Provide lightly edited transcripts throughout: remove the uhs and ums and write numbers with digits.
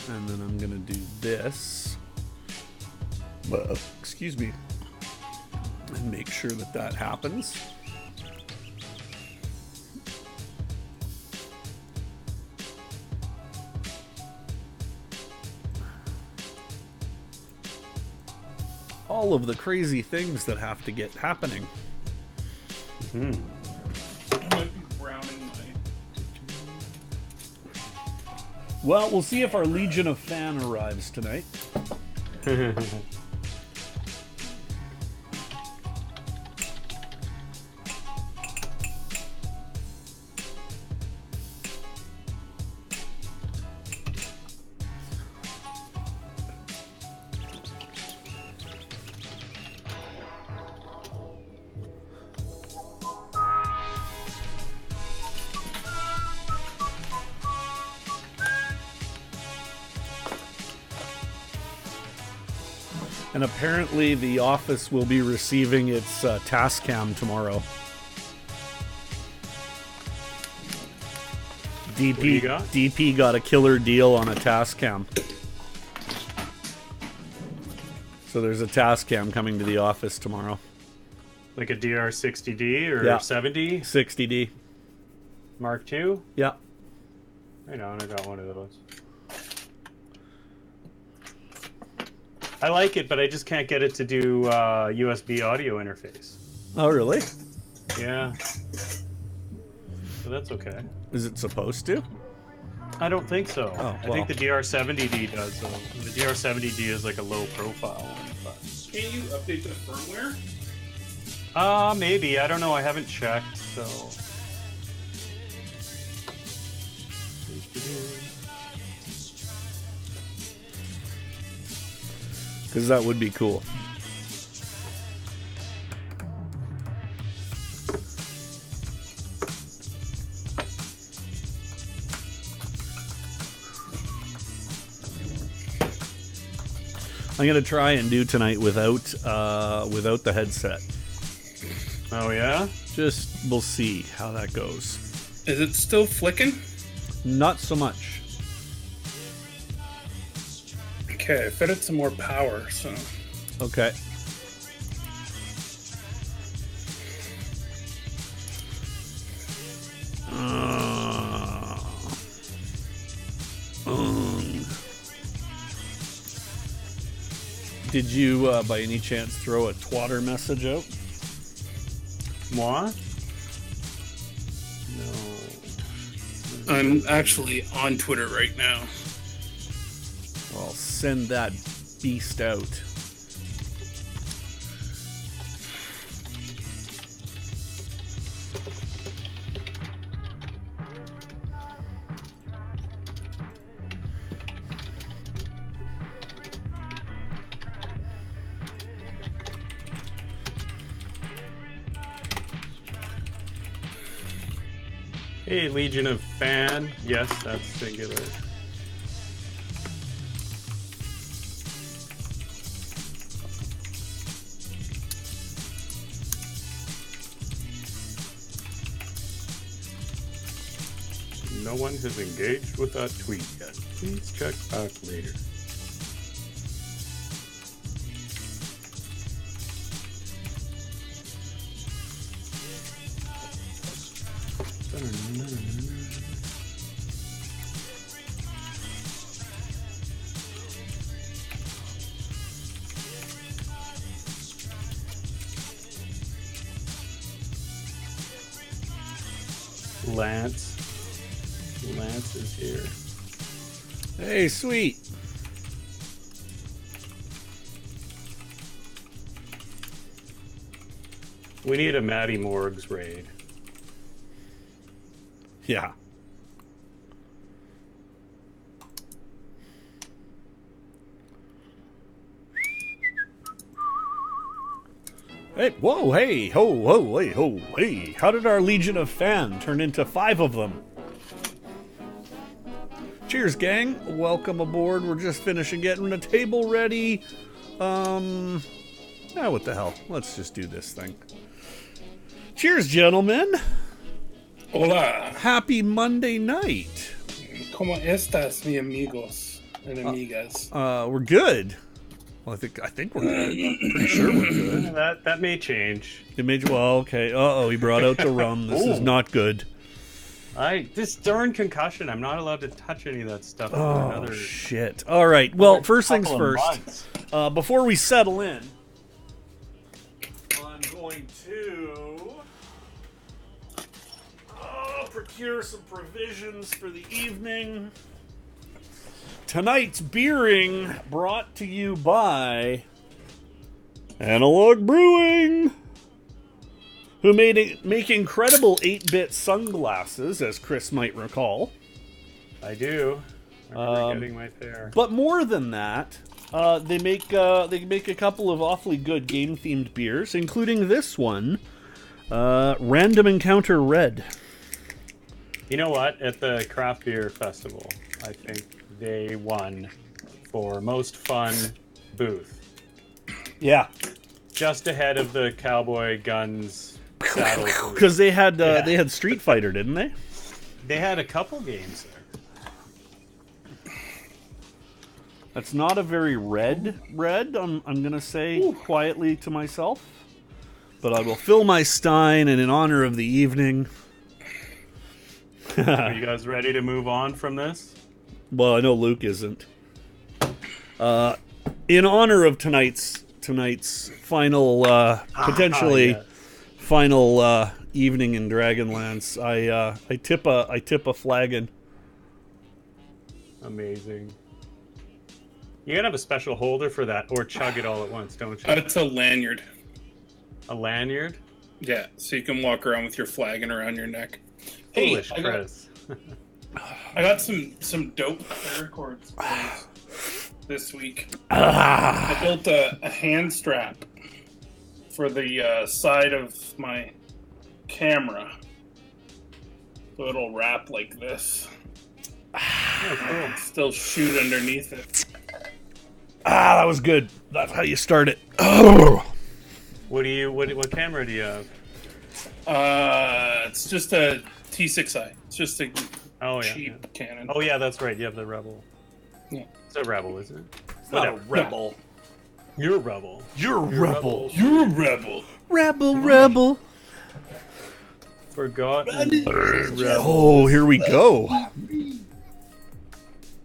And then I'm going to do this. Excuse me. And make sure that that happens. All of the crazy things that have to get happening. Mm-hmm. Well, we'll see if our Legion of Fan arrives tonight. And apparently the office will be receiving its task cam tomorrow. DP got a killer deal on a task cam. So there's a task cam coming to the office tomorrow. Like a DR60D or 70? 60D. Mark II? Yeah. Right on, I got one of those. I like it, but I just can't get it to do USB audio interface. Oh, really? Yeah. So that's okay. Is it supposed to? I don't think so. Oh, well. I think the DR70D does. So the DR70D is like a low profile one. But... Can you update the firmware? Maybe. I don't know. I haven't checked, so... Because that would be cool. I'm gonna try and do tonight without the headset. Oh yeah? Just we'll see how that goes. Is it still flicking? Not so much. Okay, I fed it some more power, so... Okay. Did you, by any chance, throw a twatter message out? Moi? No. I'm actually on Twitter right now. Well, send that beast out. Hey, Legion of Fan. Yes, that's singular. No one has engaged with that tweet yet. Please check back later. Lance is here. Hey, sweet. We need a Matty Morgs raid. Yeah. Hey, whoa, hey, ho, ho, hey, ho, hey. How did our Legion of Fan turn into 5 of them? Cheers, gang. Welcome aboard. We're just finishing getting the table ready. What the hell? Let's just do this thing. Cheers, gentlemen. Hola. Happy Monday night. ¿Cómo estás, mi amigos? and amigas. We're good. Well, I think we're good. Pretty sure we're good. That may change. It made you, well, okay. Uh-oh, he brought out the rum. This is not good. This darn concussion. I'm not allowed to touch any of that stuff. Oh, shit. All right. Well, first things first. Before we settle in, I'm going to procure some provisions for the evening. Tonight's beering brought to you by Analog Brewing, who make incredible 8-bit sunglasses, as Chris might recall. I do. I'm getting my pair. But more than that, they make a couple of awfully good game-themed beers, including this one, Random Encounter Red. You know what? At the Craft Beer Festival, I think they won for most fun booth. Yeah. Just ahead of the Cowboy Guns saddle booth. Because they had Street Fighter, didn't they? They had a couple games there. That's not a very red, I'm going to say quietly to myself. But I will fill my stein, and in honor of the evening... Are you guys ready to move on from this? Well, I know Luke isn't. In honor of tonight's final, potentially final evening in Dragonlance, I tip a flagon. Amazing. You gotta have a special holder for that, or chug it all at once, don't you? It's a lanyard. A lanyard? Yeah, so you can walk around with your flagon around your neck. Foolish, Chris. I got some dope paracords this week. I built a hand strap for the side of my camera, so it'll wrap like this. I can still shoot underneath it. That was good. That's how you start it. Oh. What camera do you have? It's just a T6i. It's just a cheap Canon. Oh yeah, that's right. You have the Rebel. Yeah. It's a Rebel, isn't it? It's not a rebel. You're a rebel. You're a rebel. You're a rebel. Rebel. Forgotten. Oh, here we go.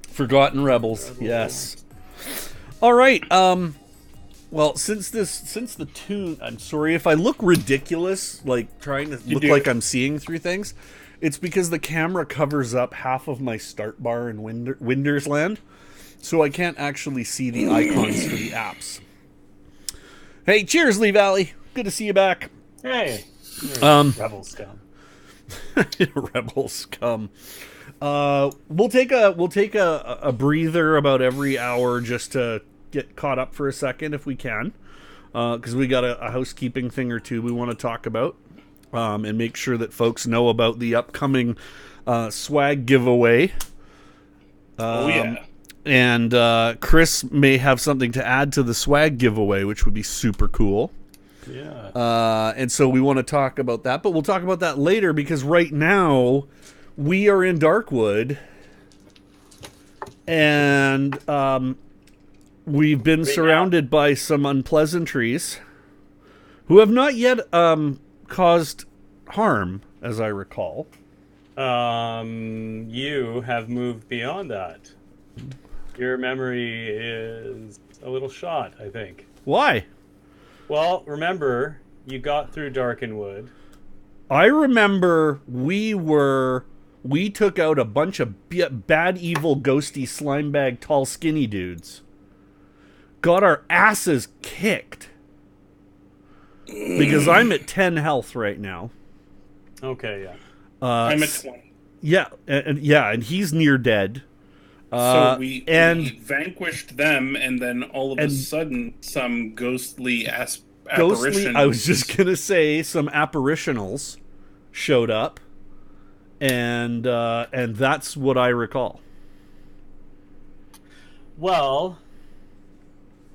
Forgotten Rebels. Yes. All right. Well, since the tune, I'm sorry if I look ridiculous, like trying to look like I'm seeing through things. It's because the camera covers up half of my start bar in Winder's Land, so I can't actually see the icons for the apps. Hey, cheers, Lee Valley. Good to see you back. Hey. Rebel scum. Rebel scum. We'll take a breather about every hour just to get caught up for a second if we can, because we got a housekeeping thing or two we want to talk about, and make sure that folks know about the upcoming swag giveaway. And Chris may have something to add to the swag giveaway, which would be super cool. Yeah. And so we want to talk about that, but we'll talk about that later, because right now we are in Darkwood, and we've been surrounded by some unpleasantries who have not yet caused harm, as I recall. You have moved beyond that. Your memory is a little shot, I think. Why? Well, remember, you got through Darkenwood. I remember we took out a bunch of bad, evil, ghosty, slime bag, tall, skinny dudes. Got our asses kicked. Because I'm at 10 health right now. Okay, yeah. I'm at 20. Yeah, and he's near dead. So we vanquished them, and then all of a sudden, some ghostly apparition. I was just gonna say, some apparitionals showed up, and that's what I recall. Well,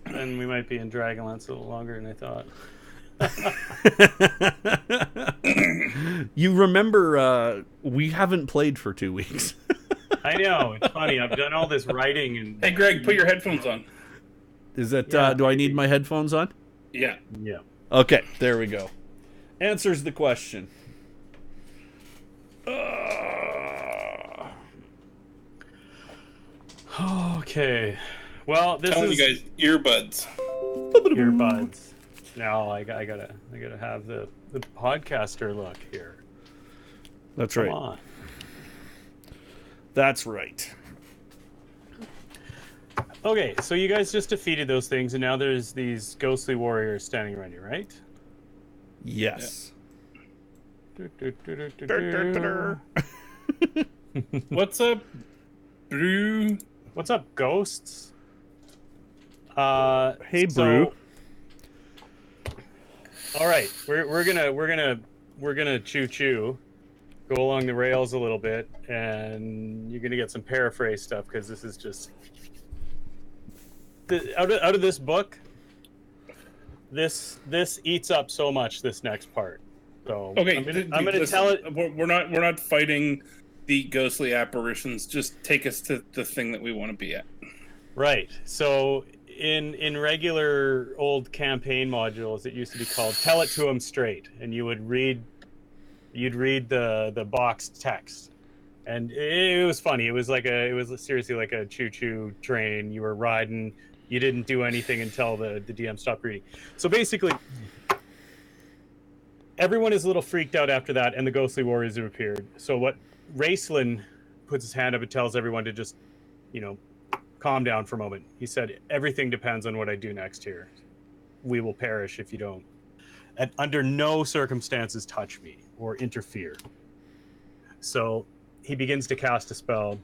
then we might be in Dragonlance a little longer than I thought. You remember, we haven't played for 2 weeks. I know, it's funny. I've done all this writing and... Hey, Greg, put your headphones on. Is that, Yeah, do I need my headphones on? Yeah. Yeah. Okay, there we go. Answers the question. Okay. Well, this Telling is... you guys, earbuds. Earbuds. Now I gotta have the podcaster look here. That's Come right. on. That's right. Okay, so you guys just defeated those things, and now there's these ghostly warriors standing around you, right? Yes. What's up, Brew? What's up, ghosts? Hey, so- Brew. All right, we're gonna choo-choo, go along the rails a little bit, and you're gonna get some paraphrase stuff because this is just out of this book. This eats up so much. This next part. So Okay, I'm gonna tell it. We're not fighting the ghostly apparitions. Just take us to the thing that we want to be at. Right. So in regular old campaign modules, it used to be called "Tell It to 'Em Straight," and you'd read the boxed text, and it was funny. It was seriously like a choo-choo train. You were riding. You didn't do anything until the DM stopped reading. So basically, everyone is a little freaked out after that, and the ghostly warriors have appeared. So what Raceland puts his hand up and tells everyone to just, calm down for a moment. He said, everything depends on what I do next here. We will perish if you don't. And under no circumstances touch me or interfere. So he begins to cast a spell,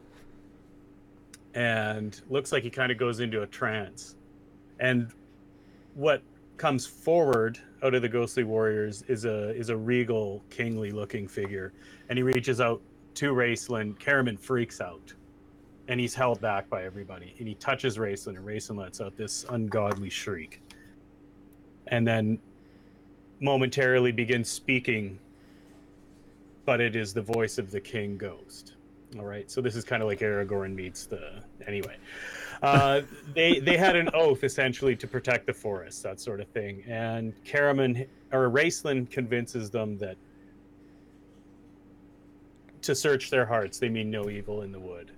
and looks like he kind of goes into a trance. And what comes forward out of the ghostly warriors is a regal, kingly looking figure, and he reaches out to Raceland. Karaman freaks out, and he's held back by everybody, and he touches Raceland, and Raceland lets out this ungodly shriek, and then momentarily begins speaking, but it is the voice of the king ghost. All right, so this is kind of like Aragorn meets anyway. They had an oath essentially to protect the forest, that sort of thing. And Raceland convinces them that to search their hearts, they mean no evil in the wood.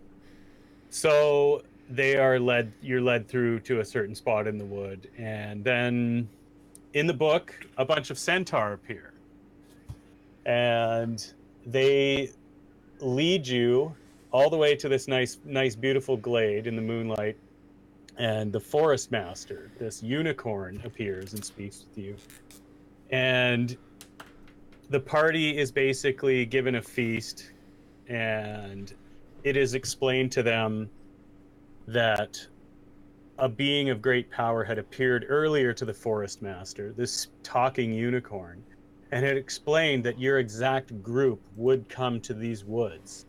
So you're led through to a certain spot in the wood, and then in the book, a bunch of centaur appear, and they lead you all the way to this nice beautiful glade in the moonlight, and the forest master, this unicorn, appears and speaks with you, and the party is basically given a feast, and it is explained to them that a being of great power had appeared earlier to the forest master, this talking unicorn, and had explained that your exact group would come to these woods,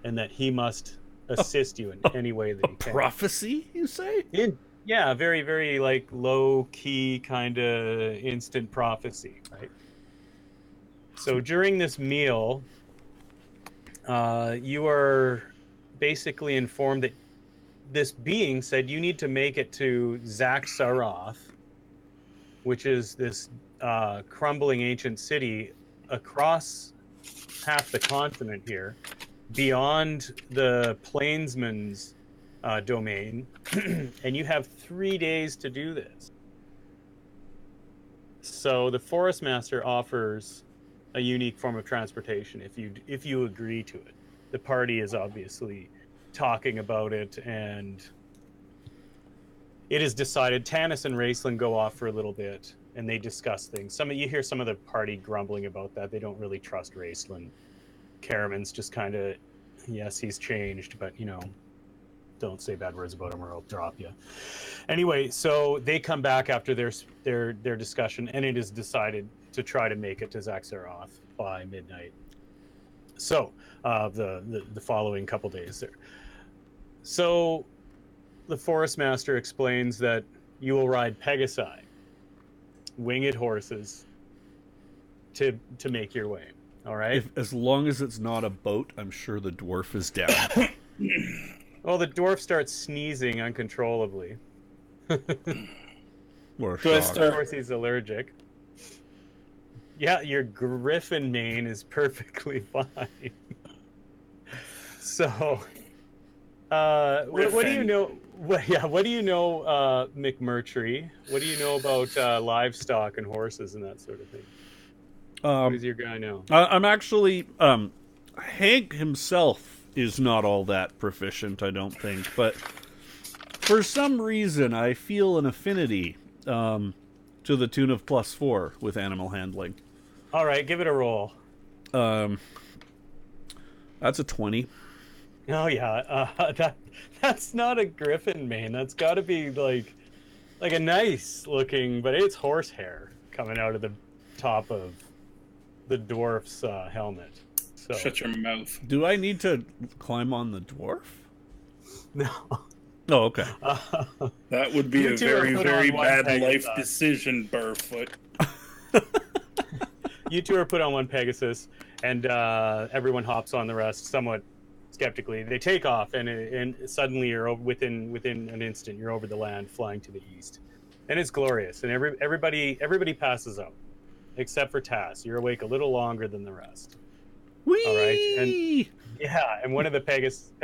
and that he must assist you in any way that he can. Prophecy, you say? Yeah, very, very like low-key kind of instant prophecy, right? So during this meal, you are basically informed that this being said you need to make it to Zaxaroth, which is this crumbling ancient city across half the continent here, beyond the plainsman's domain, and you have 3 days to do this. So the forest master offers a unique form of transportation if you agree to it. The party is obviously talking about it, and it is decided. Tanis and Raceland go off for a little bit, and they discuss things. You hear some of the party grumbling about that. They don't really trust Raceland. Karaman's just kind of, yes, he's changed, but don't say bad words about him or I'll drop you. Anyway, so they come back after their discussion, and it is decided to try to make it to Zaxaroth by midnight. So the following couple days there. So the forest master explains that you will ride Pegasi, winged horses, to make your way. All right. As long as it's not a boat, I'm sure the dwarf is down. Well, the dwarf starts sneezing uncontrollably. Or Do I shocked. Of course, he's allergic. Yeah, your griffin mane is perfectly fine. So, what do you know? What do you know, McMurtry? What do you know about livestock and horses and that sort of thing? What does your guy know? I'm actually Hank himself is not all that proficient, I don't think, but for some reason I feel an affinity to the tune of +4 with animal handling. All right, give it a roll. That's a 20. Oh yeah, that's not a griffin mane. That's got to be like a nice looking, but it's horsehair coming out of the top of the dwarf's helmet. So Shut your mouth. Do I need to climb on the dwarf? no. Oh, okay. That would be You a two are very, put very on one bad Pegasus. life decision, Burfoot. You two are put on one Pegasus, and everyone hops on the rest somewhat skeptically. They take off, and suddenly you're within an instant. You're over the land, flying to the east, and it's glorious. And everybody passes out, except for Tass. You're awake a little longer than the rest. Whee! All right, and yeah, and one of the Pegasus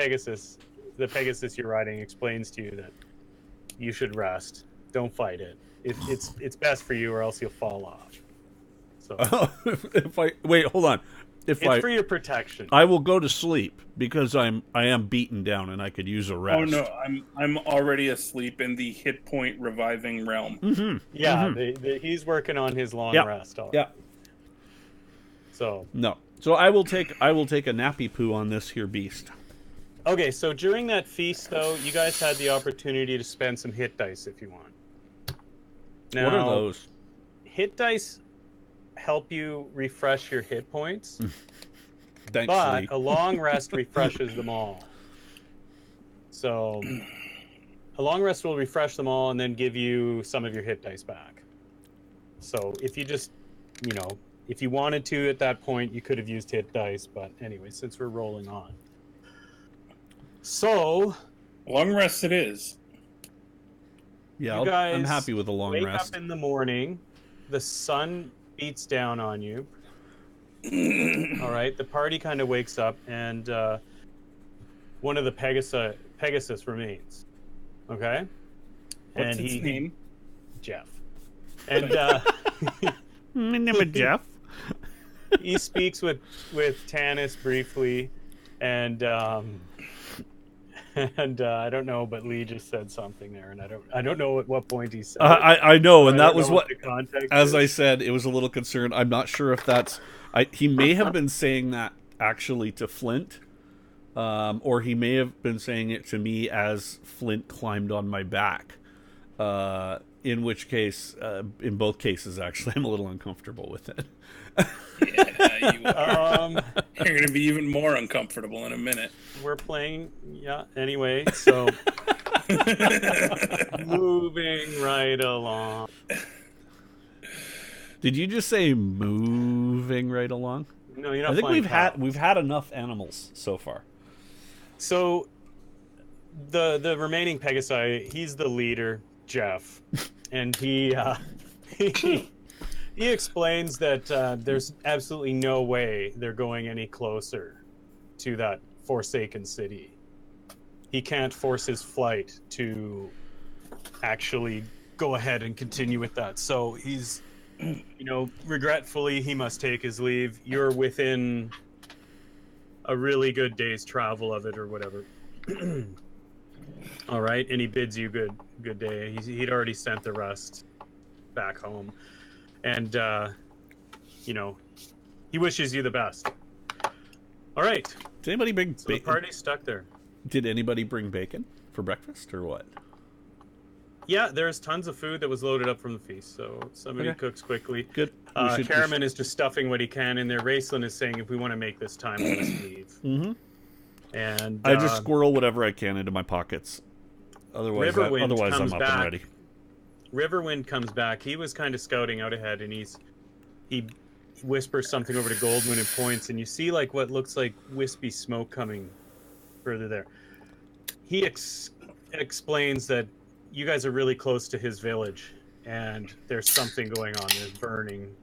you're riding explains to you that you should rest. Don't fight it. It's best for you, or else you'll fall off. So if I wait, hold on. If it's for your protection. I will go to sleep because I am beaten down and I could use a rest. Oh no, I'm already asleep in the hit point reviving realm. Mm-hmm. Yeah, Mm-hmm. he's working on his long rest. Yeah. So No. So I will take a nappy poo on this here beast. okay, so during that feast, though, you guys had the opportunity to spend some hit dice if you want. Now, What are those? hit dice help you refresh your hit points, Thanks, but Lee. a long rest refreshes them all. So a long rest will refresh them all and then give you some of your hit dice back. So if you just, if you wanted to at that point, you could have used hit dice. But anyway, since we're rolling on. So Long rest it is. Yeah, you guys I'm happy with a long wake rest. up in the morning. The sun beats down on you. All right, the party kind of wakes up, and one of the Pegasus remains. Okay, What's and its name? Jeff, and My name is Jeff. he speaks with Tanis briefly, and I don't know, but Lee just said something there, and I don't know at what point he said. I know, and I that don't was know what. the context As is. I said, it was a little concerned. I'm not sure if that's. He may have been saying that actually to Flint, or he may have been saying it to me as Flint climbed on my back. In which case, in both cases, actually, I'm a little uncomfortable with it. Yeah, you are. You're going to be even more uncomfortable in a minute. We're playing, anyway, so moving right along. Did you just say moving right along? No, you're not. I think flying we've had enough animals so far. So the remaining Pegasi, he's the leader, Jeff, and he explains that there's absolutely no way they're going any closer to that forsaken city. He can't force his flight to actually go ahead and continue with that. So he's, regretfully, he must take his leave. You're within a really good day's travel of it or whatever. All right, and he bids you good day. He'd already sent the rest back home, and he wishes you the best. All right. Did anybody bring So the party's stuck there. Did anybody bring bacon for breakfast or what? Yeah, there's tons of food that was loaded up from the feast, so somebody Okay. cooks quickly. Good. Caraman is just stuffing what he can in there. Raceland is saying, if we want to make this time, we must leave. Mm-hmm. And I just squirrel whatever I can into my pockets. Otherwise, I'm comes up back. and ready. Riverwind comes back. He was kind of scouting out ahead, and he whispers something over to Goldwyn and points, and you see like what looks like wispy smoke coming further there. he explains that you guys are really close to his village, and there's something going on. There's burning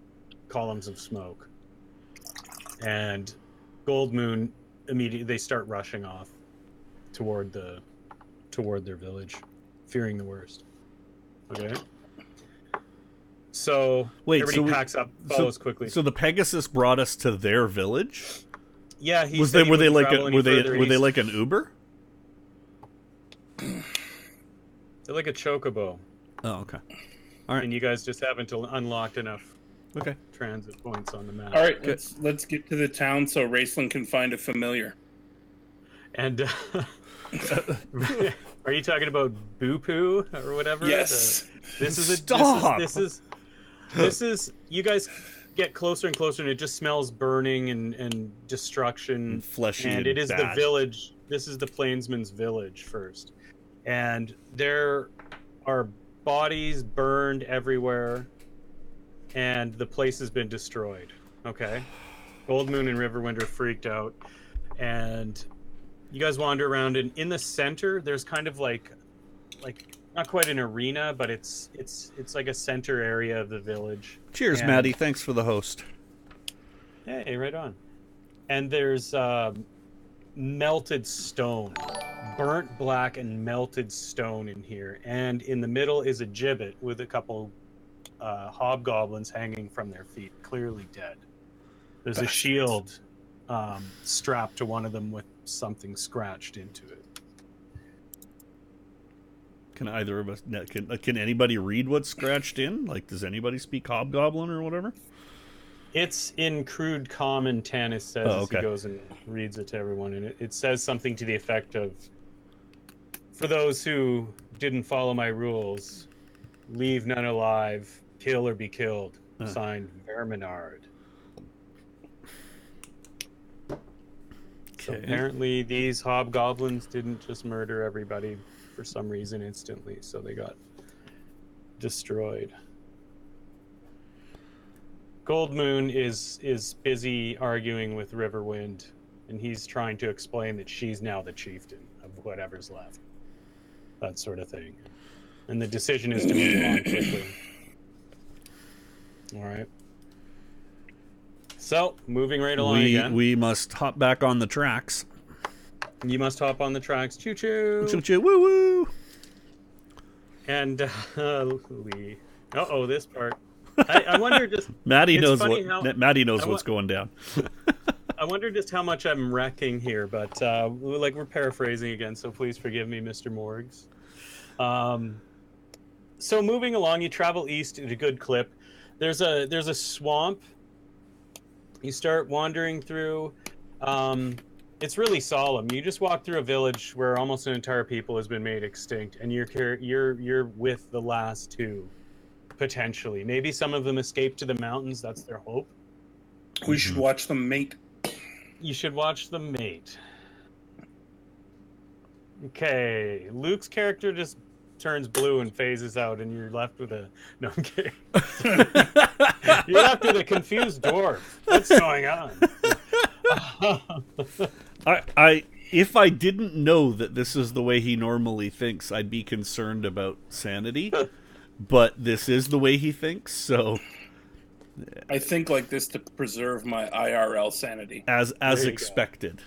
columns of smoke, and Gold Moon immediately they start rushing off toward their village, fearing the worst. Okay. So everybody packs up, follows quickly. So the Pegasus brought us to their village. Yeah, he were they like an Uber? They're like a chocobo. Oh, okay. All right. And you guys just haven't unlocked enough. Okay. Transit points on the map. All right, let's get to the town so Raceland can find a familiar. And are you talking about Boo Poo or whatever? Yes. This is you guys get closer and closer, and it just smells burning and destruction, and fleshy, and it is bad. the village. This is the Plainsman's village first, and there are bodies burned everywhere, and the place has been destroyed. Okay, Gold Moon and Riverwind are freaked out, and you guys wander around, and in the center there's kind of like not quite an arena, but it's like a center area of the village. Cheers, and, Maddie. Thanks for the host. Hey, right on. And there's melted stone, burnt black and melted stone in here. And in the middle is a gibbet with a couple hobgoblins hanging from their feet, clearly dead. There's a shield strapped to one of them with something scratched into it. Can either of us? Can anybody read what's scratched in? Like, does anybody speak Hobgoblin or whatever? It's in crude common, Tanis says as he goes and reads it to everyone, and it says something to the effect of, "For those who didn't follow my rules, leave none alive, kill or be killed." Signed, Verminard. Okay. So apparently these hobgoblins didn't just murder everybody for some reason instantly, so they got destroyed. Gold Moon is busy arguing with Riverwind, and he's trying to explain that she's now the chieftain of whatever's left. That sort of thing. And the decision is to move on quickly. Alright. So, moving right along again. We must hop back on the tracks. You must hop on the tracks. Choo choo. Choo choo. Woo woo. And this part. I wonder just. Maddie knows what's going down. I wonder just how much I'm wrecking here, but we're paraphrasing again, so please forgive me, Mr. Morgs. So moving along, you travel east at a good clip. There's a swamp. You start wandering through. It's really solemn. You just walk through a village where almost an entire people has been made extinct, and you're with the last two, potentially. Maybe some of them escaped to the mountains. That's their hope. We should watch them mate. You should watch them mate. Okay, Luke's character just turns blue and phases out, and you're left with a no. I'm kidding. You're left with a confused dwarf. What's going on? If I didn't know that this is the way he normally thinks, I'd be concerned about sanity. But this is the way he thinks, so I think like this to preserve my IRL sanity. As expected.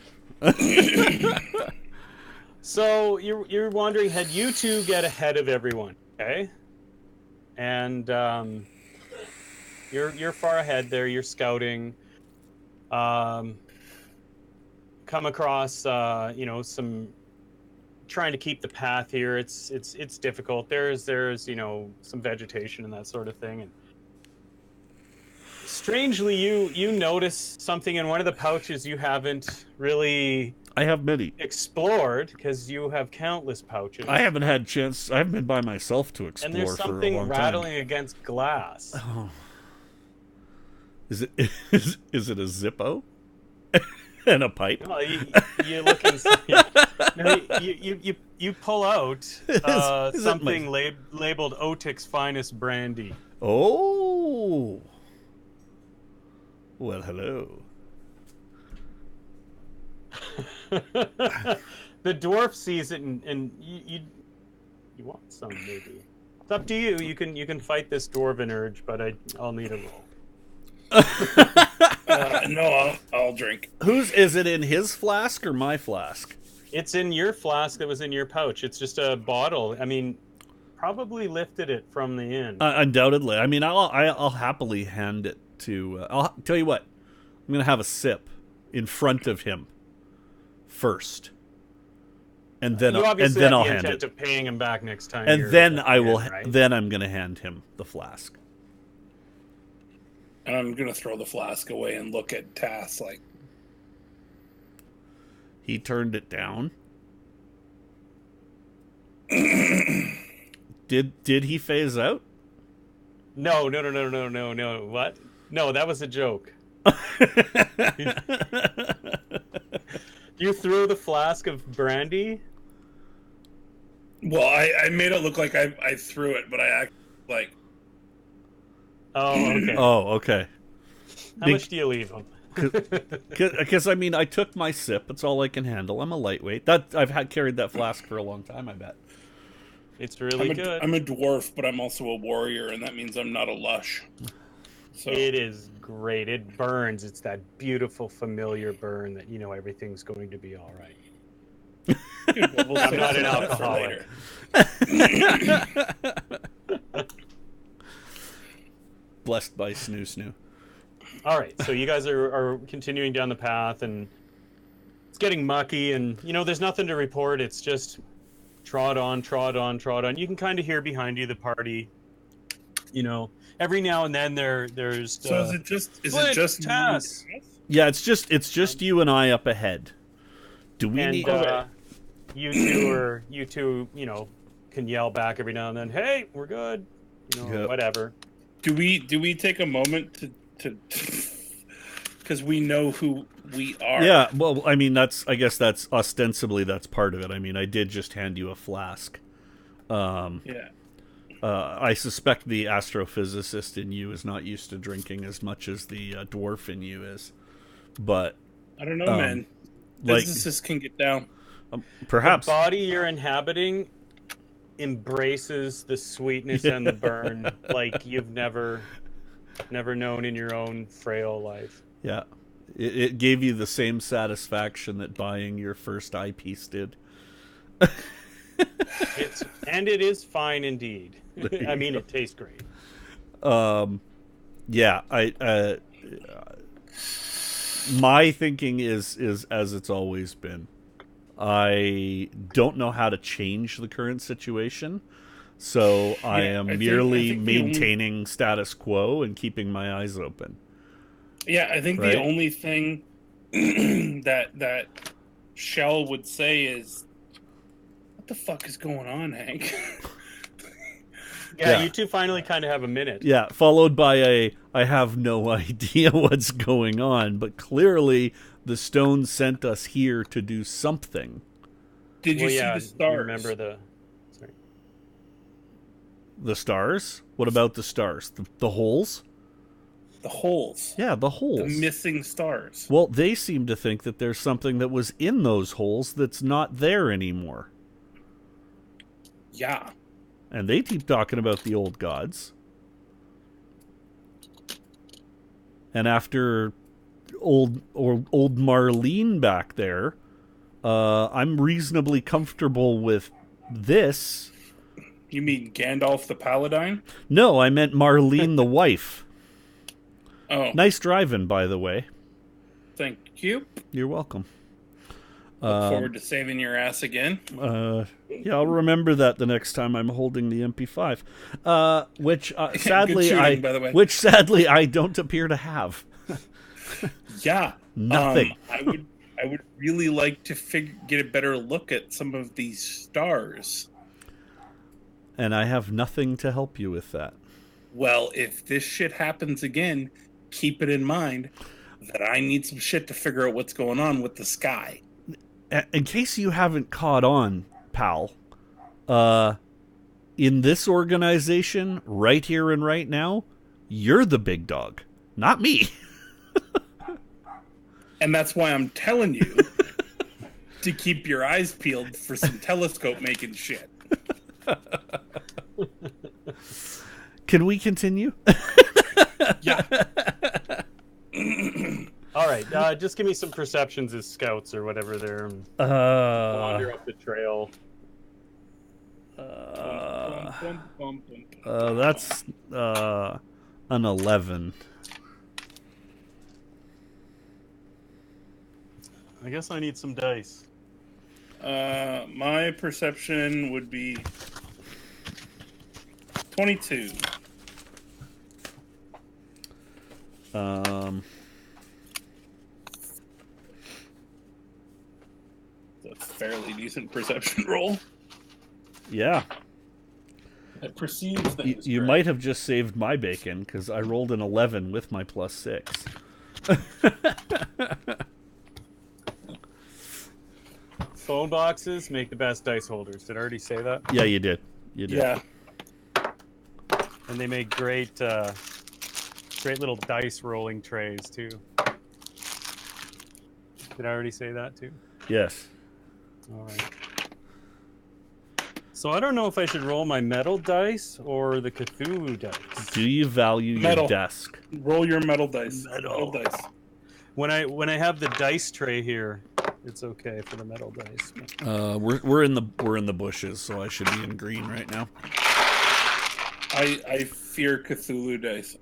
So you're wandering ahead. You two get ahead of everyone, okay? And you're far ahead there. You're scouting. Come across some trying to keep the path here. It's difficult. There's some vegetation and that sort of thing. And strangely, you notice something in one of the pouches you haven't really. I have many explored because you have countless pouches. I haven't had chance. I haven't been by myself to explore. And there's something for a long rattling time. against glass. Oh. Is it a Zippo? And a pipe. No, you look inside. No, you pull out something labeled Otik's Finest Brandy. Oh. Well, hello. The dwarf sees it, and you want some maybe. It's up to you. You can fight this dwarven urge, but I'll need a roll. No, I'll drink. Is it in his flask or my flask? It's in your flask that was in your pouch. It's just a bottle. I mean, probably lifted it from the inn. Undoubtedly. I mean, I'll happily hand it to. I'll tell you what. I'm gonna have a sip in front of him first, and then I'll hand it. Of paying him back next time. And then I will. Right? Then I'm gonna hand him the flask. And I'm gonna throw the flask away and look at Tass like. He turned it down. Did he phase out? No. What? No, that was a joke. You threw the flask of brandy? Well, I made it look like I threw it, but I actually like. Oh, okay. Oh, okay. How much do you leave him? Because I mean, I took my sip. It's all I can handle. I'm a lightweight. I've carried that flask for a long time. I bet. It's really good. I'm a dwarf, but I'm also a warrior, and that means I'm not a lush. So it is great. It burns. It's that beautiful, familiar burn that you know everything's going to be all right. Dude, we'll I'm not an alcoholic. Blessed by snoo. All right, so you guys are continuing down the path, and it's getting mucky, and you know there's nothing to report. It's just trot on. You can kind of hear behind you the party. You know, every now and then there's. So is it just Tass? Yeah, it's just you and I up ahead. Do we need? You two, you know, can yell back every now and then. Hey, we're good. You know, Yep. Whatever. Do we take a moment to because we know who we are? Yeah, well, I mean, I guess that's ostensibly that's part of it. I mean, I did just hand you a flask. Yeah. I suspect the astrophysicist in you is not used to drinking as much as the dwarf in you is, but I don't know, man. Physicists can get down. Perhaps the body you're inhabiting embraces the sweetness and the burn like you've never known in your own frail life. Yeah, it gave you the same satisfaction that buying your first eyepiece did. It is fine indeed. I mean, it tastes great. Yeah, my thinking is as it's always been. I don't know how to change the current situation, so I am merely maintaining status quo and keeping my eyes open. Yeah, I think the only thing that Shell would say is, "What the fuck is going on, Hank?" Yeah, you two finally kind of have a minute. Yeah, followed by I have no idea what's going on, but clearly the stone sent us here to do something. Did you see the stars? Remember the stars? What about the stars? The holes? The holes. Yeah, the holes. The missing stars. Well, they seem to think that there's something that was in those holes that's not there anymore. Yeah. And they keep talking about the old gods. And after old Marlene back there, I'm reasonably comfortable with this. You mean Gandalf the Paladin? No, I meant Marlene the wife. Oh. Nice driving, by the way. Thank you. You're welcome. Look forward to saving your ass again. Yeah, I'll remember that the next time I'm holding the MP5, which sadly by the way. which sadly I don't appear to have. Yeah, nothing. I would really like to get a better look at some of these stars. And I have nothing to help you with that. Well, if this shit happens again, keep it in mind that I need some shit to figure out what's going on with the sky. In case you haven't caught on, pal, in this organization, right here and right now, you're the big dog, not me. And that's why I'm telling you to keep your eyes peeled for some telescope making shit. Can we continue? Yeah. All right, just give me some perceptions as scouts or whatever they're wander up the trail. That's an 11. I guess I need some dice. My perception would be 22. It's a fairly decent perception roll. Yeah. It perceives things. You might have just saved my bacon, because I rolled an 11 with my +6. Phone boxes make the best dice holders. Did I already say that? Yeah, you did. You did. Yeah. And they make great little dice rolling trays, too. Did I already say that, too? Yes. All right. So I don't know if I should roll my metal dice or the Cthulhu dice. Do you value Metal. your desk? Roll your metal dice. Metal dice. When I have the dice tray here, it's okay for the metal dice. We're in the bushes, so I should be in green right now. I fear Cthulhu dice.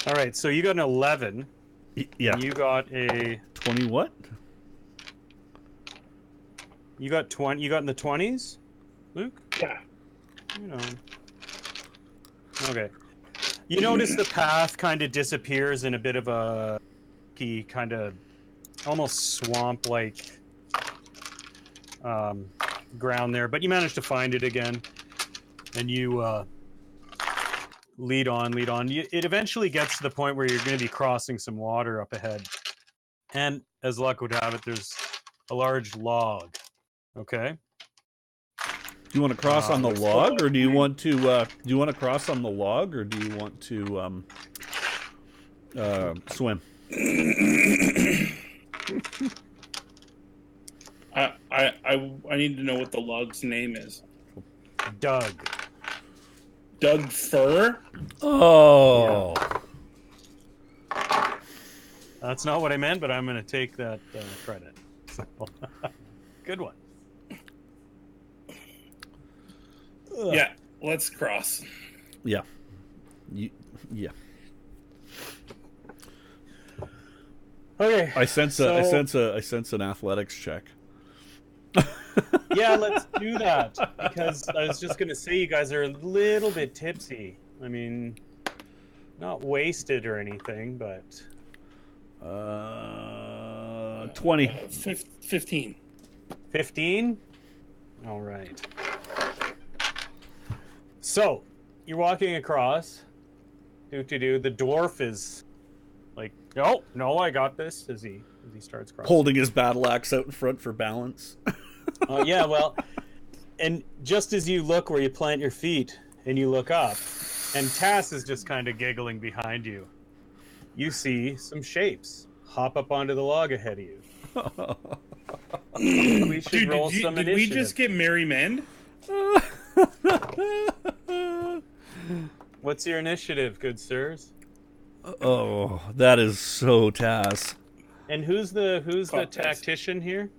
All right, so you got an 11. Yeah. You got a 20 what? You got 20. You got in the 20s, Luke? Yeah. You know. Okay. You notice the path kind of disappears in a bit of a kind of almost swamp-like ground there, but you manage to find it again, and you lead on. It eventually gets to the point where you're going to be crossing some water up ahead, and as luck would have it, there's a large log. Okay. Do you want to cross on the log, or do you want to cross on the log, or do you want to swim? I need to know what the log's name is. Doug. Doug Fur? Oh. Yeah. That's not what I meant, but I'm going to take that credit. So, good one. Yeah, let's cross. Yeah. Yeah. Okay. I sense an athletics check. Yeah, let's do that, because I was just going to say you guys are a little bit tipsy. I mean, not wasted or anything, but 20. 15. 15? All right. So, you're walking across. The dwarf is like, no, I got this, as he starts crossing. Holding his battle axe out in front for balance. Yeah, well, and just as you look where you plant your feet, and you look up, and Tass is just kind of giggling behind you, you see some shapes hop up onto the log ahead of you. We should roll some initiative. Did we just get Merry Men? What's your initiative, good sirs? Oh, that is so Tass. And who's the tactician here?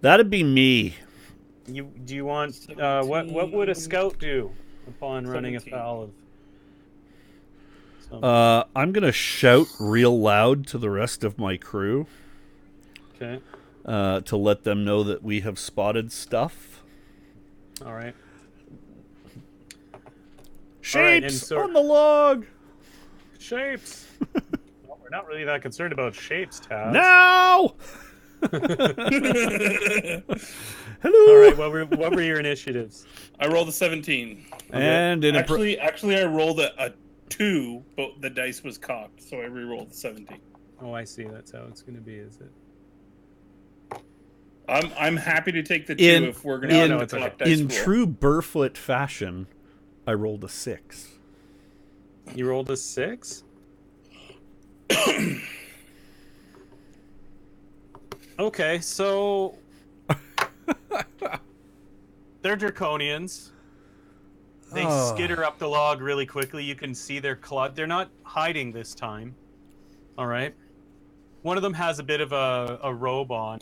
That'd be me. Do you want what would a scout do upon running afoul of something? I'm gonna shout real loud to the rest of my crew. Okay. To let them know that we have spotted stuff. All right. Shapes on the log. Shapes. Well, we're not really that concerned about shapes, Taz. Now. Hello. All right. What were your initiatives? I rolled a 17. And actually, I rolled a 2, but the dice was cocked, so I re-rolled the 17. Oh, I see. That's how it's going to be, is it? I'm happy to take the 2 if we're going to in true Burfoot fashion. I rolled a 6. You rolled a 6? Okay, so they're Draconians. They skitter up the log really quickly. You can see their claw. They're not hiding this time. All right. One of them has a bit of a robe on,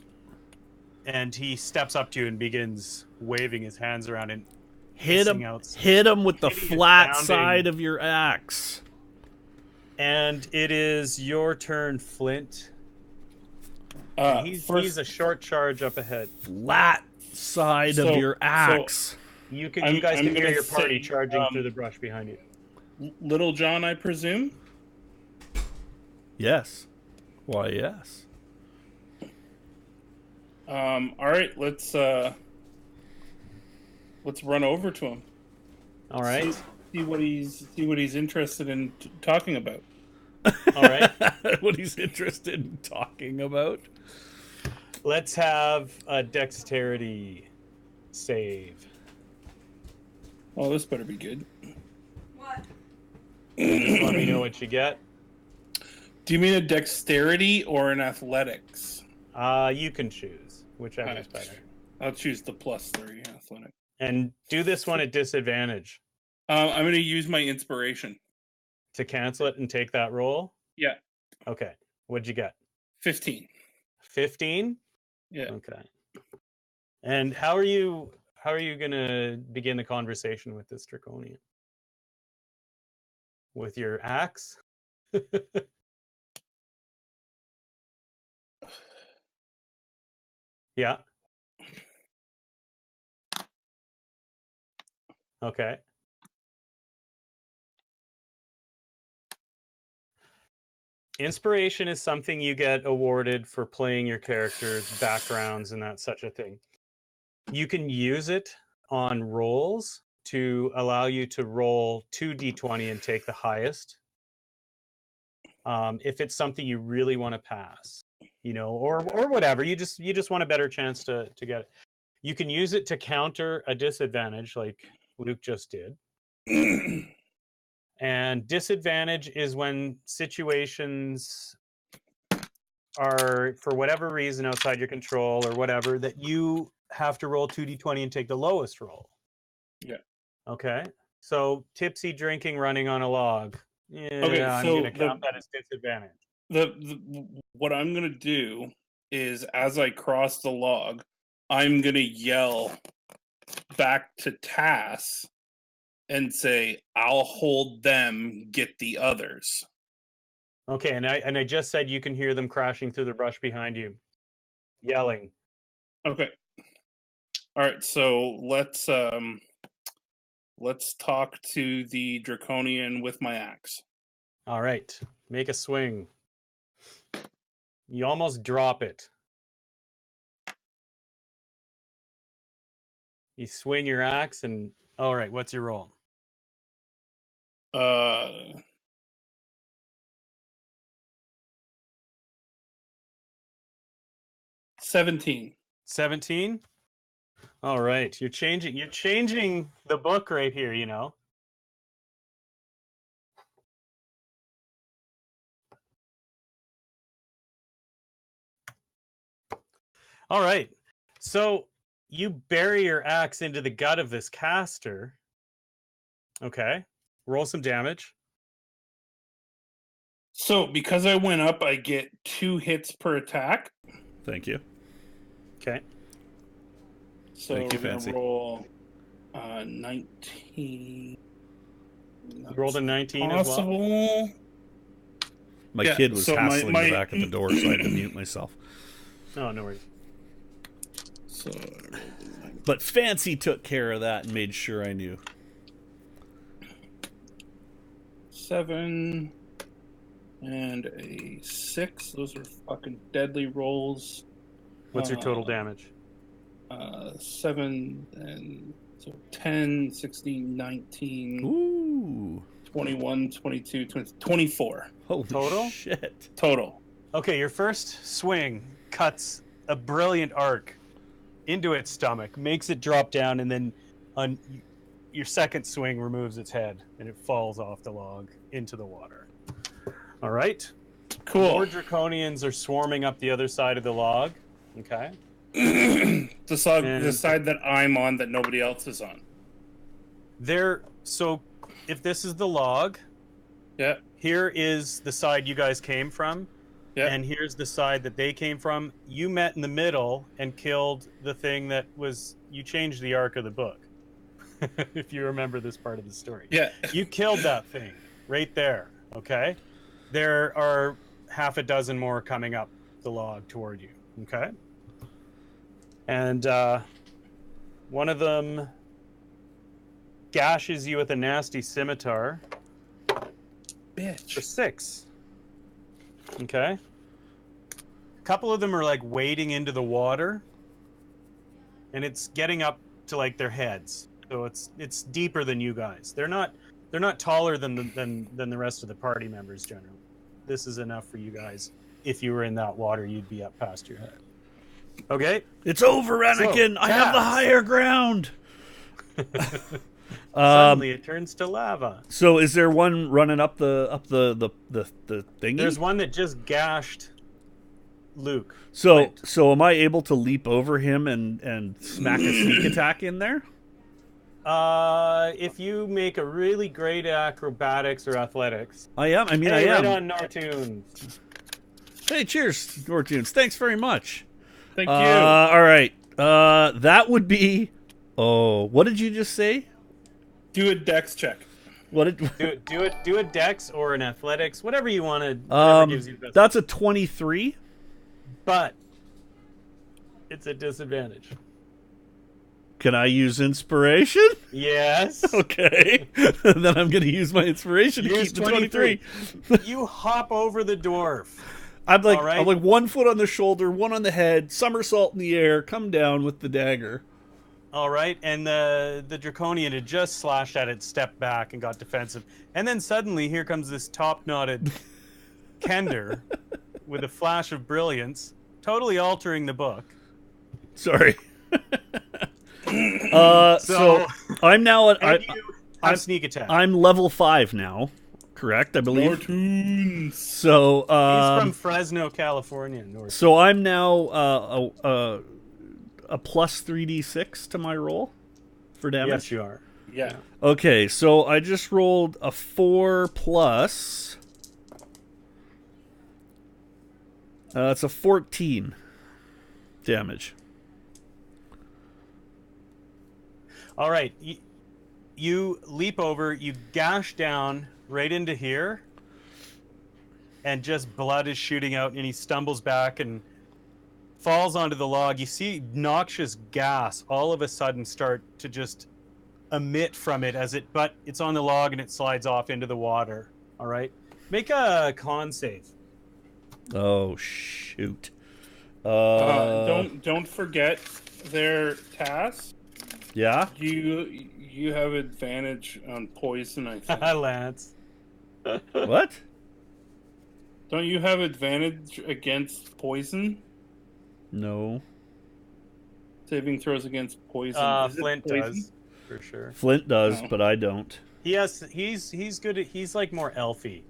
and he steps up to you and begins waving his hands around and hit him with the flat sounding. side of your axe. And it is your turn, Flint. He's a short charge up ahead. Flat side of your axe. You guys can hear your party charging through the brush behind you. Little John, I presume? Yes. Why, yes. All right, let's run over to him. All right. See what he's interested in talking about. All right. What he's interested in talking about. Let's have a dexterity save. Oh, this better be good. What? Just let me know what you get. Do you mean a dexterity or an athletics? You can choose whichever is better. I'll choose the +3 athletic. And do this one at disadvantage. I'm going to use my inspiration to cancel it and take that roll. Yeah. Okay. What'd you get? 15. 15? Yeah. Okay. And how are you gonna begin the conversation with this Draconian? With your axe? Yeah. Okay. Inspiration is something you get awarded for playing your characters' backgrounds and that such a thing. You can use it on rolls to allow you to roll 2d20 and take the highest. If it's something you really want to pass, or whatever, you just want a better chance to get it. You can use it to counter a disadvantage, like Luke just did. And disadvantage is when situations are, for whatever reason, outside your control or whatever, that you have to roll 2d20 and take the lowest roll. Yeah. Okay. So tipsy drinking, running on a log. Yeah, okay, I'm so going to count that as disadvantage. What I'm going to do is, as I cross the log, I'm going to yell back to Tass and say, "I'll hold them, get the others." Okay, and I just said you can hear them crashing through the brush behind you, yelling. Okay. All right, so let's talk to the Draconian with my axe. All right, make a swing. You almost drop it. You swing your axe and... All right, what's your roll? 17. 17? All right, you're changing the book right here, All right, so you bury your axe into the gut of this caster. Okay, roll some damage. So because I went up, I get 2 hits per attack. Thank you. Okay. So Thank you, we're Fancy. gonna roll 19. You rolled a 19 possible. as well? My kid was so hassling my the back of the door, so I had to mute myself. Oh, no worries. So, But Fancy took care of that and made sure I knew. 7 and a 6. Those are fucking deadly rolls. What's your total damage? 7 and so 10, 16, 19, Ooh. 21, 22, 24. Holy Total? shit. Total. Okay, your first swing cuts a brilliant arc into its stomach, makes it drop down, and then your second swing removes its head, and it falls off the log into the water. All right. Cool. More Draconians are swarming up the other side of the log. Okay. The side that I'm on that nobody else is on. So if this is the log, yeah. Here is the side you guys came from. Yeah. And here's the side that they came from. You met in the middle and killed the thing that was... You changed the arc of the book. If you remember this part of the story. Yeah. You killed that thing right there, okay? There are half a dozen more coming up the log toward you, okay? And one of them gashes you with a nasty scimitar. Bitch. For 6. Okay. A couple of them are like wading into the water, and it's getting up to like their heads. So it's deeper than you guys. They're not taller than the rest of the party members generally. This is enough for you guys. If you were in that water, you'd be up past your head. Okay. It's over, Anakin. I have the higher ground. Suddenly it turns to lava. So is there one running up the thingy? There's one that just gashed Luke. So am I able to leap over him and smack a sneak attack in there? If you make a really great acrobatics or athletics. I am. I Right am. on Nortoons. Hey, cheers, Nortoons. Thanks very much. Thank you. All right. That would be. Oh, what did you just say? Do a dex check. What did do a dex or an athletics, whatever you want to. Gives you the best. That's a 23. But it's a disadvantage. Can I use inspiration? Yes. Okay. Then I'm going to use my inspiration to keep the 23. You hop over the dwarf. I'm like 1 foot on the shoulder, 1 on the head, somersault in the air, come down with the dagger. All right, and the Draconian had just slashed at it, stepped back, and got defensive. And then suddenly, here comes this top-knotted Kender with a flash of brilliance, totally altering the book. Sorry. So I'm now at... I'm sneak attack. I'm level 5 now, correct, I believe? Nortoons. So, he's from Fresno, California. So I'm now a plus 3d6 to my roll for damage? Yes, you are. Yeah. Okay, so I just rolled a 4 plus... it's a 14 damage. All right. You leap over, you gash down right into here, and just blood is shooting out, and he stumbles back and falls onto the log. You see noxious gas all of a sudden start to just emit from it but it's on the log and it slides off into the water. All right. Make a con save. Oh shoot. Don't forget their task. Yeah? You have advantage on poison, I think. Lance. What? Don't you have advantage against poison? No. Saving throws against poison. Flint does, for sure. Flint does, but I don't. He's good at, he's like more elfy.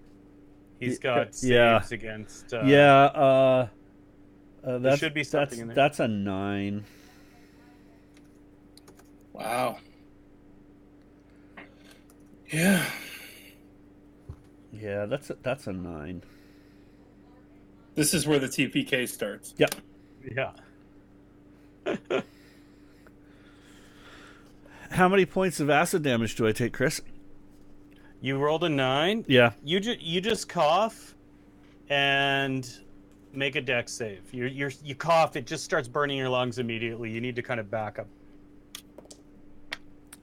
He's got Yeah. saves against There should be something in there. That's a 9. Wow. Yeah. Yeah, that's a 9. This is where the TPK starts. Yep. Yeah. How many points of acid damage do I take, Chris? You rolled a 9. Yeah. You just cough and make a dex save. You cough, it just starts burning your lungs immediately. You need to kind of back up.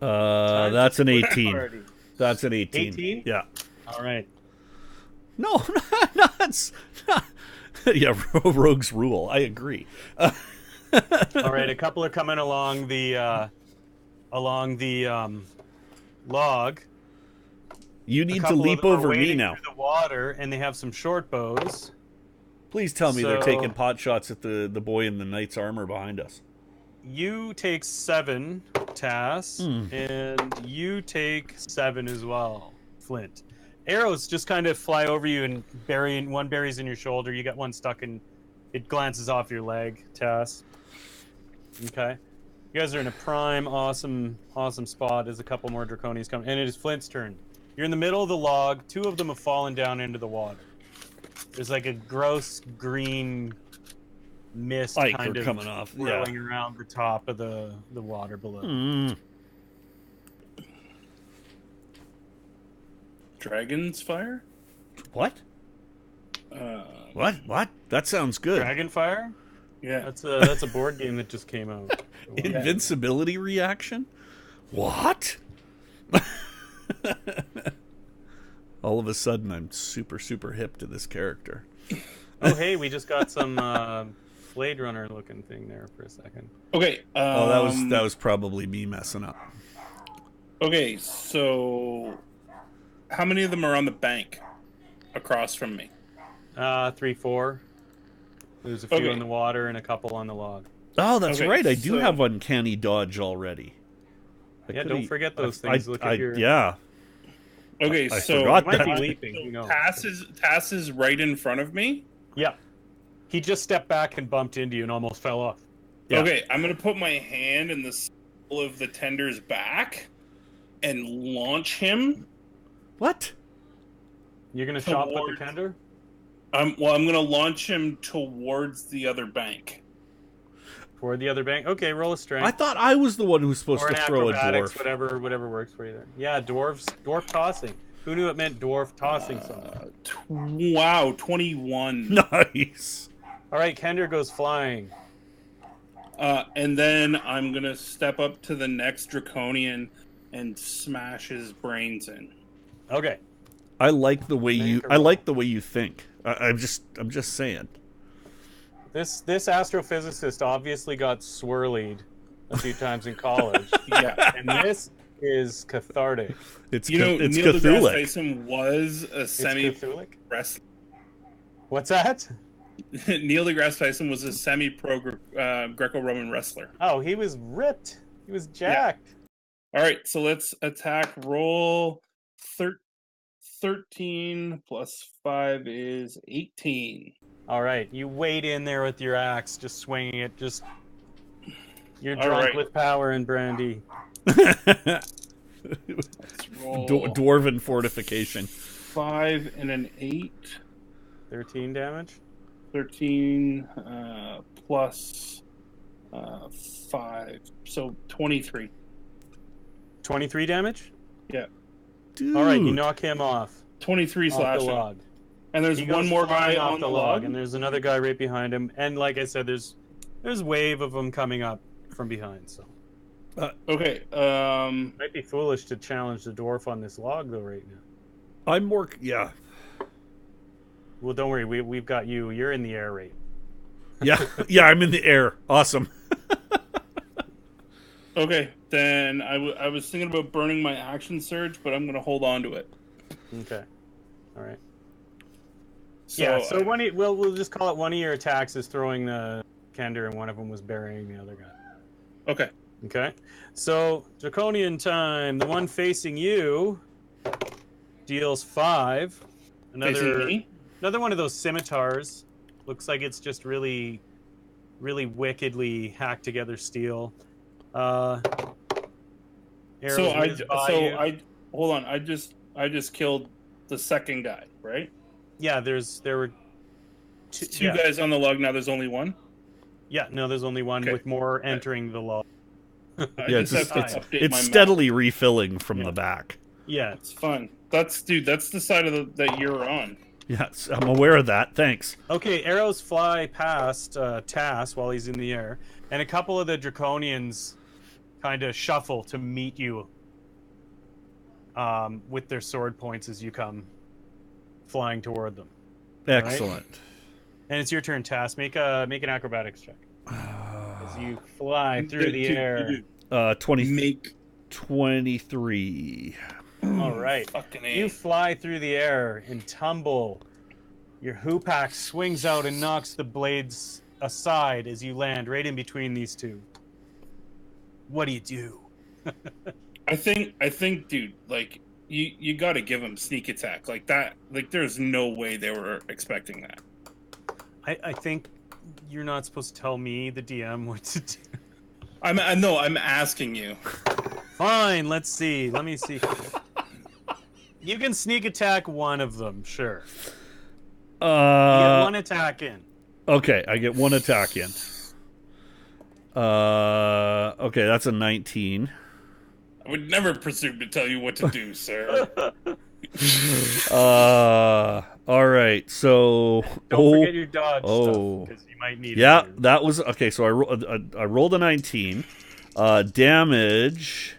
That's an 18. That's an 18. 18? Yeah. All right. No, that's not. Yeah, rogues rule. I agree. All right, a couple are coming along the log. You need to leap over me now. Through the water, and they have some short bows. Please tell me they're taking pot shots at the boy in the knight's armor behind us. you take 7, Tass, and you take 7 as well, Flint. Arrows just kind of fly over you and one buries in your shoulder. You got one stuck in, it glances off your leg, Tass. Okay. You guys are in a prime, awesome spot. There's a couple more Draconians coming, and it is Flint's turn. You're in the middle of the log. 2 of them have fallen down into the water. There's like a gross green mist kind of coming off, whirling around the top of the water below. Dragon's fire? What? What? That sounds good. Dragonfire? Yeah. That's a board game that just came out. Invincibility reaction? What? All of a sudden, I'm super hip to this character. Oh, hey, we just got some Blade Runner looking thing there for a second. Okay. That was probably me messing up. Okay, so how many of them are on the bank across from me? 3, 4. There's a few in the water and a couple on the log. Oh, that's right. I do have uncanny dodge already. Don't forget those things. Look at your... Yeah. Okay, I so forgot might be leaping. Who knows? Tass is right in front of me. Yeah. He just stepped back and bumped into you and almost fell off. Yeah. Okay, I'm gonna put my hand in the skull of the tender's back and launch him. What? You're gonna shot put the tender? I'm gonna launch him towards the other bank. Toward the other bank? Okay, roll a strength. I thought I was the one who was supposed or to throw a dwarf. Whatever works for you there. Yeah, dwarf tossing. Who knew it meant dwarf tossing something? Wow, 21. Nice. All right, Kender goes flying. And then I'm gonna step up to the next Draconian and smash his brains in. Okay. I like the way you think. I'm just saying. This astrophysicist obviously got swirlied a few times in college. Yeah. And this is cathartic. It's Neil Cthulhu. deGrasse Tyson was a semi-pro wrestler. What's that? Neil deGrasse Tyson was a semi-pro Greco-Roman wrestler. Oh, he was ripped. He was jacked. Yeah. All right, so let's attack. Roll 13 plus 5 is 18. All right, you wade in there with your axe, just swinging it. You're drunk with power and brandy. Let's roll Dwarven fortification. 5 and an 8. 13 damage. 13 plus 5, so 23. 23 damage. Yeah. Dude. All right, you knock him off. 23 off slashing. the log. And there's one more guy on the log, and there's another guy right behind him. And like I said, there's a wave of them coming up from behind. So okay. Might be foolish to challenge the dwarf on this log though right now. I'm more. Yeah. Well, don't worry. We've got you. You're in the air right. Yeah. Yeah. I'm in the air. Awesome. Okay. Then I was thinking about burning my action surge, but I'm gonna hold on to it. Okay. All right. So, yeah. So we'll just call it one of your attacks is throwing the Kender, and one of them was burying the other guy. Okay. Okay. So Draconian time. The one facing you deals 5. Another one of those scimitars. Looks like it's just really, really wickedly hacked together steel. Hold on. I just killed the second guy, right? Yeah. There were two guys on the log. Now there's only one. Yeah. No, there's only one with more entering the log. Yeah, it's steadily refilling from the back. Yeah, it's fun. That's the side of that you're on. Yes, I'm aware of that. Thanks. Okay, arrows fly past Tass while he's in the air, and a couple of the Draconians kind of shuffle to meet you with their sword points as you come flying toward them. Excellent. Right? And it's your turn, Tass. Make an acrobatics check. As you fly through the air. 23. All right. You fly through the air and tumble. Your hoop axe swings out and knocks the blades aside as you land right in between these two. what do you do? I think, dude, like you got to give them sneak attack like that. Like, there's no way they were expecting that. I think you're not supposed to tell me, the DM, what to do. I'm asking you. Fine, let's see. Let me see. You can sneak attack one of them, sure. You get one attack in. Okay, I get one attack in. Okay, that's a 19. I would never presume to tell you what to do, sir. All right, so Don't forget your dodge stuff, because you might need it. Yeah, that was okay. So I rolled a 19. Damage.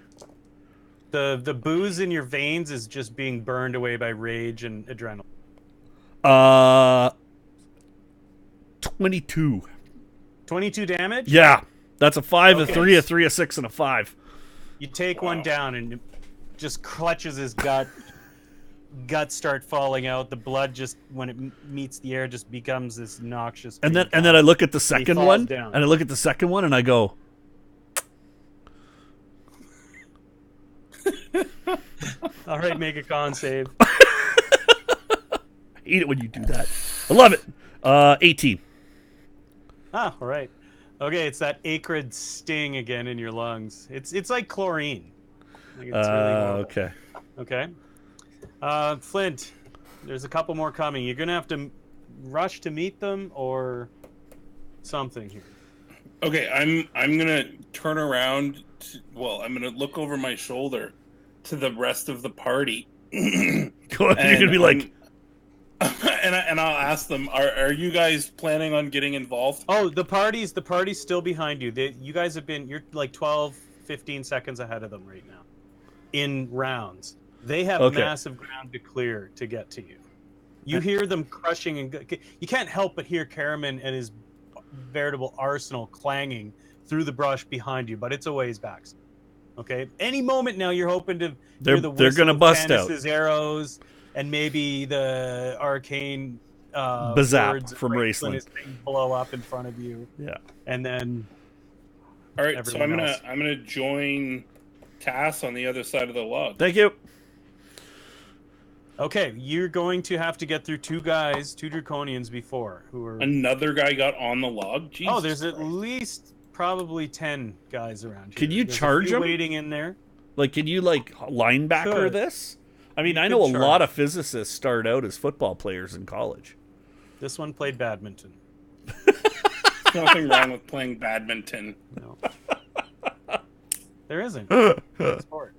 The booze in your veins is just being burned away by rage and adrenaline. 22. 22 damage? Yeah, that's a 5, Okay. a 3, a 3, a 6, and a 5. You take one down and it just clutches his gut. Guts start falling out. The blood just, when it meets the air, just becomes this noxious. And then I look at the second falls one, down. and I look at the second one, and I go, all right, make a con save. I hate it when you do that. I love it. 18. Ah, all right. Okay, it's that acrid sting again in your lungs. It's like chlorine. Like it's really horrible. Okay. Okay. Flint, there's a couple more coming. You're gonna have to rush to meet them or something here. Okay, I'm gonna turn around. I'm gonna look over my shoulder to the rest of the party. You're gonna be like, and I'll ask them: Are you guys planning on getting involved? Oh, the party's still behind you. You guys have been, you're like 12, 15 seconds ahead of them right now in rounds. They have massive ground to clear to get to you. You hear them crushing, and you can't help but hear Karaman and his veritable arsenal clanging through the brush behind you, but it's a ways back. Okay, any moment now you're hoping to hear the they're gonna bust Tannis's arrows and maybe the arcane Bazap words from Raceland is blow up in front of you. Yeah, and then all right. So I'm gonna join Cass on the other side of the log. Thank you. Okay, you're going to have to get through two Draconians before who are. Another guy got on the log. Jesus there's Christ. at least probably 10 guys around here. Can you There's charge a few them? waiting in there? Like, can you linebacker Could. this? I mean, You I know a could lot charge. of physicists start out as football players in college. This one played badminton. There's nothing wrong with playing badminton. No. There isn't. Sport.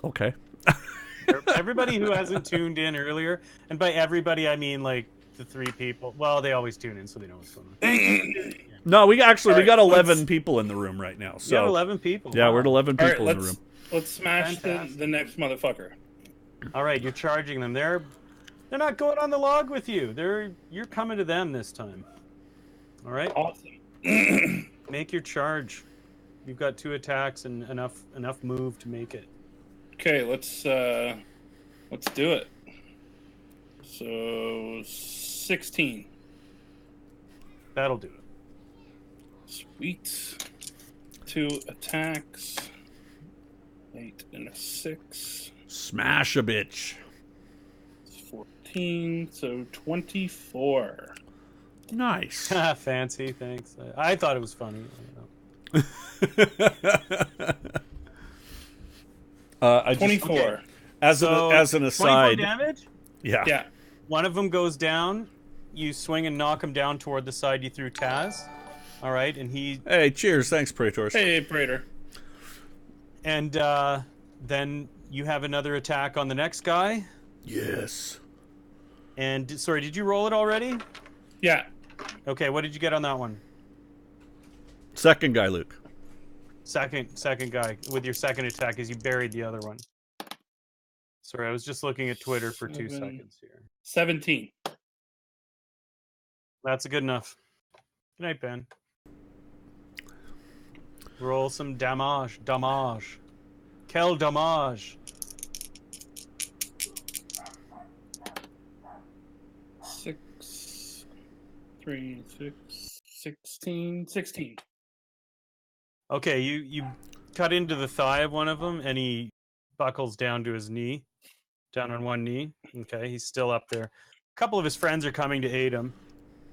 Okay. Everybody who hasn't tuned in earlier, and by everybody I mean like the 3 people. Well, they always tune in, so they know what's going on. No, we got 11 let's- people in the room right now. You So have 11 people. yeah, Wow. we're at 11 All right, people in the room. let's smash Fantastic. the next motherfucker. All right, you're charging them. They're not going on the log with you. You're coming to them this time. All right, Awesome. make your charge. You've got 2 attacks and enough move to make it. Okay, let's do it. So 16. That'll do it. Sweet. 2 attacks. 8 and a 6. Smash a bitch. 14. So 24. Nice. Fancy, thanks. I thought it was funny. I just, 24. Okay. as So, an 24 aside, damage. yeah. Yeah. One of them goes down. You swing and knock him down toward the side you threw Taz. All right, and he Hey, cheers. Thanks, Praetors. Hey, Praetor. and then you have another attack on the next guy. Yes. And sorry, did you roll it already? Yeah. Okay, what did you get on that one? Second guy, Luke. Second guy with your second attack as you buried the other one. Sorry, I was just looking at Twitter for 2 Seven. seconds here. 17. That's good enough. Good night, Ben. Roll some damage. Quel damage. 6, 3, 6, 16. 16. Okay, you cut into the thigh of one of them, and he buckles down to his knee, down on one knee. Okay, he's still up there. A couple of his friends are coming to aid him.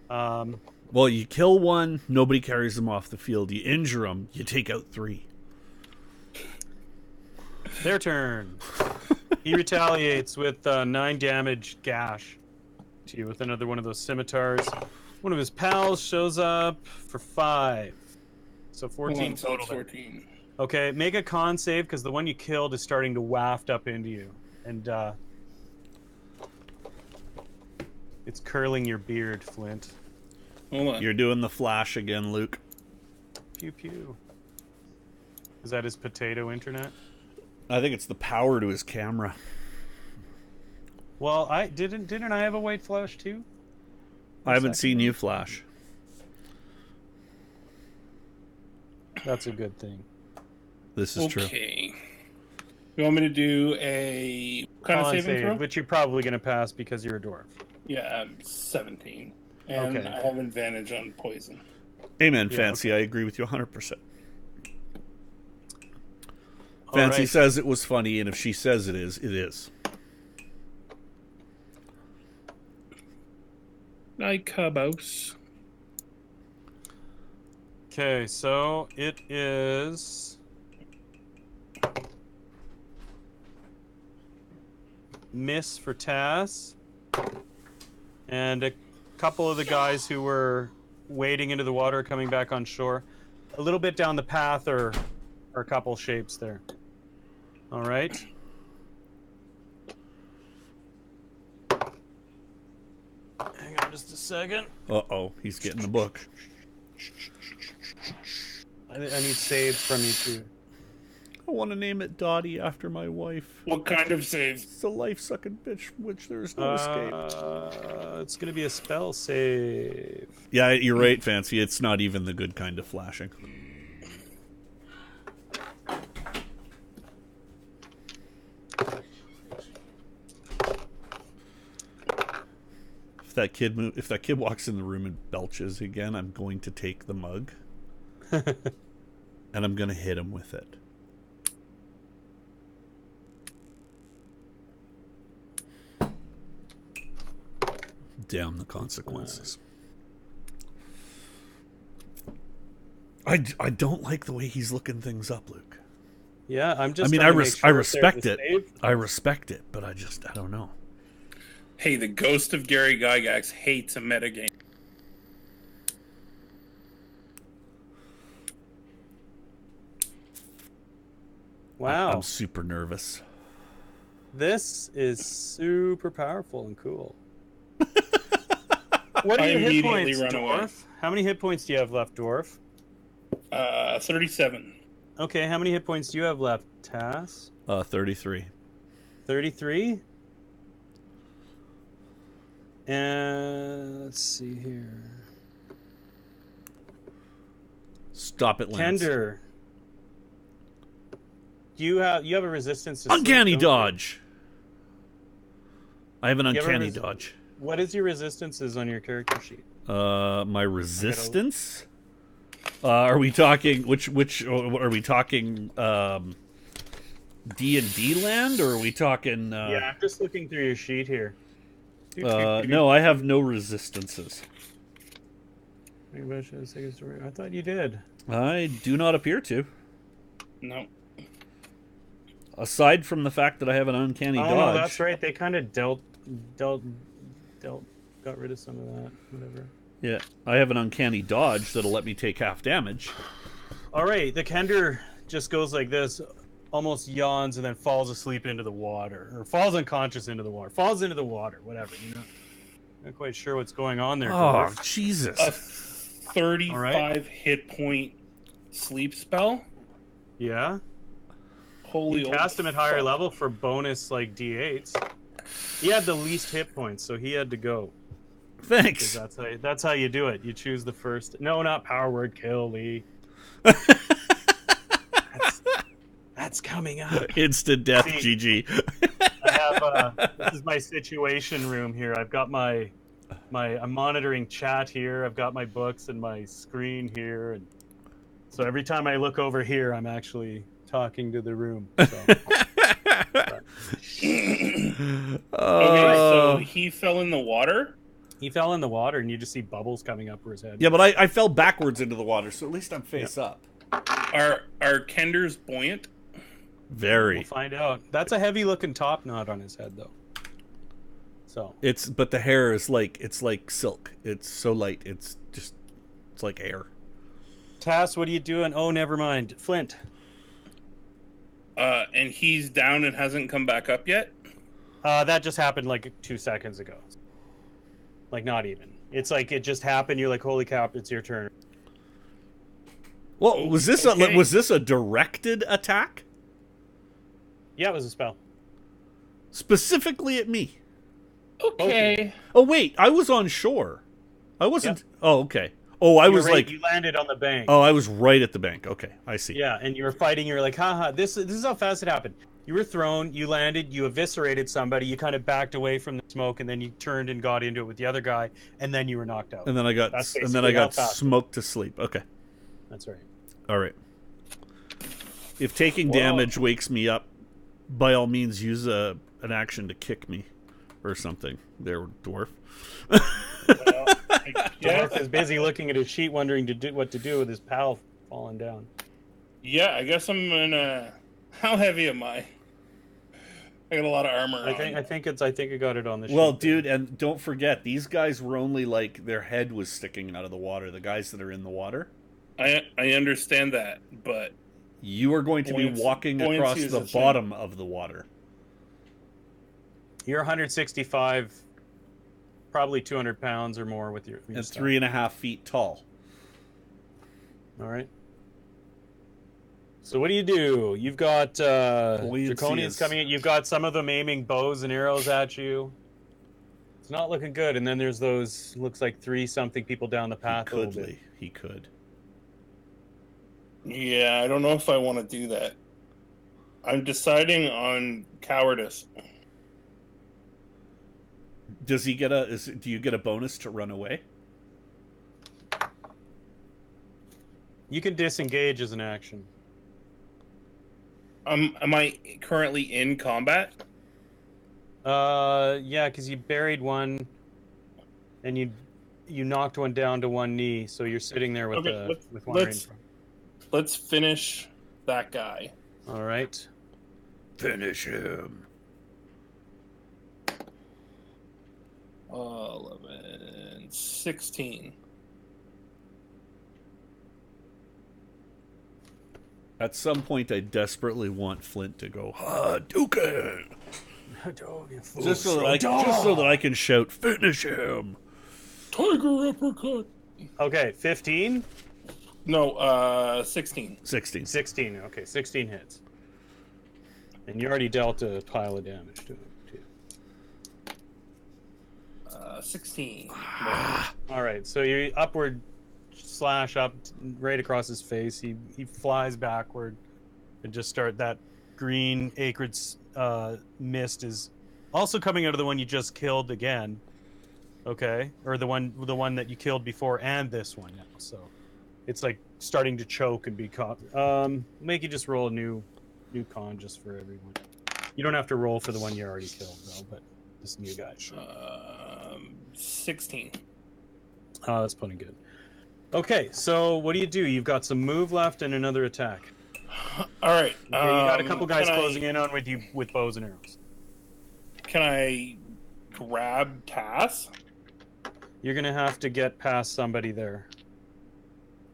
Well, you kill one, nobody carries them off the field. You injure them, you take out 3. Their turn. He retaliates with 9 damage gash to you with another one of those scimitars. One of his pals shows up for 5. So 14 total. 14. Okay, make a con save because the one you killed is starting to waft up into you. And it's curling your beard, Flint. Hold on. You're doing the flash again, Luke. Pew pew. Is that his potato internet? I think it's the power to his camera. Well, I didn't I have a white flash too? I haven't seen you flash. That's a good thing. This is true. Okay. You want me to do a kind of Con saving throw? which you're probably going to pass because you're a dwarf. Yeah, I'm 17. And Okay. I have advantage on poison. Amen, Yeah, Fancy. I agree with you 100%. All Fancy right. says it was funny, and if she says it is, it is. Like Cubhouse. Okay, so it is miss for Tass, and a couple of the guys who were wading into the water coming back on shore. A little bit down the path are a couple shapes there. All right. Hang on just a second. Uh-oh, he's getting the book. I need saves from you too. I want to name it Dottie after my wife. What kind of save? It's a life-sucking bitch from which there is no escape. It's going to be a spell save. Yeah, you're right, Fancy. It's not even the good kind of flashing. If that kid walks in the room and belches again, I'm going to take the mug and I'm going to hit him with it. Damn the consequences. I don't like the way he's looking things up, Luke. Yeah, I'm just. I mean, trying to make sure I if respect there's it. a save. I respect it, but I don't know. Hey, the ghost of Gary Gygax hates a metagame. Wow, I'm super nervous. this is super powerful and cool. What are I your hit immediately points, run away. dwarf? How many hit points do you have left, dwarf? 37. Okay, how many hit points do you have left, Tass? 33. 33. And let's see here. Stop it, Lance. Kender. You have a resistance to Uncanny sleep, don't you? dodge. I have an You have a uncanny dodge. What is your resistances on your character sheet? My resistance? Are we talking which are we talking D&D land, or are we talking Yeah, I'm just looking through your sheet here. no, I have no resistances. I thought you did. I do not appear to. No. Aside from the fact that I have an uncanny Oh, dodge. no, that's right. They kind of got rid of some of that. Whatever. Yeah, I have an uncanny dodge that'll let me take half damage. All right, the Kender just goes like this, almost yawns, and then falls asleep into the water, or falls unconscious into the water, falls into the water, whatever. You know, not quite sure what's going on there. Oh, dwarf. Jesus. A 35 hit point sleep spell? Yeah. Holy You old cast him at higher fuck. level for bonus like d8s. He had the least hit points, so he had to go. Thanks. That's how you do it. You choose the first. No, not power word kill, Lee. That's coming up. Instant death, See, GG. I have this is my situation room here. I've got I'm monitoring chat here. I've got my books and my screen here, and So every time I look over here, I'm actually talking to the room. So. Okay, so he fell in the water? He fell in the water, and you just see bubbles coming up for his head. Yeah, but I fell backwards into the water, so at least I'm face up. Are Kenders buoyant? Very. We'll find out. That's a heavy-looking top knot on his head, though. So But the hair is like silk. It's so light. It's like air. Tass, what are you doing? Oh, never mind. Flint. And he's down and hasn't come back up yet? That just happened like 2 seconds ago. Like, not even. It's like it just happened. You're like, holy cow, it's your turn. Well, was this a directed attack? Yeah, it was a spell. Specifically at me. Okay. Oh wait, I was on shore. I wasn't. Yep. Oh, okay. Oh, I was like, you landed on the bank. Oh, I was right at the bank. Okay, I see. Yeah, and you were fighting. You were like, haha. This is how fast it happened. You were thrown. You landed. You eviscerated somebody. You kind of backed away from the smoke, and then you turned and got into it with the other guy, and then you were knocked out. And then I got smoked to sleep. Okay. That's right. All right. If taking damage wakes me up, by all means use an action to kick me or something. There, dwarf. Dwarf is busy looking at his sheet, wondering what to do with his pal falling down. Yeah, I guess I'm gonna. How heavy am I? I got a lot of armor. I think I got it on the sheet. Well, dude, and don't forget, these guys were only like their head was sticking out of the water. The guys that are in the water. I understand that, but you are going to be walking across the bottom of the water. You're 165, probably 200 pounds or more with your and 3.5 feet tall. All right. So what do? You've got Draconians coming in. You've got some of them aiming bows and arrows at you. It's not looking good. And then there's those, looks like 3-something people down the path. He could. Yeah, I don't know if I want to do that. I'm deciding on cowardice. Do you get a bonus to run away? You can disengage as an action. Am I currently in combat? Yeah, because you buried one, and you knocked one down to one knee, so you're sitting there with one range. Let's finish that guy. All right. Finish him. 11, 16. At some point, I desperately want Flint to go Hadouken, just so that I can shout, "Finish him!" Tiger uppercut. Okay, 15. No, 16. 16. 16. Okay, 16 hits. And you already dealt a pile of damage to him, too. 16. All right, so you upward slash up right across his face. He flies backward and just start that green acrid mist is also coming out of the one you just killed again. Okay, or the one that you killed before and this one now. So it's like starting to choke and be caught. Make you just roll a new con just for everyone. You don't have to roll for the one you already killed though, but this new guy. 16. Oh, that's plenty good. Okay, so what do? You've got some move left and another attack. All right. Okay, you got a couple guys closing in on with you with bows and arrows. Can I grab Tass? You're gonna have to get past somebody there.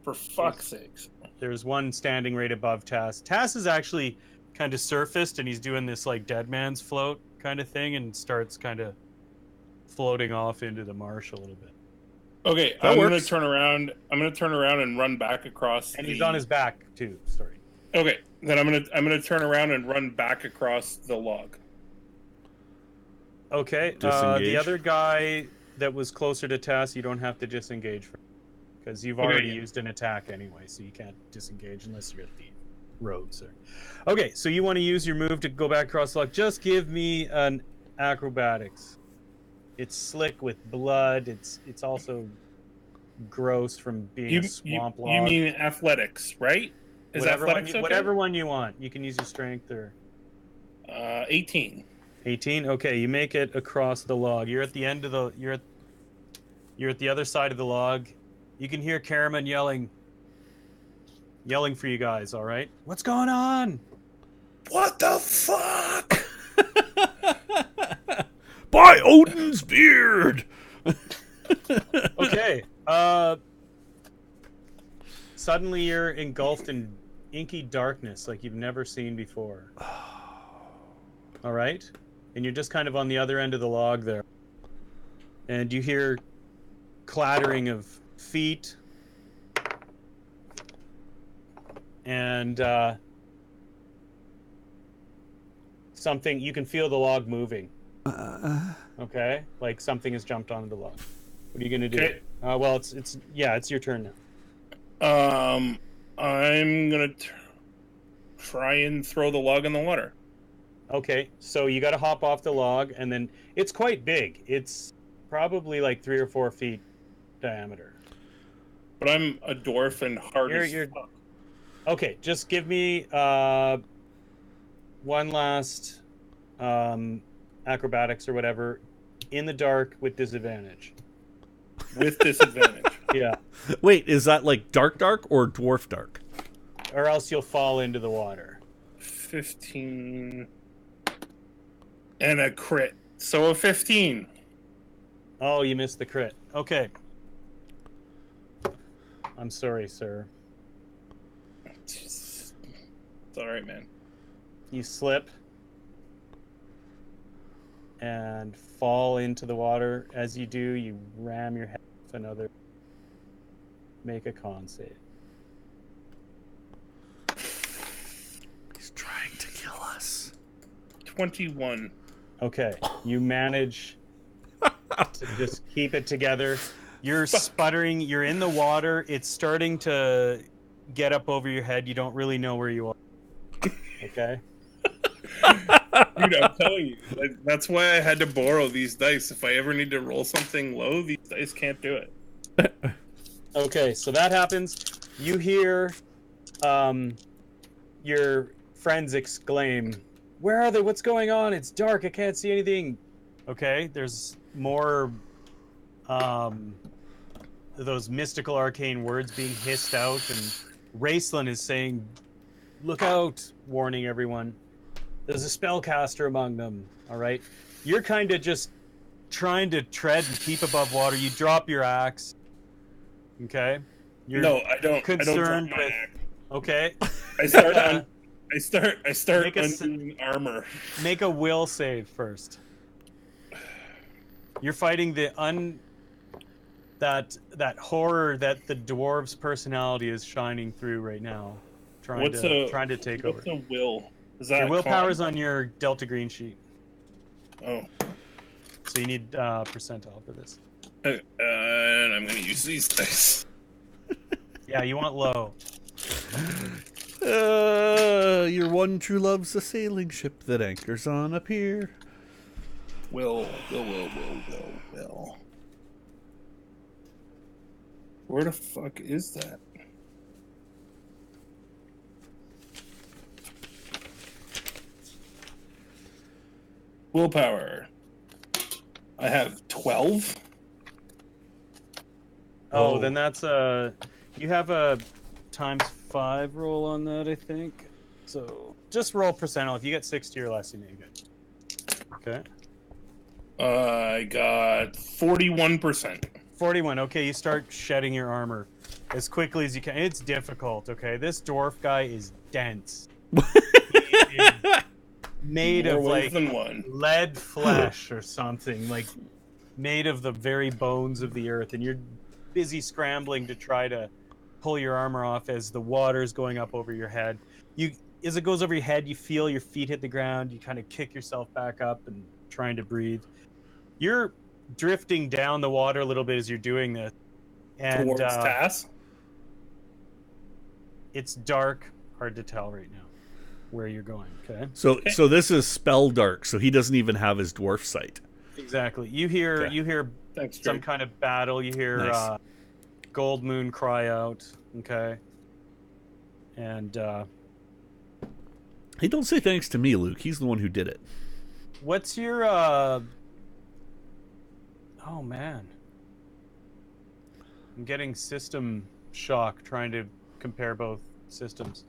For fuck's sakes. There's one standing right above Tass. Tass is actually kind of surfaced and he's doing this like dead man's float kind of thing and starts kind of floating off into the marsh a little bit. Okay, I'm going to turn around. I'm going to turn around and run back across. And he's on his back too. Sorry. Okay, then I'm going to turn around and run back across the log. Okay. The other guy that was closer to Tass, you don't have to disengage from, because you've already used an attack anyway, so you can't disengage unless you're at the road, sir. Okay, so you want to use your move to go back across the log. Just give me an acrobatics. It's slick with blood. It's also gross from being a swamp log. You mean athletics, right? Is athletics okay? Whatever one you want. You can use your strength or 18. 18. Okay, you make it across the log. You're at the end of the. You're at the other side of the log. You can hear Karaman yelling for you guys. All right, what's going on? What the fuck? By Odin's beard. Okay. Suddenly you're engulfed in inky darkness like you've never seen before. All right? And you're just kind of on the other end of the log there. And you hear clattering of feet. And something, you can feel the log moving. Okay? Like something has jumped onto the log. What are you going to do? Okay. Well, it's your turn now. I'm gonna try and throw the log in the water. Okay, so you got to hop off the log, and then it's quite big. It's probably like 3 or 4 feet diameter. But I'm a dwarf and hard as fuck. Okay, just give me one last acrobatics or whatever in the dark with disadvantage. With disadvantage. Yeah. Wait, is that like dark or dwarf dark? Or else you'll fall into the water. 15 and a crit. So a 15. Oh, you missed the crit. Okay. I'm sorry, sir. It's all right, man. You slip and fall into the water. As you do, you ram your head with another. Make a con save. He's trying to kill us. 21. Okay, you manage to just keep it together. You're sputtering. You're in the water. It's starting to get up over your head. You don't really know where you are. Okay? Dude, I'm telling you. That's why I had to borrow these dice. If I ever need to roll something low, these dice can't do it. Okay, so that happens. You hear your friends exclaim, "Where are they? What's going on? It's dark. I can't see anything." Okay, there's more those mystical arcane words being hissed out, and Raceland is saying, "Look out," warning everyone. There's a spellcaster among them, all right? You're kind of just trying to tread and keep above water. You drop your axe. Okay? No, I don't. Concerned I don't drop my with... axe. Okay. I start undoing armor. Make a will save first. You're fighting that horror that the dwarves' personality is shining through right now. Trying to take over. What's a will? Is that your willpower's on your Delta Green sheet. Oh. So you need percentile for this. And I'm going to use these dice. Yeah, you want low. Your one true love's a sailing ship that anchors on a pier. Will. Where the fuck is that? Willpower. I have 12. Oh, then that's you have a ×5 roll on that, I think. So just roll percentile. If you get 60 or less, you make it. Okay. I got 41%. 41. Okay, you start shedding your armor as quickly as you can. It's difficult. Okay, this dwarf guy is dense. He is made More of ways like than one. lead flesh or something, like made of the very bones of the earth, and you're busy scrambling to try to pull your armor off as the water's going up over your head. As it goes over your head, you feel your feet hit the ground. You kind of kick yourself back up and trying to breathe. You're drifting down the water a little bit as you're doing this. And Towards Tass? it's dark, hard to tell right now where you're going. Okay. So this is spell dark. So he doesn't even have his dwarf sight. Exactly. You hear Thanks, some Drake. kind of battle. You hear Nice. Gold Moon cry out. Okay. And Hey, don't say thanks to me, Luke. He's the one who did it. what's your oh man. I'm getting system shock trying to compare both systems.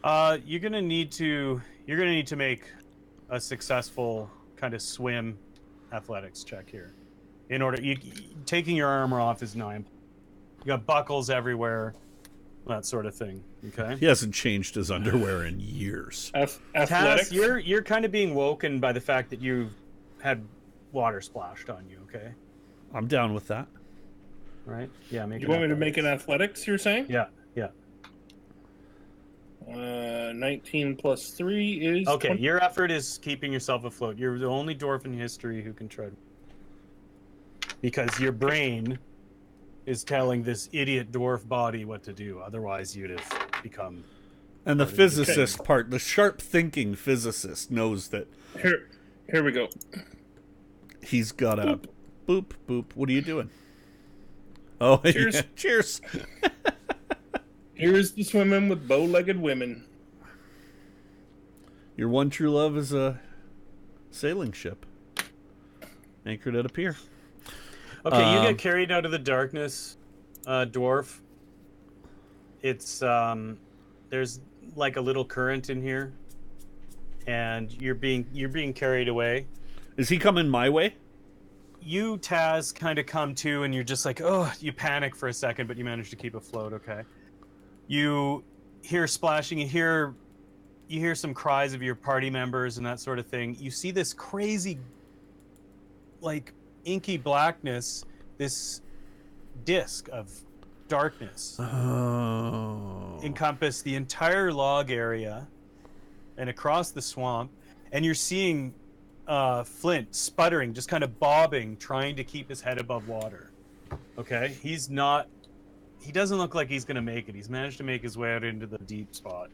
You're gonna need to make a successful kind of swim athletics check here. In order, taking your armor off is 9. You got buckles everywhere, that sort of thing. Okay. He hasn't changed his underwear in years. Athletics. Tass, you're kind of being woken by the fact that you've had water splashed on you. Okay. I'm down with that. Right. Yeah. You want me to make an athletics? You're saying? Yeah. Yeah. 19 plus 3 is Okay. 20. Your effort is keeping yourself afloat. You're the only dwarf in history who can try to. Because your brain is telling this idiot dwarf body what to do. Otherwise, you'd have become. And the physicist part, the sharp-thinking physicist knows that Here we go. he's got a boop, boop. What are you doing? Oh, Cheers. yeah, cheers. Here's the swimming with bow-legged women. Your one true love is a sailing ship anchored at a pier. Okay, you get carried out of the darkness, dwarf. It's there's like a little current in here, and you're being carried away. Is he coming my way? You, Taz, kind of come to, and you're just like, oh, you panic for a second, but you manage to keep afloat. Okay. You hear splashing. You hear some cries of your party members and that sort of thing. You see this crazy, like, inky blackness, this disc of darkness encompass the entire log area and across the swamp, and you're seeing Flint sputtering, just kind of bobbing, trying to keep his head above water. Okay, he doesn't look like he's gonna make it. He's managed to make his way out into the deep spot.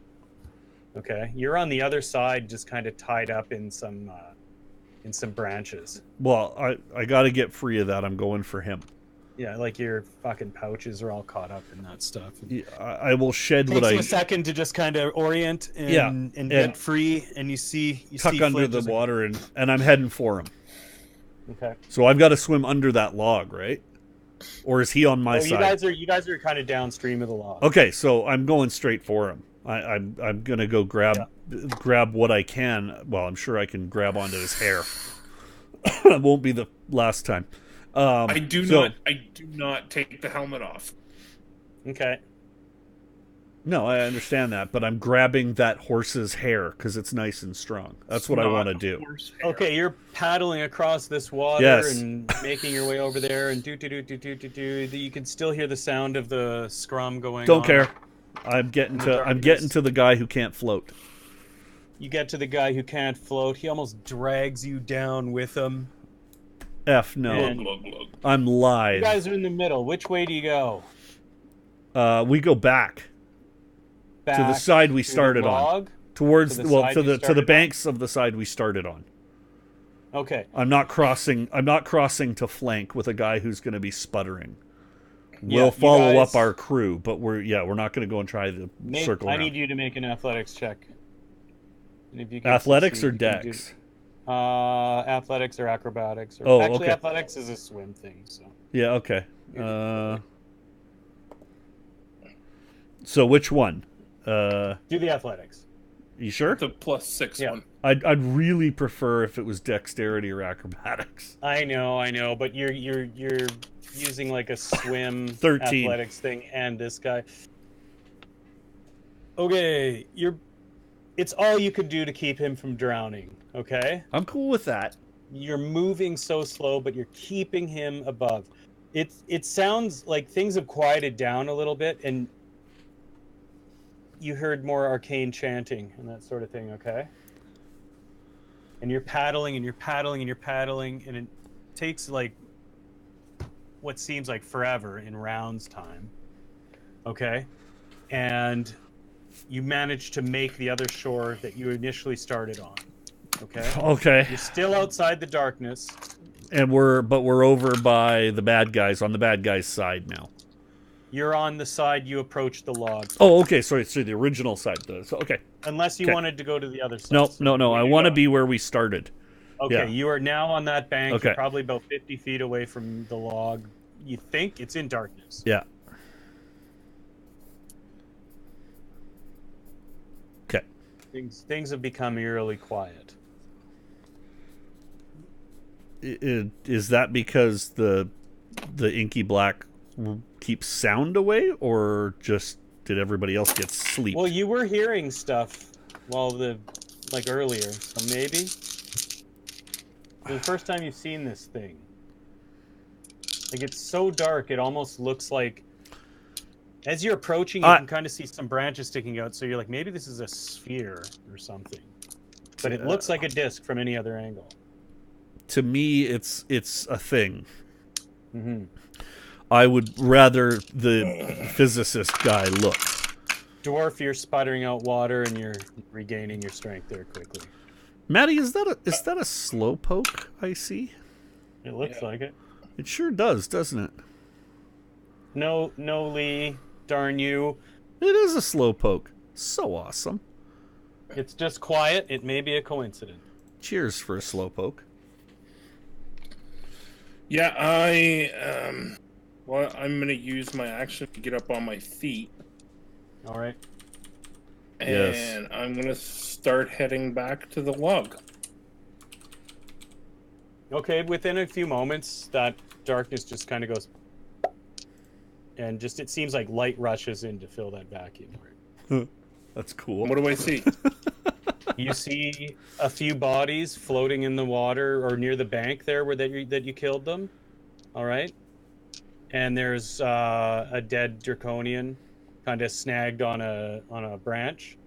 Okay, you're on the other side, just kind of tied up in some branches. Well, I got to get free of that. I'm going for him. Yeah, like your fucking pouches are all caught up in that stuff. Yeah, I will shed what Takes I you a second to just kind of orient and get free, and you tuck see under Flint the just water, and I'm heading for him. okay. So I've got to swim under that log, right? Or is he on my side? You guys are kind of downstream of the log. Okay, so I'm going straight for him. I'm gonna go grab what I can. Well, I'm sure I can grab onto his hair. It won't be the last time. I do not take the helmet off. Okay. No, I understand that, but I'm grabbing that horse's hair because it's nice and strong. That's what I want to do. Okay, you're paddling across this water and making your way over there, and do. You can still hear the sound of the scrum going on. Don't care. I'm getting to the guy who can't float. You get to the guy who can't float. He almost drags you down with him. F no. And I'm live. you guys are in the middle. Which way do you go? We go back to the side we started on. Towards to the banks of the side we started on. Okay. I'm not crossing to flank with a guy who's going to be sputtering. We'll follow up our crew, but we're not going to go and try the circle around. I need you to make an athletics check. And if you can athletics succeed, or dex? Athletics or acrobatics. Okay. Athletics is a swim thing. So. Yeah. Okay. So which one? Do the athletics. You sure? The +6 one. I'd really prefer if it was dexterity or acrobatics. I know, but you're using like a swim 13 athletics thing, and this guy. Okay, it's all you could do to keep him from drowning. Okay. I'm cool with that. You're moving so slow, but you're keeping him above. It sounds like things have quieted down a little bit, and you heard more arcane chanting and that sort of thing, okay? And you're paddling, and it takes like what seems like forever in rounds time, okay? And you manage to make the other shore that you initially started on, okay? Okay. You're still outside the darkness. And we're over by the bad guys, on the bad guys' side now. You're on the side you approached the log. Oh, okay. Sorry, the original side. Okay. Unless you Okay. wanted to go to the other side. No. I want to be where we started. Okay, Yeah. you are now on that bank. Okay. You're probably about 50 feet away from the log. You think it's in darkness. Yeah. Okay. Things have become eerily quiet. Is that because the inky black keeps sound away, or just did everybody else get sleep? Well, you were hearing stuff earlier, so maybe. For the first time you've seen this thing. Like, it's so dark, it almost looks like... As you're approaching, you can kind of see some branches sticking out, so you're like, maybe this is a sphere or something. But it looks like a disc from any other angle. To me, it's a thing. Mm-hmm. I would rather the physicist guy look. Dwarf, you're sputtering out water, and you're regaining your strength there quickly. Maddie, is that a slowpoke I see? It looks like it. It sure does, doesn't it? No, Lee. Darn you. It is a slowpoke. So awesome. It's just quiet. It may be a coincidence. Cheers for a slowpoke. Yeah, I'm going to use my action to get up on my feet. All right. And I'm going to start heading back to the log. Okay, within a few moments, that darkness just kind of goes... And just, it seems like light rushes in to fill that vacuum. That's cool. What do I see? You see a few bodies floating in the water or near the bank there where that you killed them. All right. And there's a dead Draconian kind of snagged on a branch.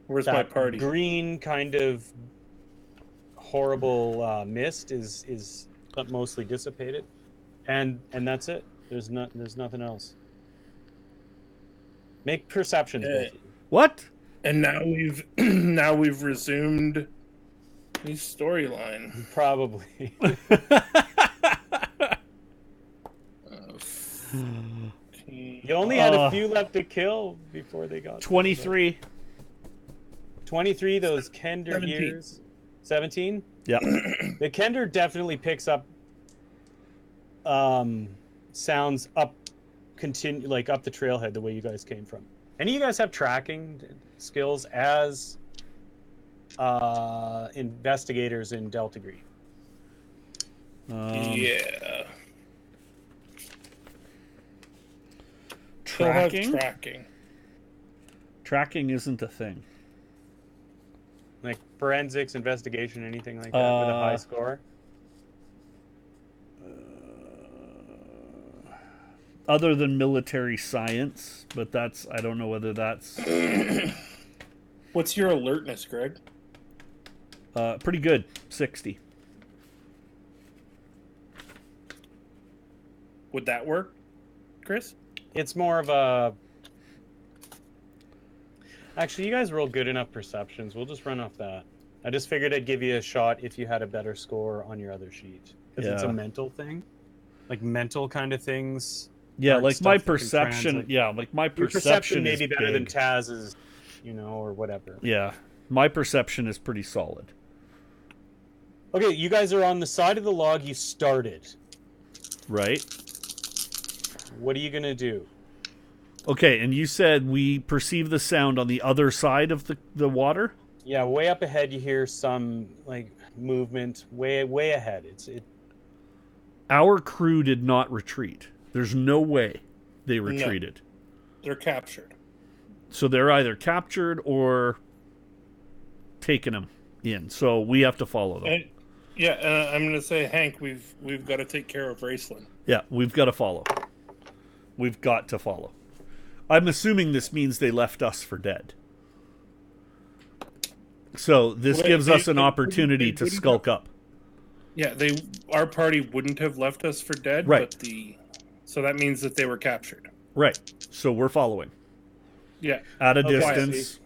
Where's my party? Green kind of horrible mist is mostly dissipated. And that's it. There's nothing else. Make perceptions. What? And now we've resumed the storyline. Probably. You only had a few left to kill before they got 23. 23, those Kender 17. years. 17? Yeah. The Kender definitely picks up sounds up the trailhead the way you guys came from. Any of you guys have tracking skills as investigators in Delta Green? Yeah. Tracking? Tracking isn't a thing. Like forensics, investigation, anything like that with a high score? Other than military science, but I don't know whether that's... What's your alertness, Greg? Pretty good, 60. Would that work, Chris? It's more of a... Actually, you guys rolled good enough perceptions. We'll just run off that. I just figured I'd give you a shot if you had a better score on your other sheet. Because it's a mental thing. Like mental kind of things. Yeah, like my perception. Yeah, like my perception may is be better than big. Taz's, or whatever. Yeah, my perception is pretty solid. Okay, you guys are on the side of the log you started. Right. What are you gonna do? Okay, and you said we perceive the sound on the other side of the water? Yeah, way up ahead you hear some movement. Way ahead. Our crew did not retreat. There's no way they retreated. No, they're captured. So they're either captured or taking them in. So we have to follow them. I'm going to say, Hank, we've got to take care of Raceland. Yeah, we've got to follow. We've got to follow. I'm assuming this means they left us for dead. So this gives us an opportunity to skulk up. Yeah, our party wouldn't have left us for dead, right? So that means that they were captured. Right. So we're following. Yeah. At a distance.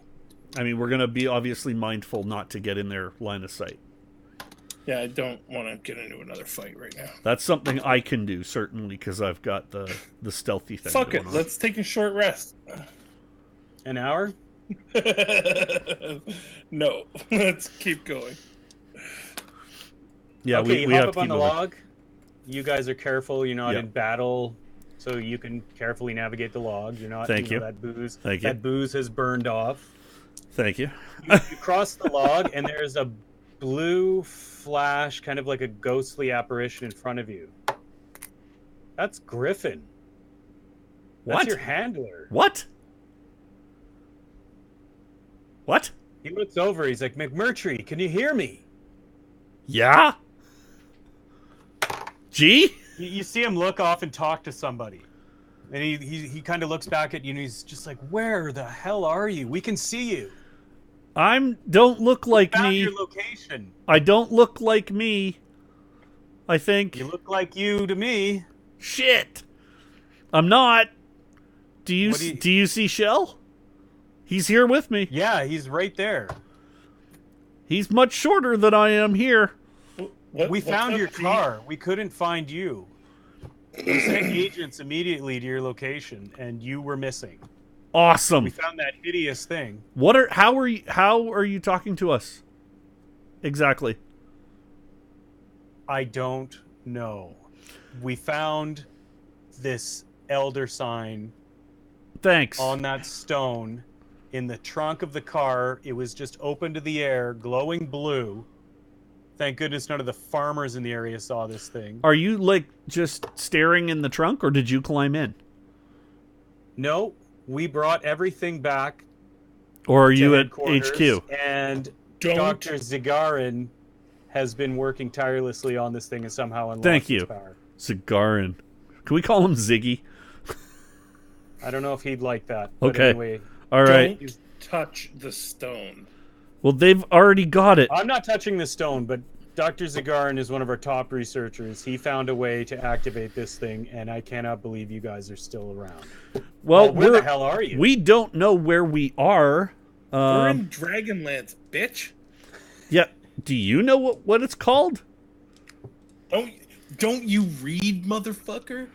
I mean, we're going to be obviously mindful not to get in their line of sight. Yeah, I don't want to get into another fight right now. That's something I can do, certainly, because I've got the stealthy thing. Fuck it. On. Let's take a short rest. An hour? No. Let's keep going. Yeah, okay, we hop have up to on keep the moving. log. You guys are careful. You're not Yeah. in battle, so you can carefully navigate the log. You're not. Thank you. That booze. Thank you. That booze has burned off. Thank you. You cross the log, and there's a blue flash, kind of like a ghostly apparition in front of you. That's Griffin. That's What? your handler. What? What? He looks over. He's like, McMurtry, can you hear me? Yeah? G? You see him look off and talk to somebody. And he kind of looks back at you, and he's just like, where the hell are you? We can see you. Don't look like Found me. your location. I don't look like me. I think. You look like you to me. Shit. I'm not. Do you What do you- do you see Shell? He's here with me. Yeah, he's right there. He's much shorter than I am here. We found your car. We couldn't find you. We sent agents immediately to your location, and you were missing. Awesome. We found that hideous thing. How are you talking to us? Exactly. I don't know. We found this elder sign Thanks. on that stone in the trunk of the car. It was just open to the air, glowing blue. Thank goodness none of the farmers in the area saw this thing. Are you like just staring in the trunk, or did you climb in? No, we brought everything back. Or are to you at headquarters, HQ? And Don't. Dr. Zigarin has been working tirelessly on this thing and somehow unlocked Thank its you. power. Zigarin. Can we call him Ziggy? I don't know if he'd like that. But Okay. anyway, All right. Don't touch the stone. Well, they've already got it. I'm not touching the stone, but Dr. Zigarin is one of our top researchers. He found a way to activate this thing, and I cannot believe you guys are still around. Well, where the hell are you? We don't know where we are. We're in Dragonlance, bitch. Yeah. Do you know what it's called? Don't you read, motherfucker?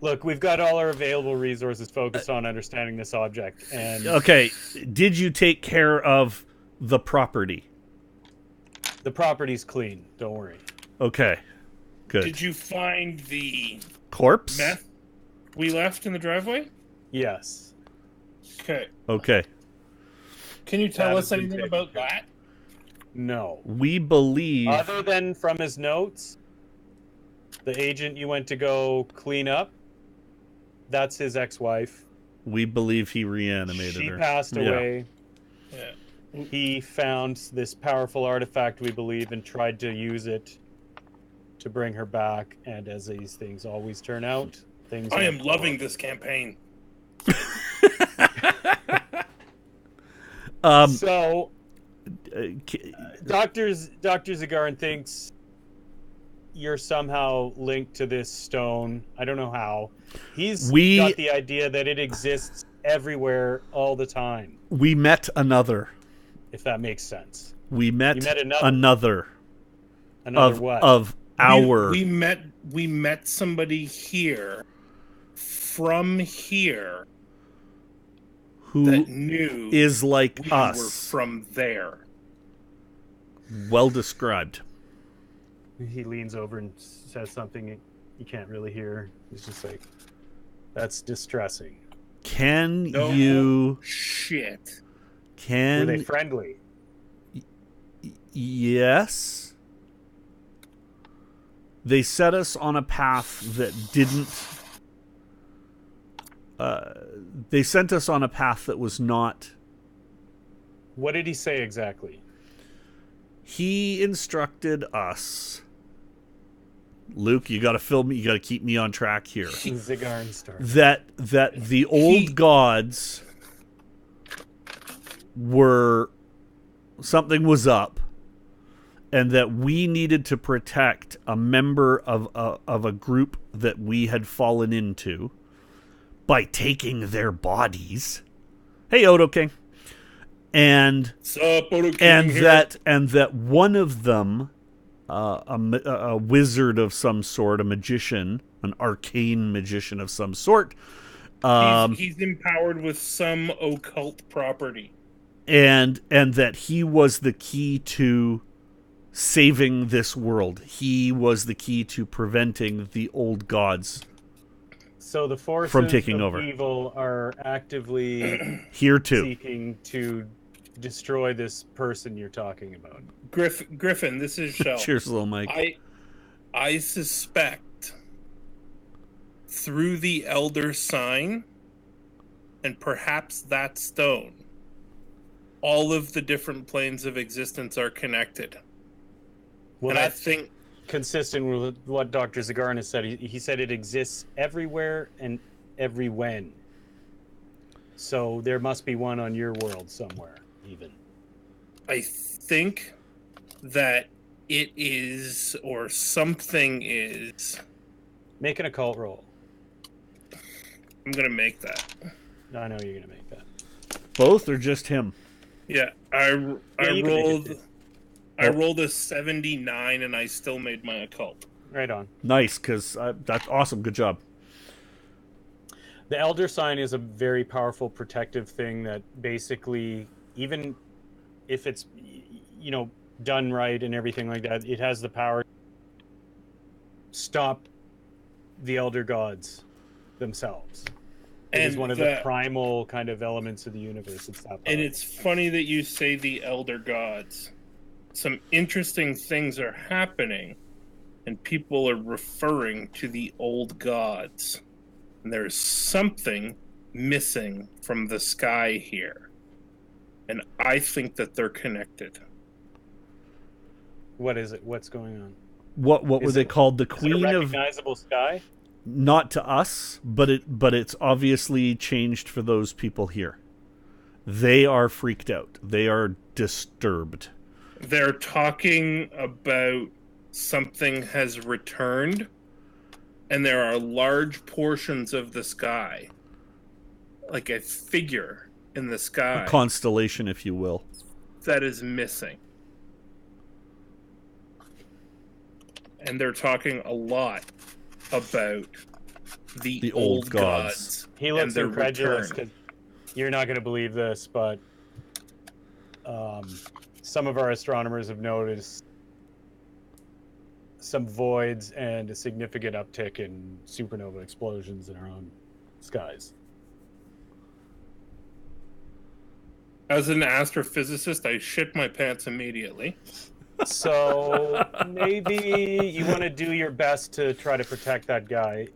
Look, we've got all our available resources focused on understanding this object, and Okay. Did you take care of the property? the property's clean. Don't worry. Okay. Good. Did you find the Corpse? meth we left in the driveway? Yes. Okay. Okay. Can you tell That us has been anything taken about care of. that? No. We believe... Other than from his notes, the agent you went to go clean up, that's his ex-wife. We believe he reanimated She her. passed Yeah. away. Yeah. He found this powerful artifact, we believe, and tried to use it to bring her back. And as these things always turn out, things. I am went loving wrong. this campaign. So, K- Dr. Zigarin thinks you're somehow linked to this stone. I don't know how. He's got the idea that it exists everywhere all the time, we met another. if that makes sense. We met, You met another. Another of, what? Of our... We met somebody here from here who that knew is like we were us. from there. Well described. He leans over and says something you can't really hear. He's just like, that's distressing. Can No you... shit. Were they Can... friendly? Yes. They set us on a path that didn't... they sent us on a path that was not... What did he say exactly? He instructed us... Luke, you gotta fill me, you gotta keep me on track here. Zigarin Star. That the old gods were... Something was up, and that we needed to protect a member of a group that we had fallen into by taking their bodies. Hey, Odo King. and that one of them, a wizard of some sort, a magician, an arcane magician of some sort, he's empowered with some occult property, and that he was the key to saving this world. He was the key to preventing the old gods so the forces from taking over. Evil are actively here too, seeking to destroy this person you're talking about. Griffin, this is Shell. Cheers, little Mike. I suspect through the Elder Sign and perhaps that stone, all of the different planes of existence are connected. Well, and that's I think consistent with what Dr. Zagarna said. He said it exists everywhere and every when. So there must be one on your world somewhere, even. I think that it is, or something is. Make an occult roll. I'm going to make that. I know you're going to make that. Both or just him? Yeah, I rolled a 79 and I still made my occult. Right on. Nice, because that's awesome. Good job. The Elder Sign is a very powerful protective thing that basically, even if it's, done right and everything like that, it has the power to stop the Elder Gods themselves. It is one of the primal kind of elements of the universe. It's that powerful. And it's funny that you say the Elder Gods. Some interesting things are happening, and people are referring to the old gods. And there's something missing from the sky here. And I think that they're connected. What is it? What's going on? What were they called? The Queen is it a of recognizable sky? Not to us, but it's obviously changed for those people here. They are freaked out. They are disturbed. They're talking about something has returned, and there are large portions of the sky, like a figure in the sky, a constellation, if you will, that is missing. And they're talking a lot about the old gods. He looks incredulous because you're not going to believe this, but some of our astronomers have noticed some voids and a significant uptick in supernova explosions in our own skies. As an astrophysicist, I shit my pants immediately. So maybe you want to do your best to try to protect that guy.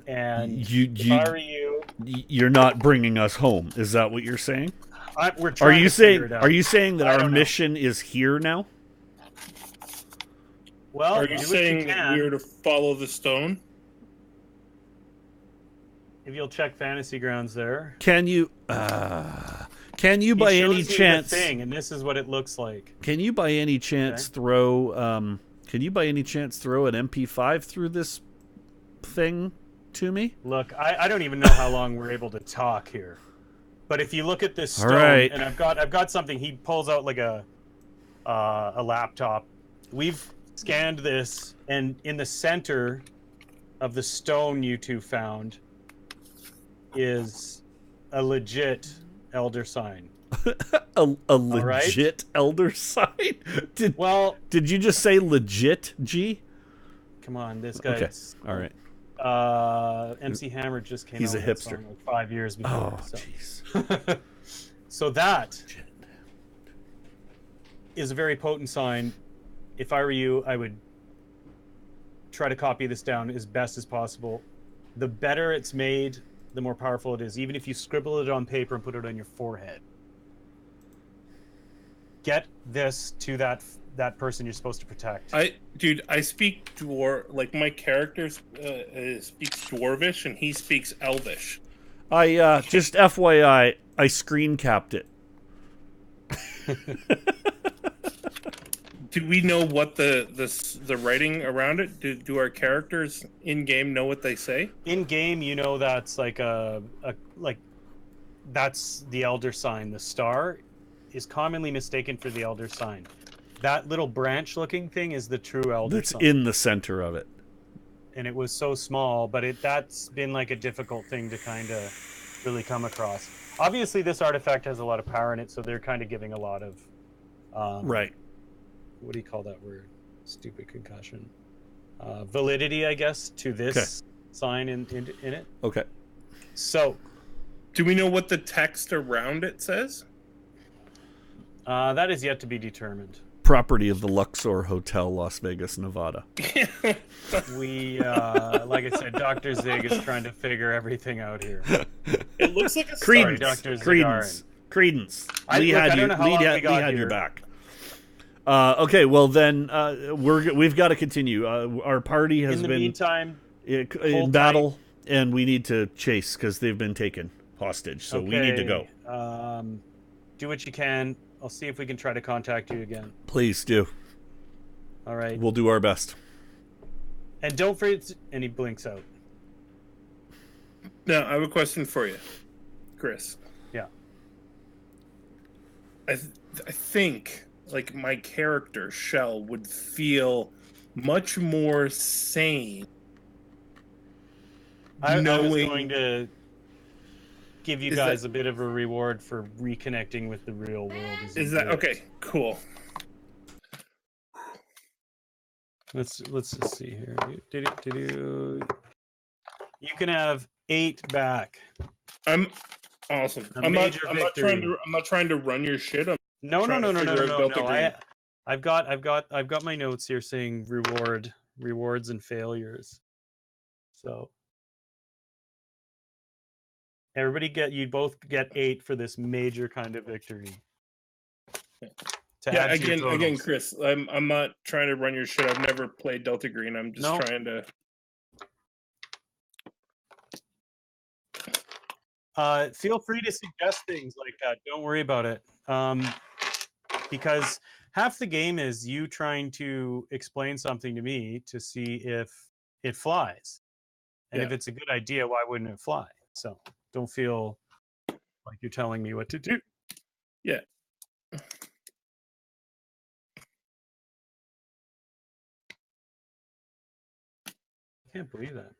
And if I were you, you're not bringing us home. Is that what you're saying? We're trying to figure it out. Are you saying that our mission is here now? Well, are you saying we're to follow the stone? If you'll check Fantasy Grounds there. Can you by any chance and this is what it looks like. Can you by any chance throw an MP5 through this thing to me? Look, I don't even know how long we're able to talk here. But if you look at this stone, right. And I've got something. He pulls out like a laptop. We've scanned this, and in the center of the stone you two found is a legit Elder Sign. a legit Elder Sign? Did you just say legit, G? Come on, this guy. Okay, all right. MC Hammer just came He's out a with hipster. Song like 5 years before. Oh, jeez. So that is a very potent sign. If I were you, I would try to copy this down as best as possible. The better it's made, the more powerful it is. Even if you scribble it on paper and put it on your forehead. Get this to that person you're supposed to protect. I speak like my character speaks Dwarvish and he speaks Elvish. I just FYI, I screen capped it. Do we know what the writing around it? Do our characters in game know what they say? In game, that's like that's the elder sign. The star is commonly mistaken for the elder sign. That little branch-looking thing is the true elder sign. That's in the center of it. And it was so small, but that's been like a difficult thing to kind of really come across. Obviously, this artifact has a lot of power in it, so they're kind of giving a lot of right. What do you call that word? Stupid concussion. Validity, I guess, to this sign in it. Okay. So, do we know what the text around it says? That is yet to be determined. Property of the Luxor Hotel, Las Vegas, Nevada. We, like I said, Dr. Zig is trying to figure everything out here. It looks like a Credence. Dr. Credence. Credence. I don't know how long we got had here. your back. Okay, well then we've got to continue. Our party has been meantime, in battle, and we need to chase because they've been taken hostage. So we need to go. Do what you can. I'll see if we can try to contact you again. Please do. All right. We'll do our best. And don't forget. And he blinks out. Now, I have a question for you, Chris. Yeah. I think, like, my character, Shell, would feel much more sane. I was going to give you guys a bit of a reward for reconnecting with the real world. Is that okay? Cool. Let's just see here. You can have 8 back. I'm awesome. I'm not trying to run your shit. No. I've got my notes here saying rewards and failures. So you both get 8 for this major kind of victory. Yeah, again, Chris, I'm not trying to run your shit. I've never played Delta Green. I'm just trying to. Feel free to suggest things like that. Don't worry about it. Because half the game is you trying to explain something to me to see if it flies. And if it's a good idea, why wouldn't it fly? So don't feel like you're telling me what to do. Yeah. I can't believe that.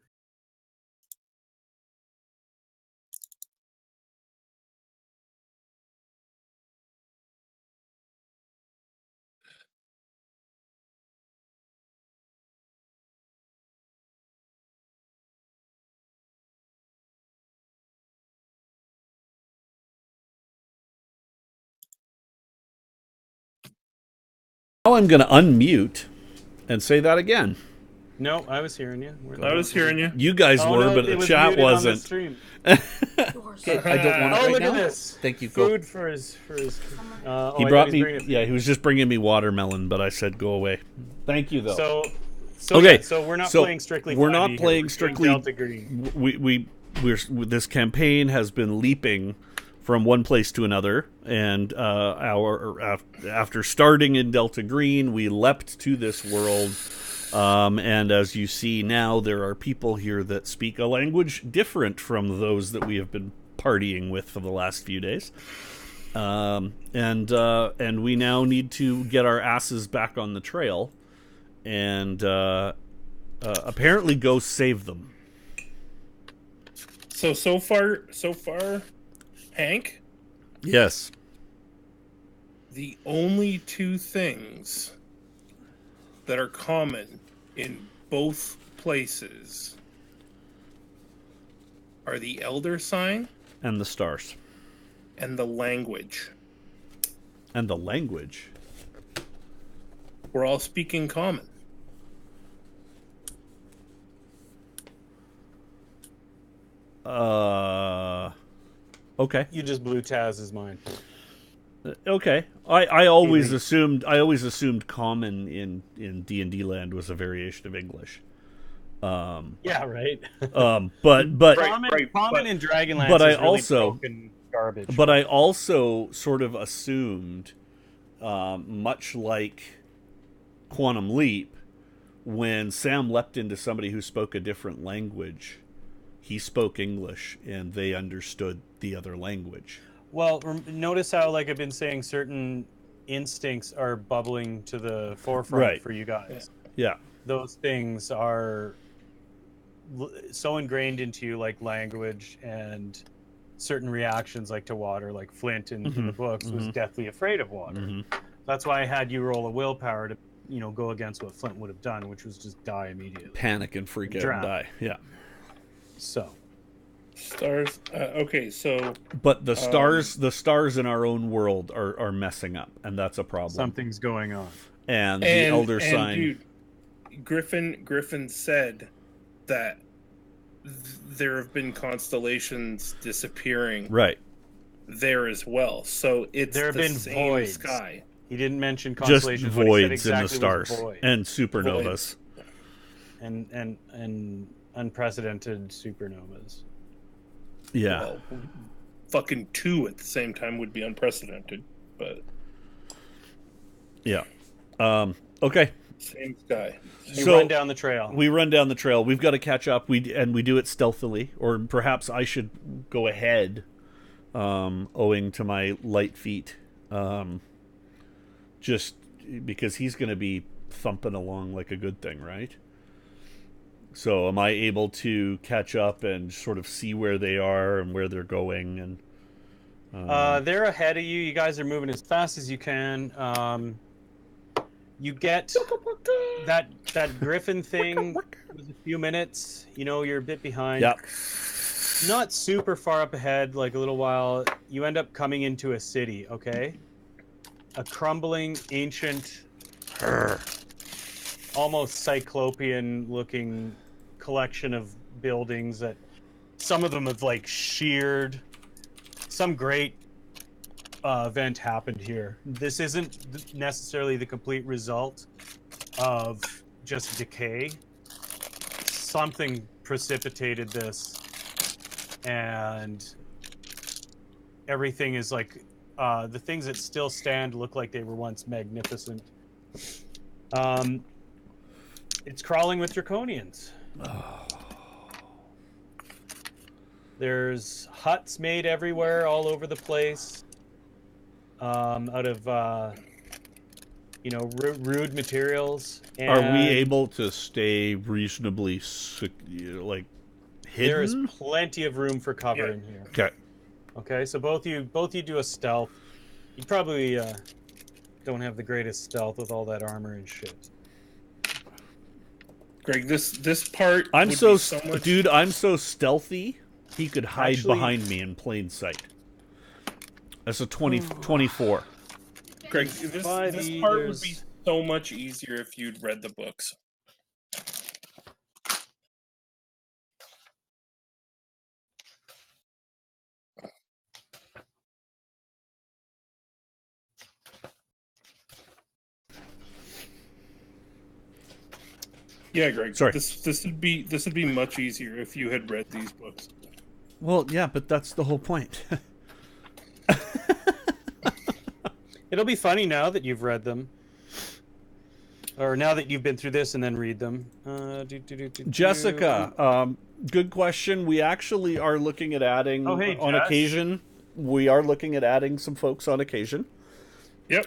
Now I'm going to unmute and say that again. No, I was hearing you. I was hearing you. You guys were, but the chat wasn't. Okay, I don't want it right look now. at this. Thank you. Food for his. He brought me. Yeah, he was just bringing me watermelon, but I said go away. Thank you though. So okay. Yeah, so we're not playing strictly. We're not playing strictly Delta Green. We're this campaign has been leaping from one place to another, and after starting in Delta Green, we leapt to this world. And as you see now, there are people here that speak a language different from those that we have been partying with for the last few days. And we now need to get our asses back on the trail and apparently go save them. So far, Hank? Yes. The only 2 things that are common in both places are the elder sign and the stars and the language. And the language. We're all speaking common. Okay. You just blew Taz's mind. Okay. I always assumed common in D&D land was a variation of English. Yeah, right. But common in Dragonlance but is I really also broken garbage. But I also sort of assumed, much like Quantum Leap, when Sam leapt into somebody who spoke a different language, he spoke English and they understood the other language. Well, notice how, like I've been saying, certain instincts are bubbling to the forefront for you guys. Yeah. Those things are so ingrained into you, like language and certain reactions, like to water, like Flint in the books was deathly afraid of water. That's why I had you roll a willpower to, go against what Flint would have done, which was just die immediately. Panic and freak out and die. Yeah. So. Stars. Okay, so. But the stars in our own world are messing up, and that's a problem. Something's going on. And the elder sign. Dude, Griffin said that there have been constellations disappearing. Right. There as well. So it's there have been same voids. Sky. He didn't mention constellations. Just voids exactly in the stars and supernovas. And unprecedented supernovas. Yeah. Well, fucking 2 at the same time would be unprecedented, but yeah. Okay. Same sky. So run down the trail. We run down the trail. We've got to catch up. We do it stealthily, or perhaps I should go ahead, owing to my light feet, just because he's going to be thumping along like a good thing, right? So am I able to catch up and sort of see where they are and where they're going? And they're ahead of you. You guys are moving as fast as you can. You get that griffin thing was a few minutes. You're a bit behind. Yep. Not super far up ahead, like a little while. You end up coming into a city, okay? A crumbling, ancient, almost cyclopean-looking collection of buildings that some of them have, like, sheared. Some great event happened here. This isn't necessarily the complete result of just decay. Something precipitated this, and everything is like the things that still stand look like they were once magnificent. It's crawling with Draconians. There's huts made everywhere, all over the place. Out of rude materials. And are we able to stay reasonably hidden? There is plenty of room for cover in here. Okay, so both you do a stealth. You probably don't have the greatest stealth with all that armor and shit. Greg, this part. I'm so stealthy. He could hide behind me in plain sight. That's a 24. Greg, this part would be so much easier if you'd read the books. Yeah, Greg. Sorry. This would be much easier if you had read these books. Well, yeah, but that's the whole point. It'll be funny now that you've read them. Or now that you've been through this and then read them. Jessica, good question. We actually are looking at adding on occasion. We are looking at adding some folks on occasion. Yep.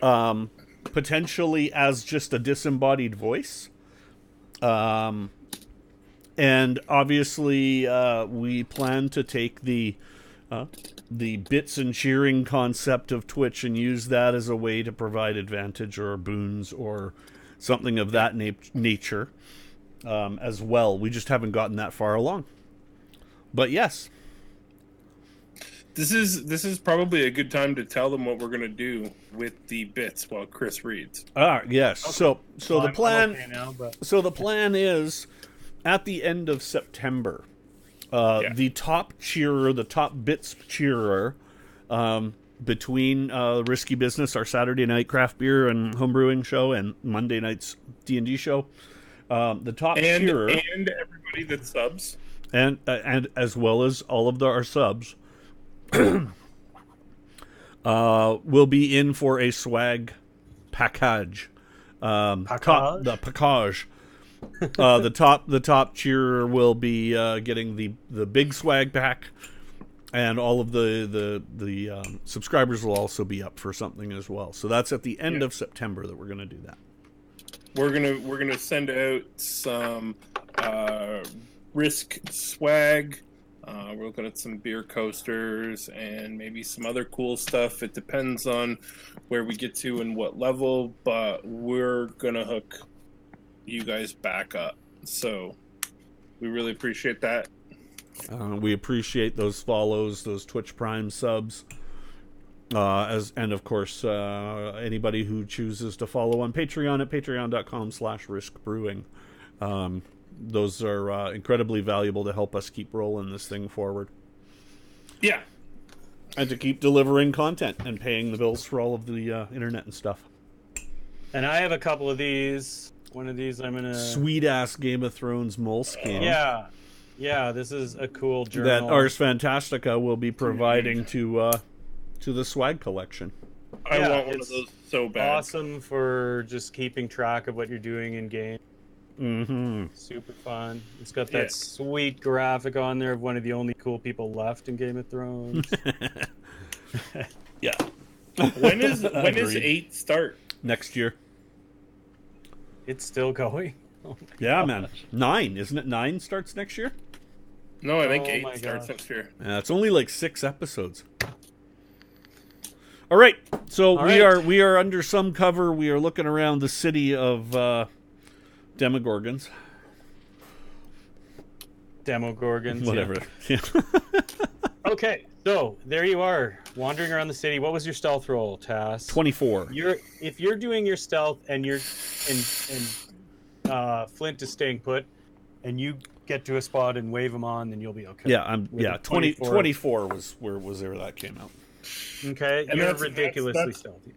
Potentially as just a disembodied voice. And obviously we plan to take the bits and cheering concept of Twitch and use that as a way to provide advantage or boons or something of that nature as well. We just haven't gotten that far along. But yes. This is probably a good time to tell them what we're going to do with the bits while Chris reads. Yes. Okay. So the plan the plan is at the end of September, the top cheerer, the top bits cheerer, between Risky Business, our Saturday night craft beer and homebrewing show, and Monday night's D&D show, the top cheerer and everybody that subs, and as well as all of our subs, will be in for a swag package. The package. The top tier will be getting the big swag pack, and all of the subscribers will also be up for something as well. So that's at the end of September that we're going to do that. We're gonna send out some Rysk swag. We're looking at some beer coasters and maybe some other cool stuff. It depends on where we get to and what level, but we're gonna hook you guys back up. So we really appreciate that. We appreciate those follows, those Twitch Prime subs, and of course anybody who chooses to follow on Patreon at patreon.com/Rysk Brewing. Those are incredibly valuable to help us keep rolling this thing forward. Yeah. And to keep delivering content and paying the bills for all of the internet and stuff. And I have a couple of these. One of these I'm gonna sweet-ass Game of Thrones moleskin. Yeah, this is a cool journal that Ars Fantastica will be providing to the swag collection. I want one of those so bad. Awesome for just keeping track of what you're doing in game. Mm-hmm. Super fun. It's got that sweet graphic on there of one of the only cool people left in Game of Thrones. Yeah. When is 8 start? Next year. It's still going. Oh yeah, man. 9, isn't it? 9 starts next year? No, I think 8 starts next year. It's only like 6 episodes. All right. So we are under some cover. We are looking around the city of Demogorgons. Whatever. Yeah. Okay, so there you are, wandering around the city. What was your stealth roll, Tass? 24. If you're doing your stealth and you're Flint is staying put, and you get to a spot and wave him on, then you'll be okay. Yeah, 24 was where that came out. Okay, and you're ridiculously stealthy.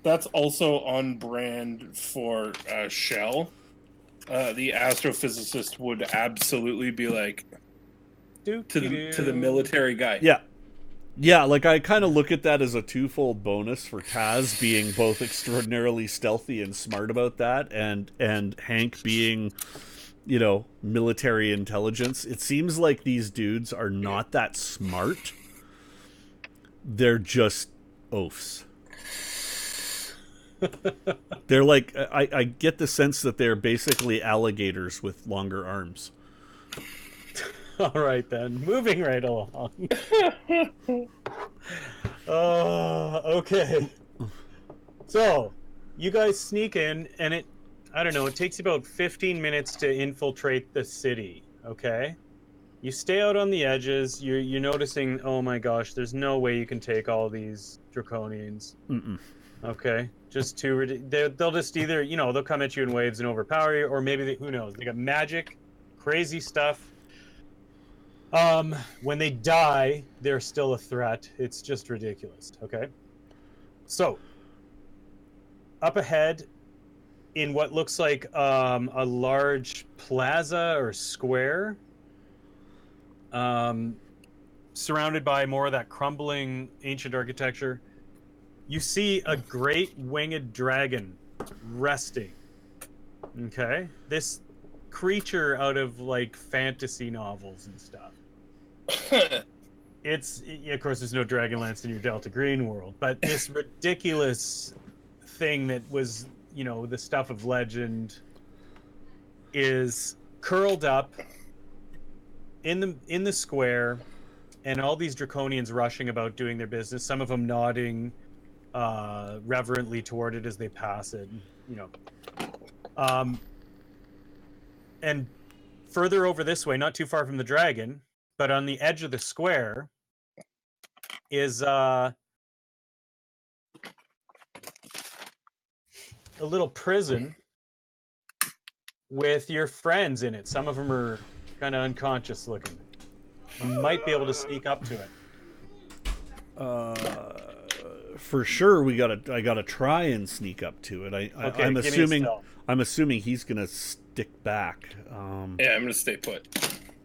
That's also on brand for Shell. The astrophysicist would absolutely be like to the military guy. Yeah, like I kind of look at that as a twofold bonus for Taz being both extraordinarily stealthy and smart about that, and Hank being, military intelligence. It seems like these dudes are not that smart. They're just oafs. They're like, I get the sense that they're basically alligators with longer arms. All right, then. Moving right along. Okay. So, you guys sneak in, and it takes about 15 minutes to infiltrate the city, okay? You stay out on the edges. You're noticing, oh my gosh, there's no way you can take all these Draconians. Okay? Just they'll just either, they'll come at you in waves and overpower you, or maybe, who knows, they got magic, crazy stuff. When they die, they're still a threat. It's just ridiculous, okay? So, up ahead, in what looks like a large plaza or square, surrounded by more of that crumbling ancient architecture, you see a great winged dragon resting. Okay? This creature out of like fantasy novels and stuff. Of course, there's no Dragonlance in your Delta Green world, but this ridiculous thing that was, the stuff of legend is curled up in the square, and all these Draconians rushing about doing their business, some of them nodding reverently toward it as they pass it, and further over this way, not too far from the dragon, but on the edge of the square is a little prison with your friends in it. Some of them are kind of unconscious looking. You might be able to sneak up to it. For sure, I gotta try and sneak up to it. I'm assuming he's gonna stick back. Yeah, I'm gonna stay put.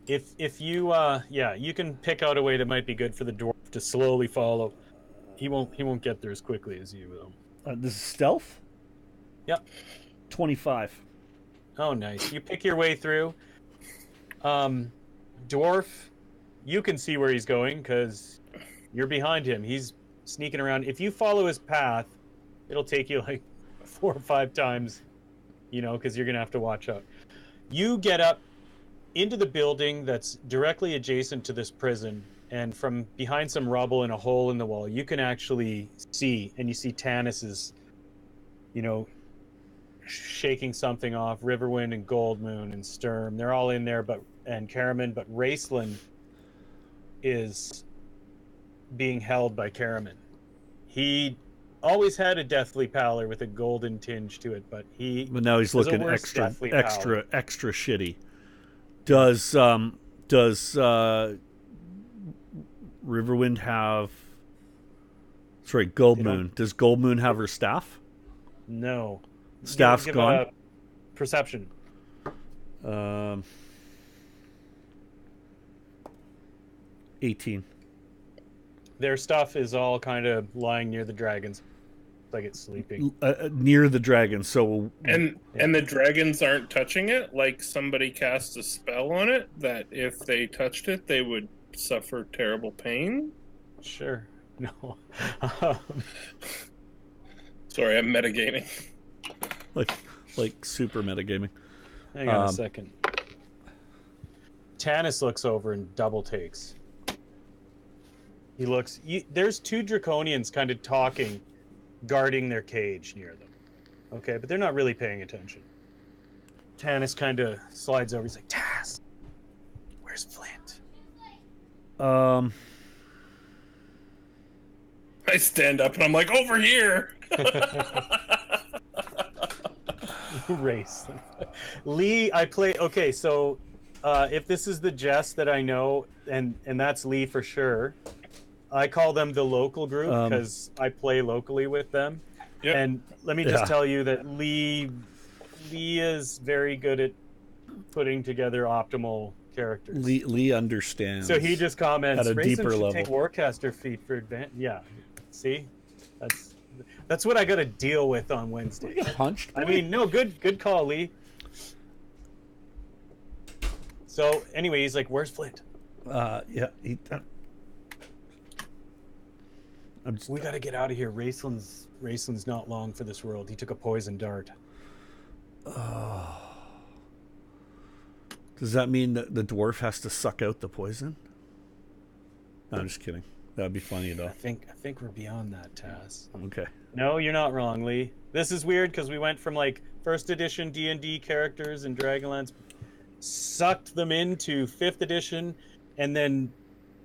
If you you can pick out a way that might be good for the dwarf to slowly follow. He won't get there as quickly as you will. This is stealth? Yep. 25. Oh, nice. You pick your way through. Dwarf, you can see where he's going because you're behind him. He's sneaking around. If you follow his path, it'll take you like 4 or 5 times, because you're going to have to watch out. You get up into the building that's directly adjacent to this prison, and from behind some rubble and a hole in the wall, you can actually see, and you see Tanis shaking something off. Riverwind and Goldmoon and Sturm, they're all in there, and Karaman, but Raceland is being held by Karaman. He always had a deathly pallor with a golden tinge to it, but now he's looking extra shitty. Does Riverwind have? Sorry, Goldmoon. Does Goldmoon have her staff? No. Staff's gone. Perception. 18. Their stuff is all kind of lying near the dragons, like it's sleeping. Near the dragons, so and the dragons aren't touching it. Like somebody cast a spell on it that if they touched it, they would suffer terrible pain. Sure. No. Sorry, I'm metagaming. Like super metagaming. Hang on a second. Tanis looks over and double takes. He looks. There's 2 Draconians kind of talking, guarding their cage near them. Okay, but they're not really paying attention. Tanis kind of slides over. He's like, "Tass, where's Flint?" I stand up and I'm like, "Over here." Race. Lee, I play. Okay, so if this is the jest that I know, and that's Lee for sure. I call them the local group because I play locally with them. Yep. And let me just tell you that Lee is very good at putting together optimal characters. Lee understands. So he just comments, at a deeper level. Take Warcaster feat for advantage. Yeah, see, that's what I got to deal with on Wednesday. Punched. I mean, no, good call, Lee. So anyway, he's like, "Where's Flint?" Yeah. We got to get out of here. Raceland's not long for this world. He took a poison dart. Does that mean that the dwarf has to suck out the poison? No, I'm just kidding. That'd be funny though. I think we're beyond that, Taz. Okay. No, you're not wrong, Lee. This is weird because we went from like 1st edition D&D characters in Dragonlance, sucked them into 5th edition, and then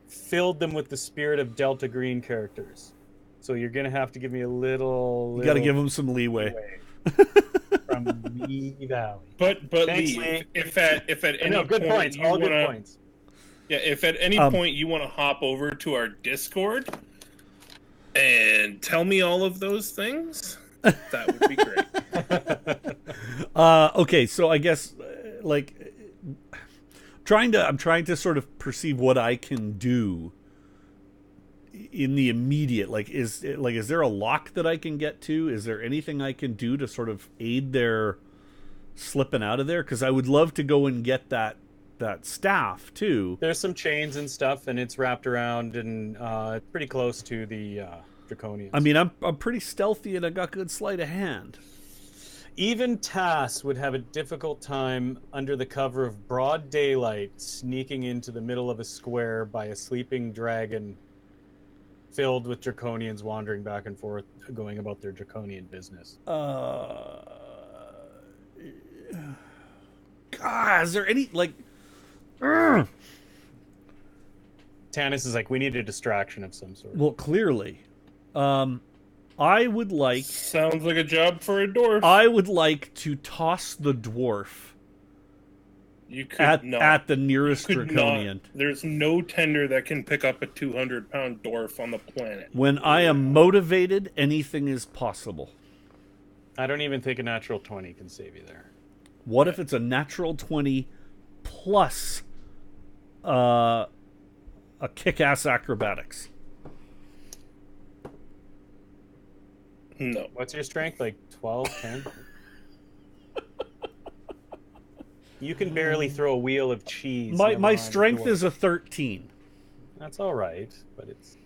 filled them with the spirit of Delta Green characters. So you're gonna have to give me a little. You got to give them some leeway. From Lee Valley. But Thanks, Lee, if at any good point points, all good points. Yeah, if at any point you want to hop over to our Discord and tell me all of those things, that would be great. Okay, so I guess I'm trying to sort of perceive what I can do in the immediate. Is there a lock that I can get to? Is there anything I can do to sort of aid their slipping out of there? Because I would love to go and get that staff too. There's some chains and stuff, and it's wrapped around and pretty close to the Draconians. I mean, I'm pretty stealthy and I got good sleight of hand. Even Tass would have a difficult time under the cover of broad daylight sneaking into the middle of a square by a sleeping dragon filled with Draconians wandering back and forth, going about their Draconian business. God, is there any Tanis is like, we need a distraction of some sort. Well, clearly. I would like... Sounds like a job for a dwarf. I would like to toss the dwarf you could at the nearest Draconian. Not. There's no tender that can pick up a 200-pound dwarf on the planet. When I am motivated, anything is possible. I don't even think a natural 20 can save you there. What if it's a natural 20 plus a kick-ass acrobatics? No. What's your strength? Like 12, 10? You can barely throw a wheel of cheese. My strength is a 13. That's all right, but it's...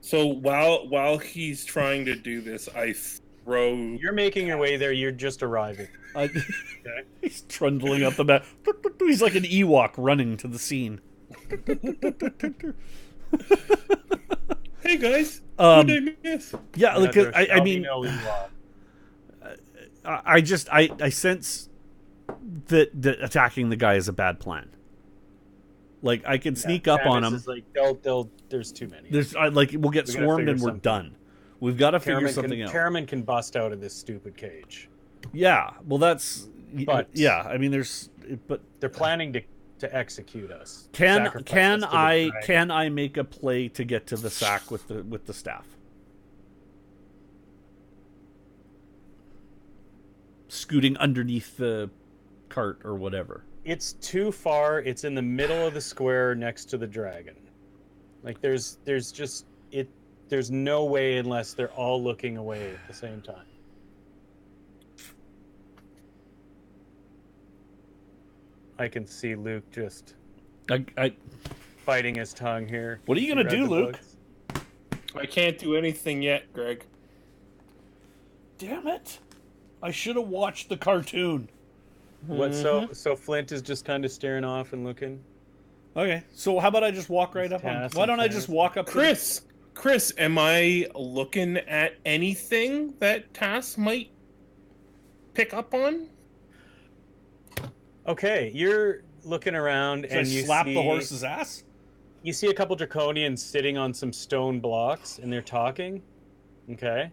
So while he's trying to do this, I throw... You're making your way there, you're just arriving. Okay. He's trundling up the back. He's like an Ewok running to the scene. Hey guys, what did I miss? Yeah, like I mean, no I sense that attacking the guy is a bad plan. Like I can sneak up on him. Is like, there's too many. We'll get swarmed and we're done. We've got to figure something out. Karaman can bust out of this stupid cage. Yeah, well that's. But yeah, I mean, but they're planning to execute us. Can I make a play to get to the sack with the staff? Scooting underneath the cart or whatever. It's too far. It's in the middle of the square next to the dragon. Like there's no way unless they're all looking away at the same time. I can see Luke just biting his tongue here. What are you gonna do, Luke? Books. I can't do anything yet, Greg. Damn it! I should have watched the cartoon. What? So Flint is just kind of staring off and looking. Okay, so how about I just walk right up on? Why don't I just walk up? Chris, am I looking at anything that Tass might pick up on? Okay, you're looking around and you slap the horse's ass. You see a couple Draconians sitting on some stone blocks and they're talking. Okay.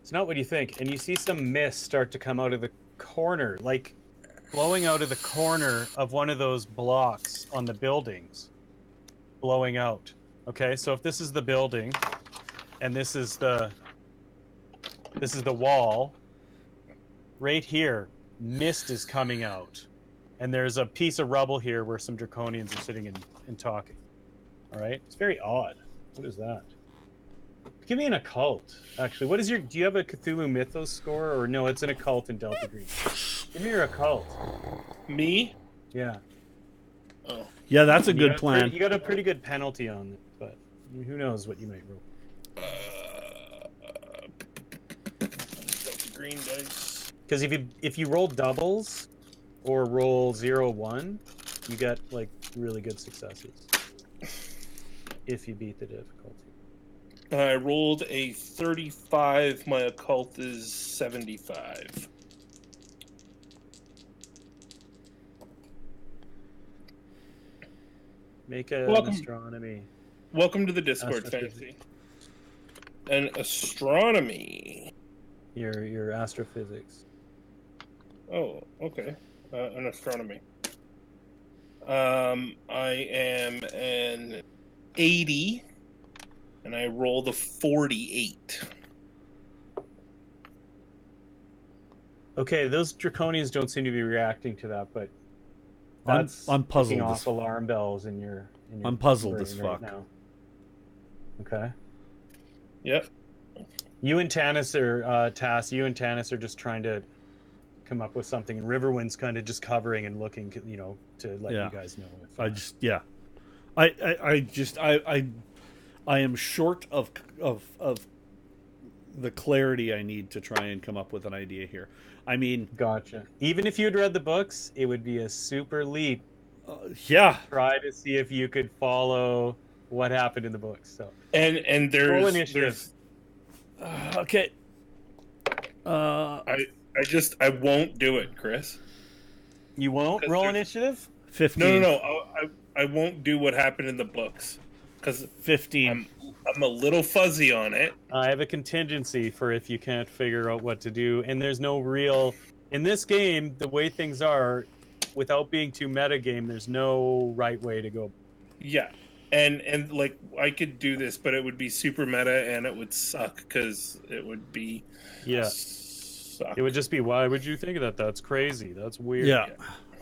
It's not what you think. And you see some mist start to come out of the corner, like blowing out of the corner of one of those blocks on the buildings. Blowing out. Okay, so if this is the building and this is the wall, right here, mist is coming out. And there's a piece of rubble here where some Draconians are sitting and talking. All right? It's very odd. What is that? Give me an occult, actually. What is do you have a Cthulhu mythos score? Or no, it's an occult in Delta Green. Give me your occult. Me? Yeah. Oh. Yeah, that's a good plan. You got a pretty good penalty on it, but who knows what you might roll. Delta Green dice. Because if you roll doubles or roll 0-1, you get like really good successes. If you beat the difficulty. I rolled a 35. My occult is 75. Make an astronomy. Welcome to the Discord, Fantasy. An astronomy. Your astrophysics. Oh, okay. An astronomy. I am an 80, and I rolled a 48. Okay, those Draconians don't seem to be reacting to that, but that's I'm puzzled. Off alarm bells in your I'm puzzled as fuck. Now. Okay. Yep. You and Tanis are you and Tanis are just trying to come up with something, and Riverwind's kind of just covering and looking, to let you guys know. I am short of the clarity I need to try and come up with an idea here. I mean, gotcha. Even if you'd read the books, it would be a super leap. Yeah. Try to see if you could follow what happened in the books. So and there's okay. I won't do it, Chris. You won't roll initiative? 15. No. I won't do what happened in the books because 15. I'm a little fuzzy on it. I have a contingency for if you can't figure out what to do, and there's no real in this game. The way things are, without being too meta game, there's no right way to go. Yeah, and like I could do this, but it would be super meta, and it would suck because it would be suck. It would just be, why would you think of that? That's crazy. That's weird. Yeah.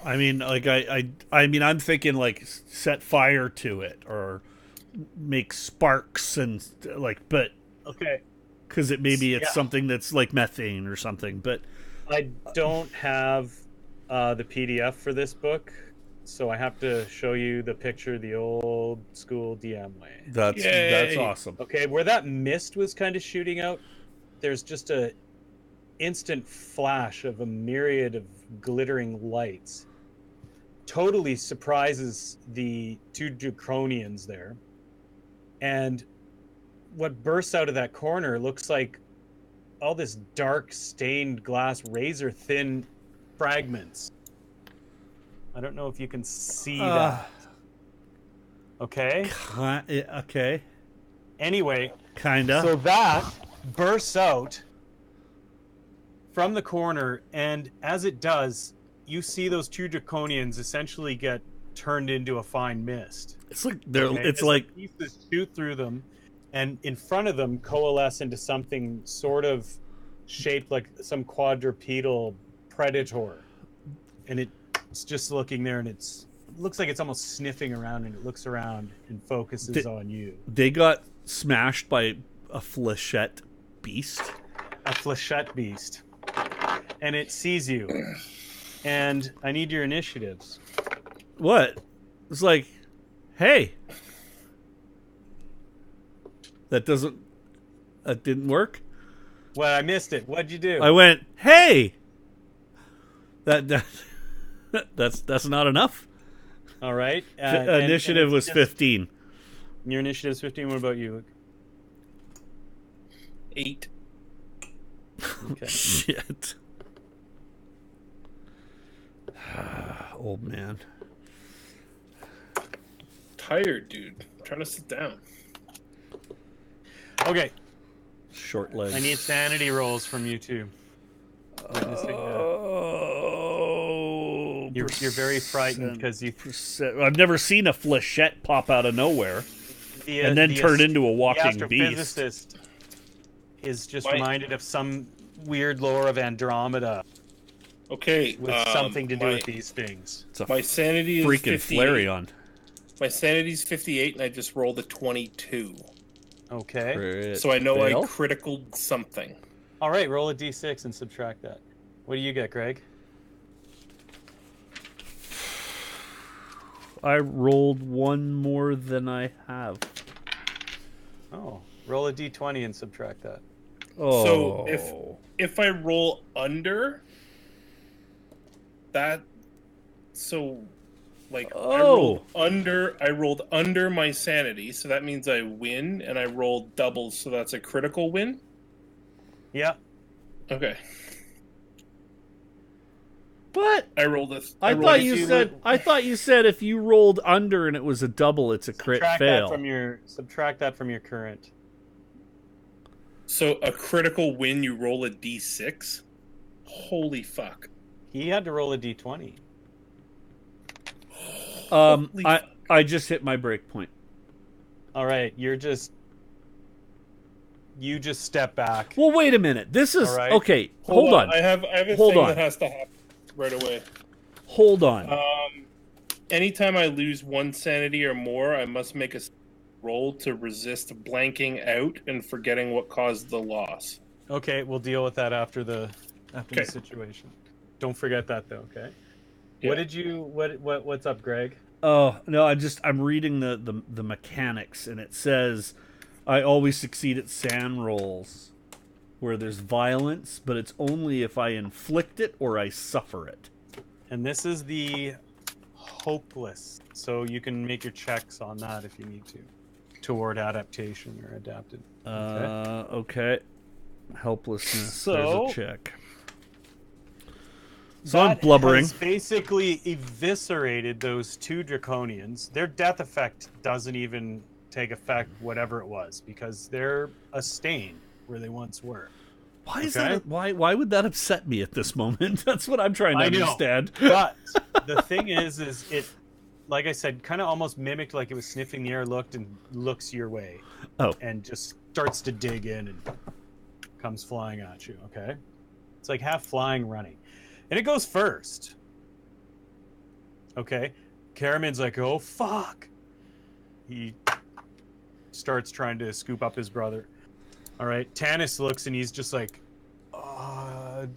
I mean, like I'm thinking like set fire to it or make sparks and like, but okay, because it's something that's like methane or something. But I don't have the PDF for this book, so I have to show you the picture the old school DM way. That's awesome. Okay, where that mist was kind of shooting out, there's just a instant flash of a myriad of glittering lights. Totally surprises the two Draconians there. And what bursts out of that corner looks like all this dark stained glass, razor thin fragments. I don't know if you can see that. Okay? Okay. Anyway. Kinda. So that bursts out from the corner, and as it does, you see those two Draconians essentially get turned into a fine mist. It's like they're. Okay? It's like pieces shoot through them, and in front of them coalesce into something sort of shaped like some quadrupedal predator, and it's just looking there, and it looks like it's almost sniffing around, and it looks around and focuses on you. They got smashed by a flechette beast. A flechette beast, and it sees you. And I need your initiatives. What? It's like, hey, that didn't work. Well, I missed it. What'd you do? I went, hey. That's not enough. All right. Initiative was 15. Your initiative is 15. What about you? 8. Okay. Shit. Old man. Tired, dude. I'm trying to sit down. Okay. Short legs. I need sanity rolls from you two. Oh, you're very frightened because you. I've never seen a flechette pop out of nowhere and then turn into a walking the beast. Astrophysicist is just reminded of some weird lore of Andromeda. Okay, with something to do with these things. My sanity is freaking 58. Flareon. My sanity's 58, and I just rolled a 22. Okay. So I know I critical something. All right, roll a d6 and subtract that. What do you get, Greg? I rolled one more than I have. Oh, roll a d20 and subtract that. Oh. So if I roll under that, so like I rolled under my sanity, so that means I win, and I rolled doubles, so that's a critical win. Yeah. Okay. What? I rolled a. I thought you said if you rolled under and it was a double, it's a crit fail. Subtract that from your current. So a critical win, you roll a d6. Holy fuck! He had to roll a d20. I just hit my break point. All right, you just step back. Well, wait a minute. This is okay. Hold on. I have a thing that has to happen right away. Hold on. Anytime I lose one sanity or more, I must make a roll to resist blanking out and forgetting what caused the loss. Okay, we'll deal with that after the situation. Don't forget that though. Okay. Yeah. What's up, Greg? Oh no, I'm reading the mechanics, and it says I always succeed at sand rolls where there's violence, but it's only if I inflict it or I suffer it. And this is the hopeless, so you can make your checks on that if you need to, toward adaptation or adapted. Okay. Helplessness. So, there's a check. So I'm blubbering. Has basically eviscerated those two Draconians. Their death effect doesn't even take effect, whatever it was, because they're a stain where they once were. Why is that? Why would that upset me at this moment? That's what I'm trying to understand. But the thing is it, like I said, kind of almost mimicked like it was sniffing the air, looks your way. Oh. And just starts to dig in and comes flying at you, okay? It's like half flying, running. And it goes first. Okay? Karaman's like, oh, fuck. He starts trying to scoop up his brother. All right? Tanis looks and he's just like,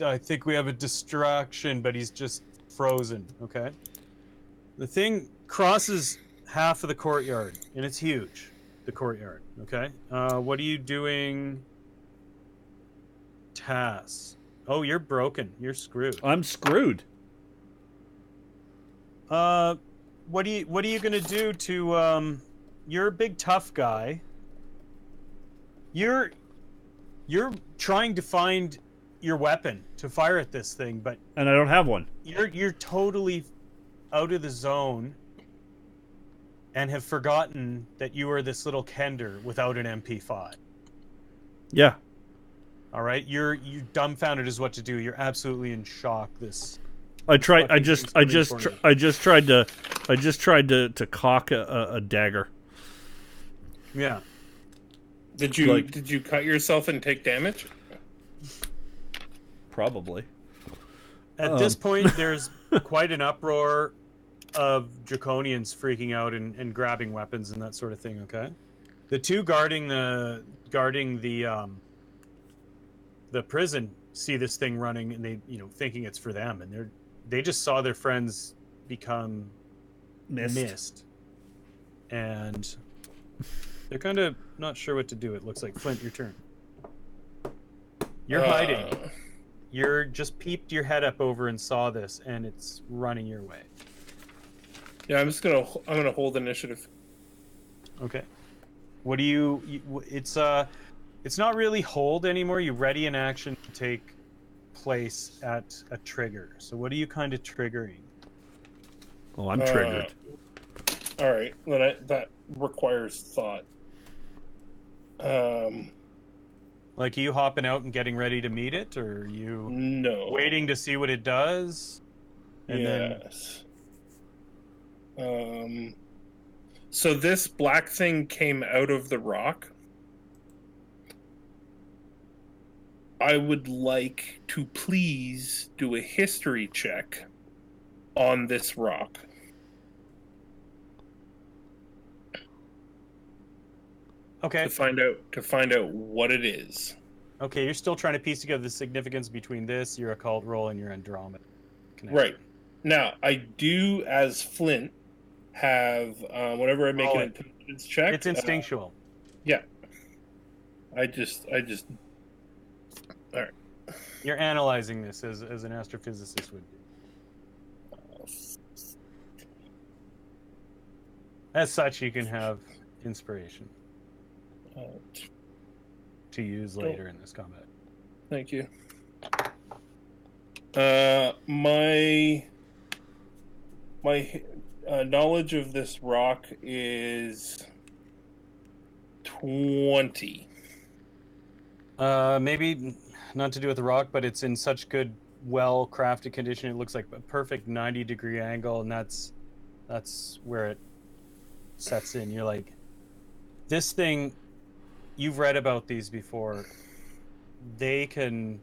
I think we have a distraction, but he's just frozen. Okay. The thing crosses half of the courtyard, and it's huge. The courtyard. Okay. What are you doing, Tass? Oh, you're broken. You're screwed. I'm screwed. What are you gonna do to you're a big tough guy. You're trying to find your weapon to fire at this thing, but And I don't have one. you're totally out of the zone and have forgotten that you are this little Kender without an MP5. Yeah. All right, you're dumbfounded as what to do. You're absolutely in shock. I just tried to cock a dagger. Yeah. Did you cut yourself and take damage? Probably. At this point, there's quite an uproar of Draconians freaking out and grabbing weapons and that sort of thing. Okay, the two guarding the prison see this thing running, and they thinking it's for them, and they just saw their friends become missed, and they're kind of not sure what to do. It looks like Flint, your turn. You're hiding. You're just peeped your head up over and saw this, and it's running your way. Yeah, I'm gonna hold initiative. Okay. What do you it's not really hold anymore. You ready an action to take place at a trigger. So what are you kind of triggering? Oh, I'm triggered. All right, then that requires thought. Like, are you hopping out and getting ready to meet it, or are you waiting to see what it does? And yes. So this black thing came out of the rock. I would like to please do a history check on this rock. Okay. To find out what it is. Okay, you're still trying to piece together the significance between this, your occult roll, and your Andromeda connection. Right. Now, I do, as Flint, have whenever I make an intelligence check. It's instinctual. Yeah. I just. All right. You're analyzing this as an astrophysicist would do. As such, you can have inspiration to use later in this combat. Thank you. My knowledge of this rock is 20. Maybe not to do with the rock, but it's in such good, well-crafted condition. It looks like a perfect 90-degree angle, and that's where it sets in. You're like, this thing, you've read about these before. They can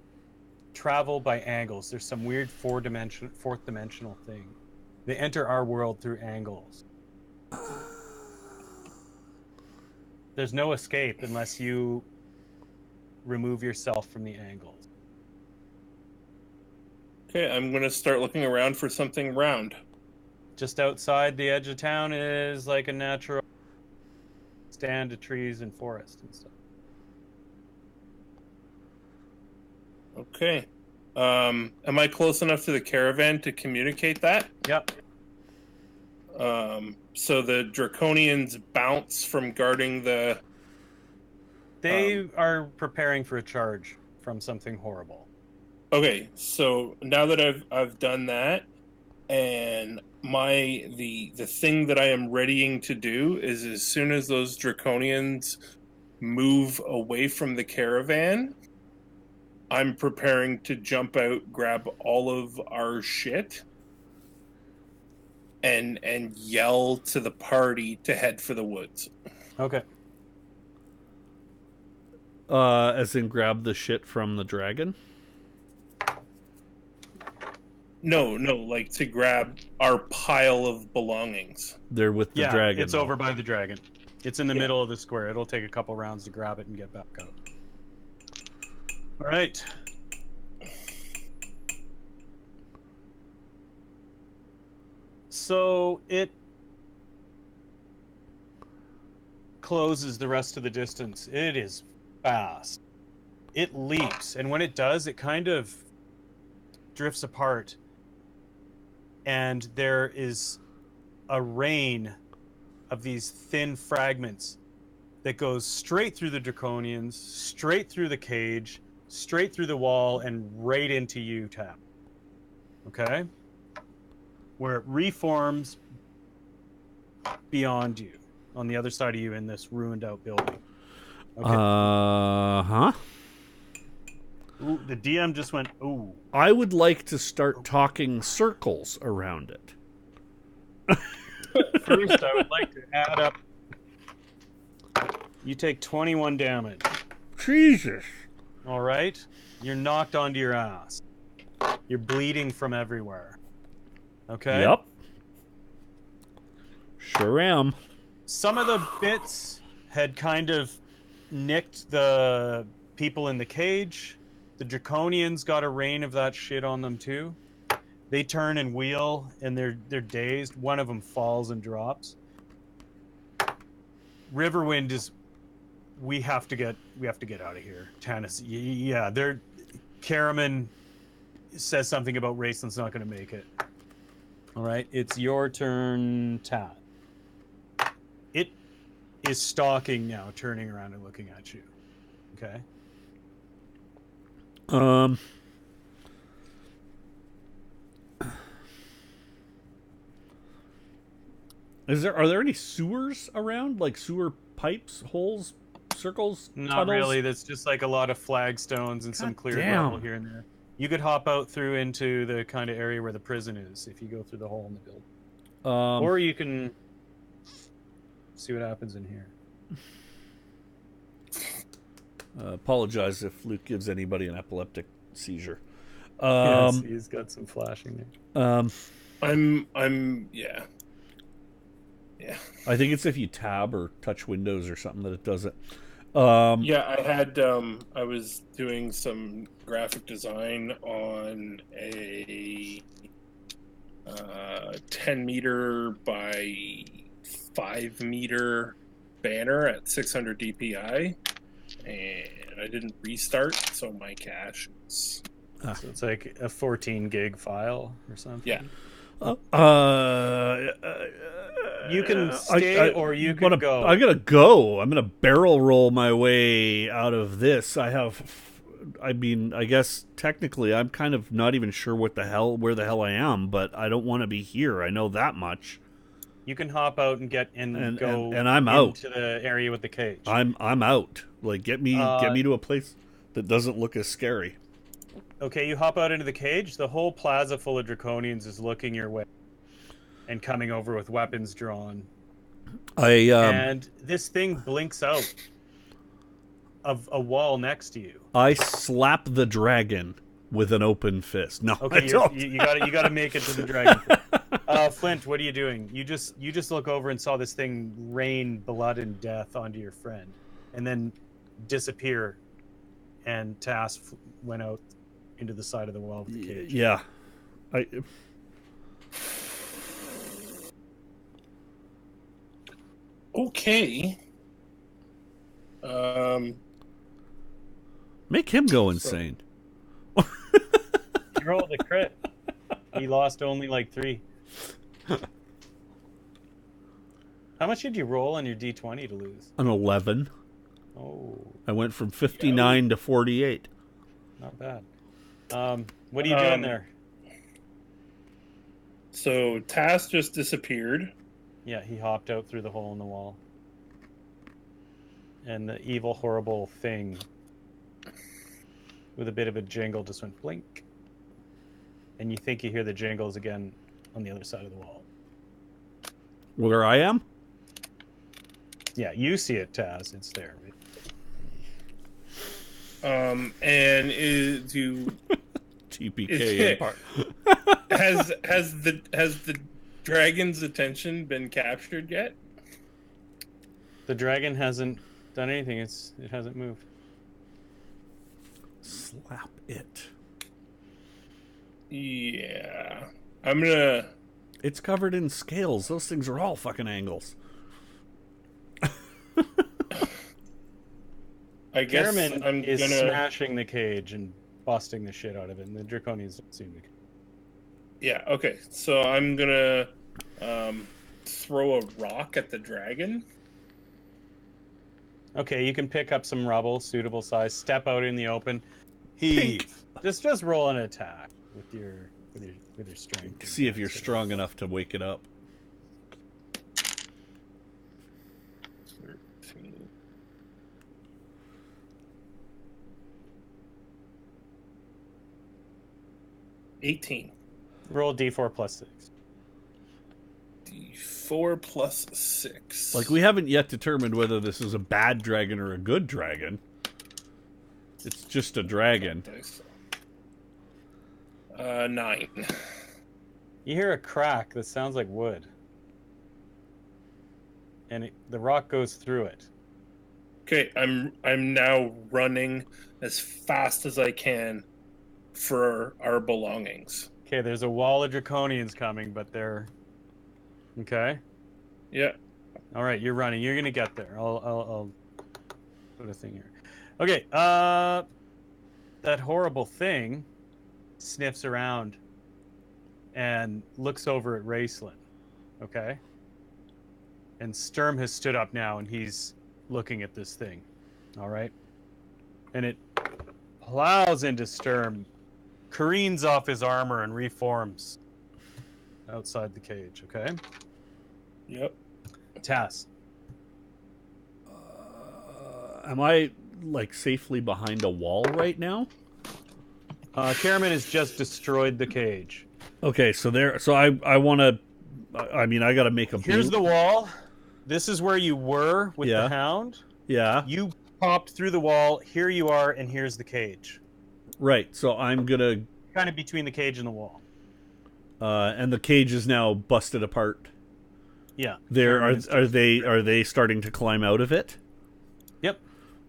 travel by angles. There's some weird fourth dimensional thing. They enter our world through angles. There's no escape unless you remove yourself from the angles. Okay, I'm going to start looking around for something round. Just outside the edge of town is like a natural stand of trees and forest and stuff. Okay. Am I close enough to the caravan to communicate that? Yep. So the Draconians bounce from guarding the... They are preparing for a charge from something horrible. Okay, so now that I've done that, and the thing that I am readying to do is, as soon as those Draconians move away from the caravan, I'm preparing to jump out, grab all of our shit, and yell to the party to head for the woods. Okay. As in grab the shit from the dragon? No, like to grab our pile of belongings. They're with the dragon. It's over by the dragon. It's in the middle of the square. It'll take a couple rounds to grab it and get back out. All right. So it closes the rest of the distance. It is fast. It leaps, and when it does, it kind of drifts apart. And there is a rain of these thin fragments that goes straight through the Draconians, straight through the cage, straight through the wall, and right into you, Tap. Okay? Where it reforms beyond you, on the other side of you in this ruined out building. Okay. Uh-huh. Ooh, the DM just went, ooh. I would like to start talking circles around it. First, I would like to add up. You take 21 damage. Jesus. All right? You're knocked onto your ass. You're bleeding from everywhere. Okay? Yep. Sure am. Some of the bits had kind of nicked the people in the cage. The Draconians got a rain of that shit on them too. They turn and wheel, and they're dazed. One of them falls and drops. Riverwind is. We have to get out of here. Tannis, yeah, Karaman says something about Raceland's not going to make it. All right, it's your turn, Tad. It is stalking now, turning around and looking at you. Okay. Are there any sewers around? Like sewer pipes, holes, circles, Not tunnels? really. That's just like a lot of flagstones and some clear gravel here and there. You could hop out through into the kind of area where the prison is if you go through the hole in the building. Or you can see what happens in here. Apologize if Luke gives anybody an epileptic seizure. Yes, he's got some flashing there. Yeah. I think it's if you tab or touch windows or something that it does it. Yeah, I had I was doing some graphic design on a 10 meter by 5 meter banner at 600 DPI, and I didn't restart, so my cache is... So it's like a 14 gig file or something. Yeah. You can stay or you can go. I'm gonna go. I'm gonna barrel roll my way out of this. I guess technically I'm kind of not even sure where the hell I am, but I don't want to be here. I know that much. You can hop out and get in and I'm out to the area with the cage. I'm out. Like get me to a place that doesn't look as scary. Okay, you hop out into the cage. The whole plaza full of Draconians is looking your way and coming over with weapons drawn. And this thing blinks out of a wall next to you. I slap the dragon with an open fist. No, okay, I don't. You got to make it to the dragon. Flint, what are you doing? You just look over and saw this thing rain blood and death onto your friend, and then disappear. And Tass went out into the side of the wall of the cage. Yeah, Okay. Make him go insane. He rolled a crit. He lost only like 3. How much did you roll on your D20 to lose? An 11. Oh. I went from 59 to 48. Not bad. What are you doing there? So Tass just disappeared. Yeah, he hopped out through the hole in the wall. And the evil, horrible thing with a bit of a jingle just went blink. And you think you hear the jingles again on the other side of the wall. Where I am? Yeah, you see it, Taz. It's there. And do TPK part. has the dragon's attention been captured yet? The dragon hasn't done anything. It hasn't moved. Slap it. Yeah, I'm gonna It's covered in scales. Those things are all fucking angles. I guess Karaman I'm is gonna. smashing the cage and busting the shit out of it, and the Draconians don't seem to. Yeah. Okay. So I'm gonna throw a rock at the dragon. Okay, you can pick up some rubble, suitable size. Step out in the open. Heave. Just roll an attack with your strength. See if you're strong enough to wake it up. 13. $18. Roll D4 plus 6. D4 plus 6. Like, we haven't yet determined whether this is a bad dragon or a good dragon. It's just a dragon. 9. You hear a crack that sounds like wood. And the rock goes through it. Okay, I'm now running as fast as I can for our belongings. Okay, there's a wall of Draconians coming, but they're... Okay. Yeah. All right, you're running. You're gonna get there. I'll put a thing here. Okay. That horrible thing sniffs around and looks over at Raceland. Okay. And Sturm has stood up now, and he's looking at this thing. All right. And it plows into Sturm, careens off his armor, and reforms outside the cage. Okay. Yep. Tass. Am I, like, safely behind a wall right now? Karaman has just destroyed the cage. Okay, so I want to... I mean, I got to make a... Here's the wall. This is where you were with the hound. Yeah. You popped through the wall. Here you are, and here's the cage. Right, so I'm going to... Kind of between the cage and the wall. And the cage is now busted apart. Yeah. Are they starting to climb out of it? Yep.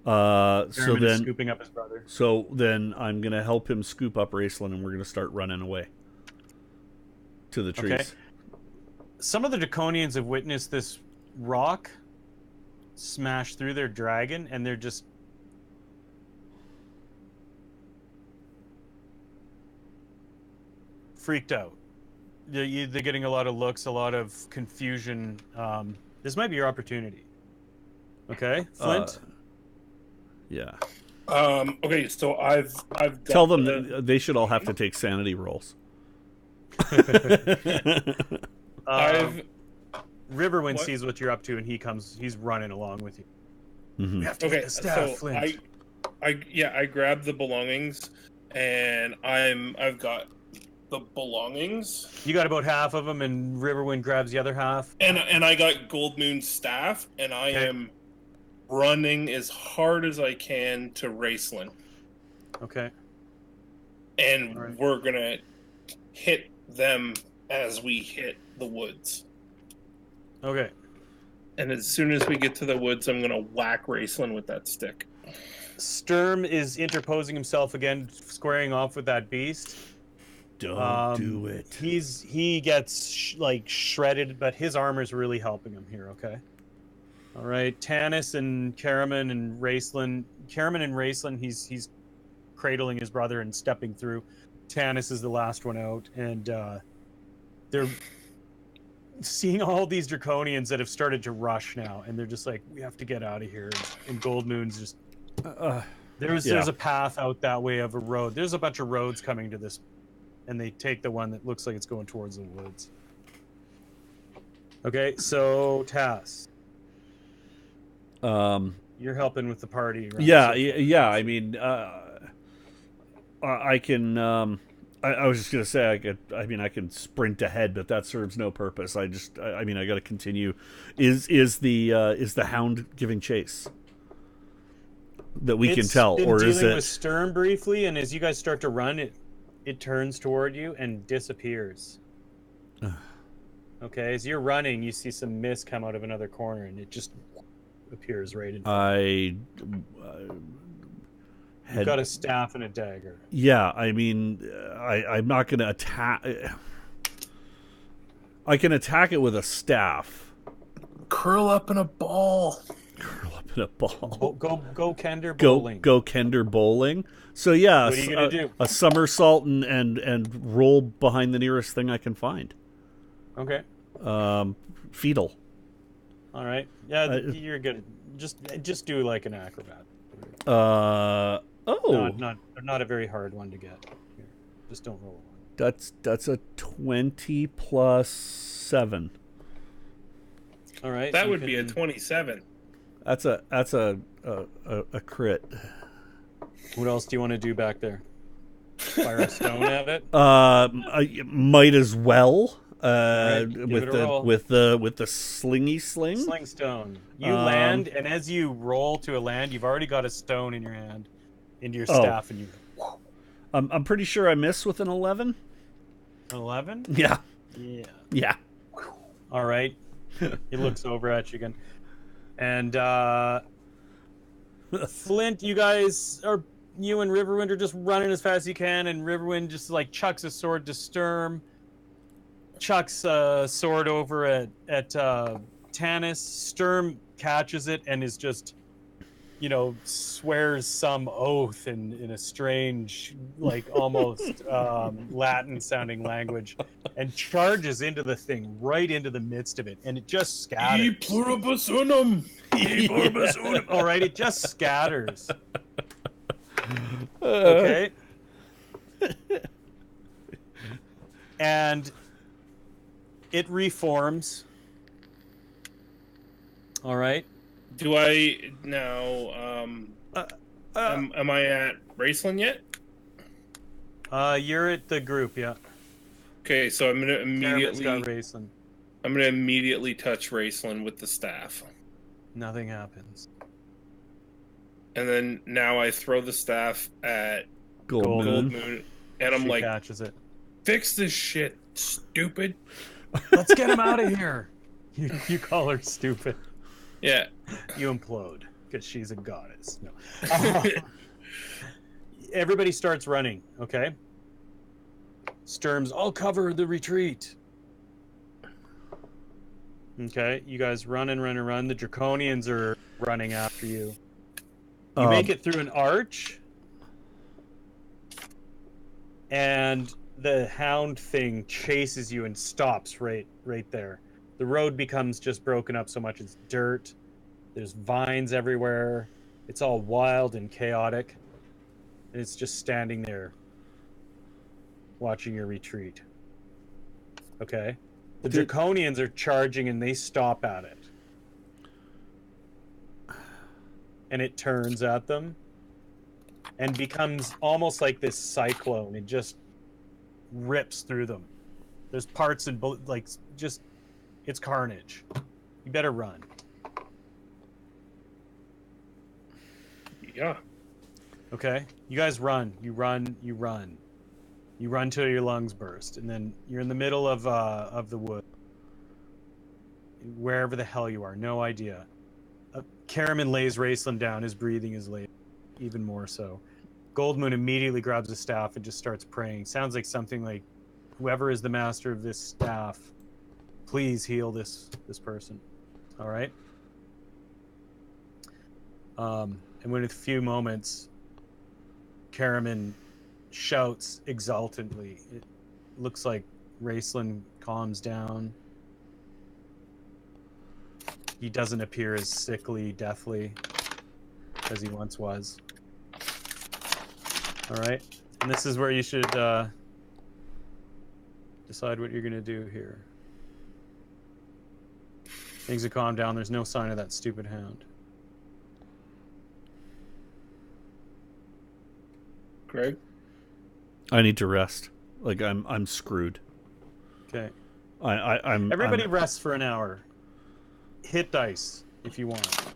So Karaman then is scooping up his brother. So then I'm going to help him scoop up Raceland, and we're going to start running away to the trees. Okay. Some of the Draconians have witnessed this rock smash through their dragon, and they're just freaked out. They're getting a lot of looks, a lot of confusion. This might be your opportunity. Okay, Flint? Yeah. Okay, so I've got Tell them that they should all have to take sanity rolls. Riverwind sees what you're up to, and he's running along with you. Mm-hmm. We have to get the staff, so Flint. I grabbed the belongings, and I've got the belongings. You got about half of them, and Riverwind grabs the other half. And I got Gold Moon's staff, and I am running as hard as I can to Raceland. Okay. And we're gonna hit them as we hit the woods. Okay. And as soon as we get to the woods, I'm gonna whack Raceland with that stick. Sturm is interposing himself again, squaring off with that beast. Don't do it. He gets shredded, but his armor's really helping him here. Okay. All right, Tanis and Karaman and Raceland. Karaman and Raceland, he's cradling his brother and stepping through. Tanis is the last one out, and they're seeing all these Draconians that have started to rush now, and they're just like, we have to get out of here. And Gold Moon's just there's a path out that way of a road. There's a bunch of roads coming to this, and they take the one that looks like it's going towards the woods. Okay, so Tass. You're helping with the party, right? Yeah. I mean, I can. I was just gonna say I can sprint ahead, but that serves no purpose. I got to continue. Is the hound giving chase? That we can tell, or is it? Dealing with Sturm briefly, and as you guys start to run, it turns toward you and disappears. Okay, as you're running, you see some mist come out of another corner, and it just appears right in front. You've got a staff and a dagger. Yeah, I mean, I'm not going to attack. I can attack it with a staff. Curl up in a ball. Curl up in a ball. Go Kender bowling. Go Kender bowling. So yeah, What are you gonna do? A somersault and roll behind the nearest thing I can find. Okay. Fetal. All right. Yeah, you're good. Just do like an acrobat. Not a very hard one to get. Here, just don't roll one. That's a 20 plus 7. All right. That would be a 27. That's a crit. What else do you want to do back there? Fire a stone at it? I might as well. Right, with the slingy sling. Sling stone. You land, and as you roll to a land, you've already got a stone in your hand, into your staff, and you. I'm pretty sure I miss with an 11. 11? Yeah. Yeah. Yeah. All right. He looks over at you again, and Flint, you and Riverwind are just running as fast as you can, and Riverwind just like chucks a sword to Sturm. Chucks a sword over at Tanis. Sturm catches it and is just, swears some oath in a strange, like almost Latin-sounding language, and charges into the thing, right into the midst of it, and it just scatters. E pluribus unum. E pluribus unum. All right, it just scatters. Okay. And it reforms. All right. Do I now? Am I at Raceland yet? You're at the group, yeah. Okay, so I'm gonna immediately. Got Raceland. I'm gonna immediately touch Raceland with the staff. Nothing happens. And then now I throw the staff at Gold Moon, and I'm like, catches it. Fix this shit, stupid. Let's get him out of here. You call her stupid. Yeah. You implode because she's a goddess. No. Everybody starts running, okay? Sturm's, I'll cover the retreat. Okay, you guys run and run and run. The Draconians are running after you. You make it through an arch, and the hound thing chases you and stops right there. The road becomes just broken up so much it's dirt. There's vines everywhere. It's all wild and chaotic. And it's just standing there watching your retreat. Okay? The Draconians are charging and they stop at it. And it turns at them and becomes almost like this cyclone. It just rips through them. There's parts and it's carnage. You better run. Yeah. Okay? You guys run. You run. You run. You run till your lungs burst, and then you're in the middle of the wood. Wherever the hell you are, no idea. Karaman lays Raceland down. His breathing is late, even more so. Goldmoon immediately grabs a staff and just starts praying. Sounds like something like, whoever is the master of this staff, please heal this person. All right? And within a few moments, Karaman shouts exultantly. It looks like Raceland calms down. He doesn't appear as sickly, deathly as he once was. All right, and this is where you should decide what you're gonna do here. Things have calmed down. There's no sign of that stupid hound. Greg? I need to rest. Like I'm screwed. Okay. I'm. Everybody rests for an hour. Hit dice if you want.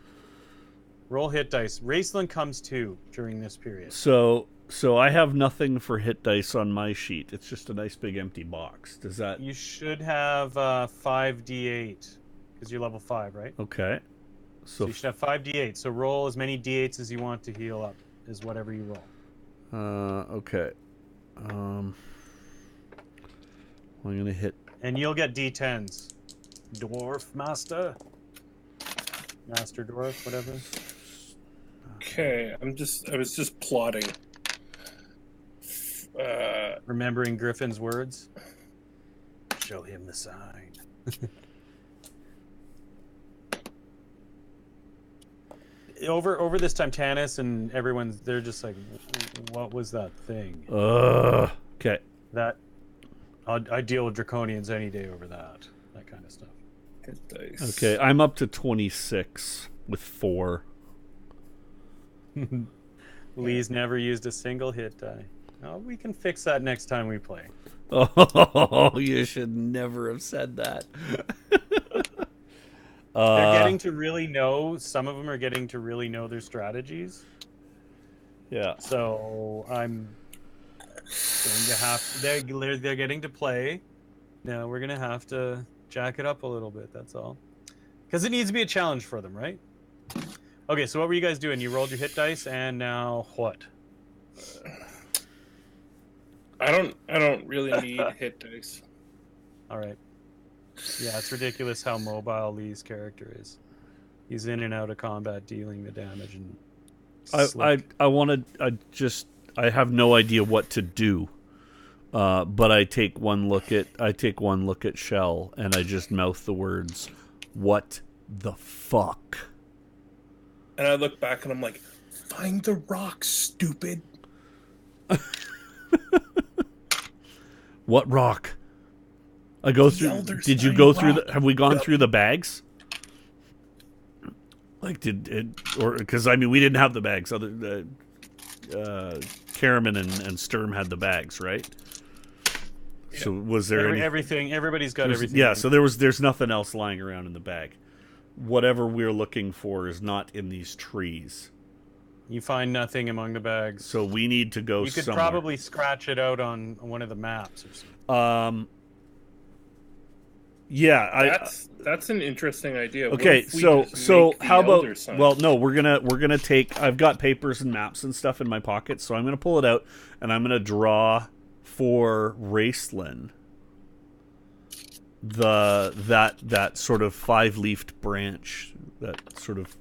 Roll hit dice. Raceland comes to during this period. So I have nothing for hit dice on my sheet. It's just a nice big empty box. Does that? You should have 5d8 because you're level 5, right? Okay. So you should have 5d8. So roll as many d8s as you want to heal up. Is whatever you roll. Okay. I'm gonna hit. And you'll get D10s. Dwarf master. Master dwarf, whatever. Okay, I was just plotting. Remembering Griffin's words. Show him the sign. Over this time, Tanis and they're just like, what was that thing? Okay. That I deal with Draconians any day over that kind of stuff. Hit dice. Okay, I'm up to 26 with 4. Lee's never used a single hit die. Oh, we can fix that next time we play. Oh, you should never have said that. They're getting to really know. Some of them are getting to really know their strategies. Yeah. So I'm going to have. They're getting to play. Now we're gonna have to jack it up a little bit. That's all. Because it needs to be a challenge for them, right? Okay. So what were you guys doing? You rolled your hit dice, and now what? I don't really need hit dice. All right. Yeah, it's ridiculous how mobile Lee's character is. He's in and out of combat, dealing the damage and. I have no idea what to do, but I take one look at Shell and I just mouth the words, "What the fuck?" And I look back and I'm like, "Find the rock, stupid." What rock? I go through. Did you go through? Have we gone through the bags? Like because I mean we didn't have the bags. Karaman and Sturm had the bags, right? Yeah. So was there everything? Everybody's got everything. Yeah. So there's nothing else lying around in the bag. Whatever we're looking for is not in these trees. You find nothing among the bags. So we need to go. You could somewhere. probably scratch it out on one of the maps or something. Yeah, that's an interesting idea. Okay, so how about? Well, no, we're gonna take. I've got papers and maps and stuff in my pocket, so I'm gonna pull it out and I'm gonna draw for Raceland that sort of 5-leafed branch, that sort of.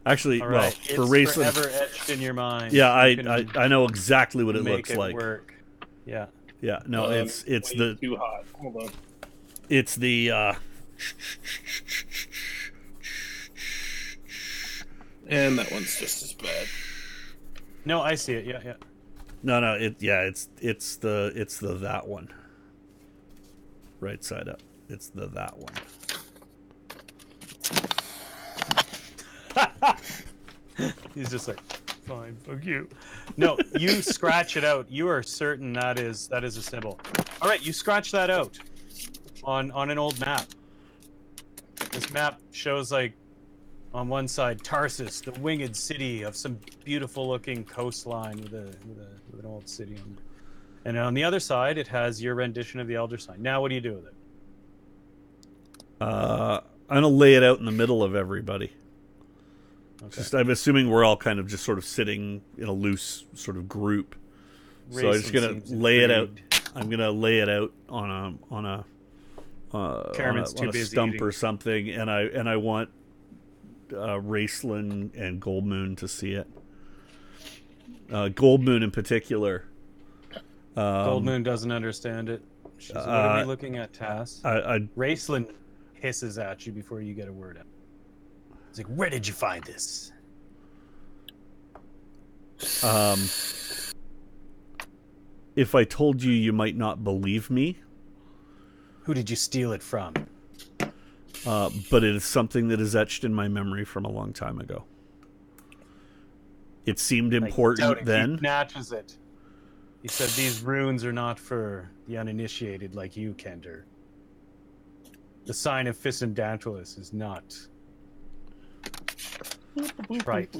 Actually, right. Well, for Raceland, forever etched in your mind. Yeah, I know exactly what it looks like. Work. Yeah. Yeah. No, it's the too hot. Hold on. It's the and that one's just as bad. No, I see it. Yeah. No, it's the that one. Right side up. It's the that one. He's just like, fine, fuck you. No, you scratch it out. You are certain that is a symbol. All right, you scratch that out on an old map. This map shows, like, on one side Tarsus, the winged city of some beautiful looking coastline with an old city on it. And on the other side it has your rendition of the Elder Sign. Now what do you do with it? I'm gonna lay it out in the middle of everybody. Okay. I'm assuming we're all kind of just sort of sitting in a loose sort of group. So I'm just gonna lay it out. I'm gonna lay it out on a stump or something, and I want Raceland and Goldmoon to see it. Goldmoon in particular. Goldmoon doesn't understand it. She's what are we looking at, Tass? Raceland hisses at you before you get a word out. He's like, "Where did you find this?" If I told you, you might not believe me. Who did you steal it from? But it is something that is etched in my memory from a long time ago. It seemed important then. He snatches it. He said, "These runes are not for the uninitiated like you, Kender. The sign of Fisendantulis is not trite.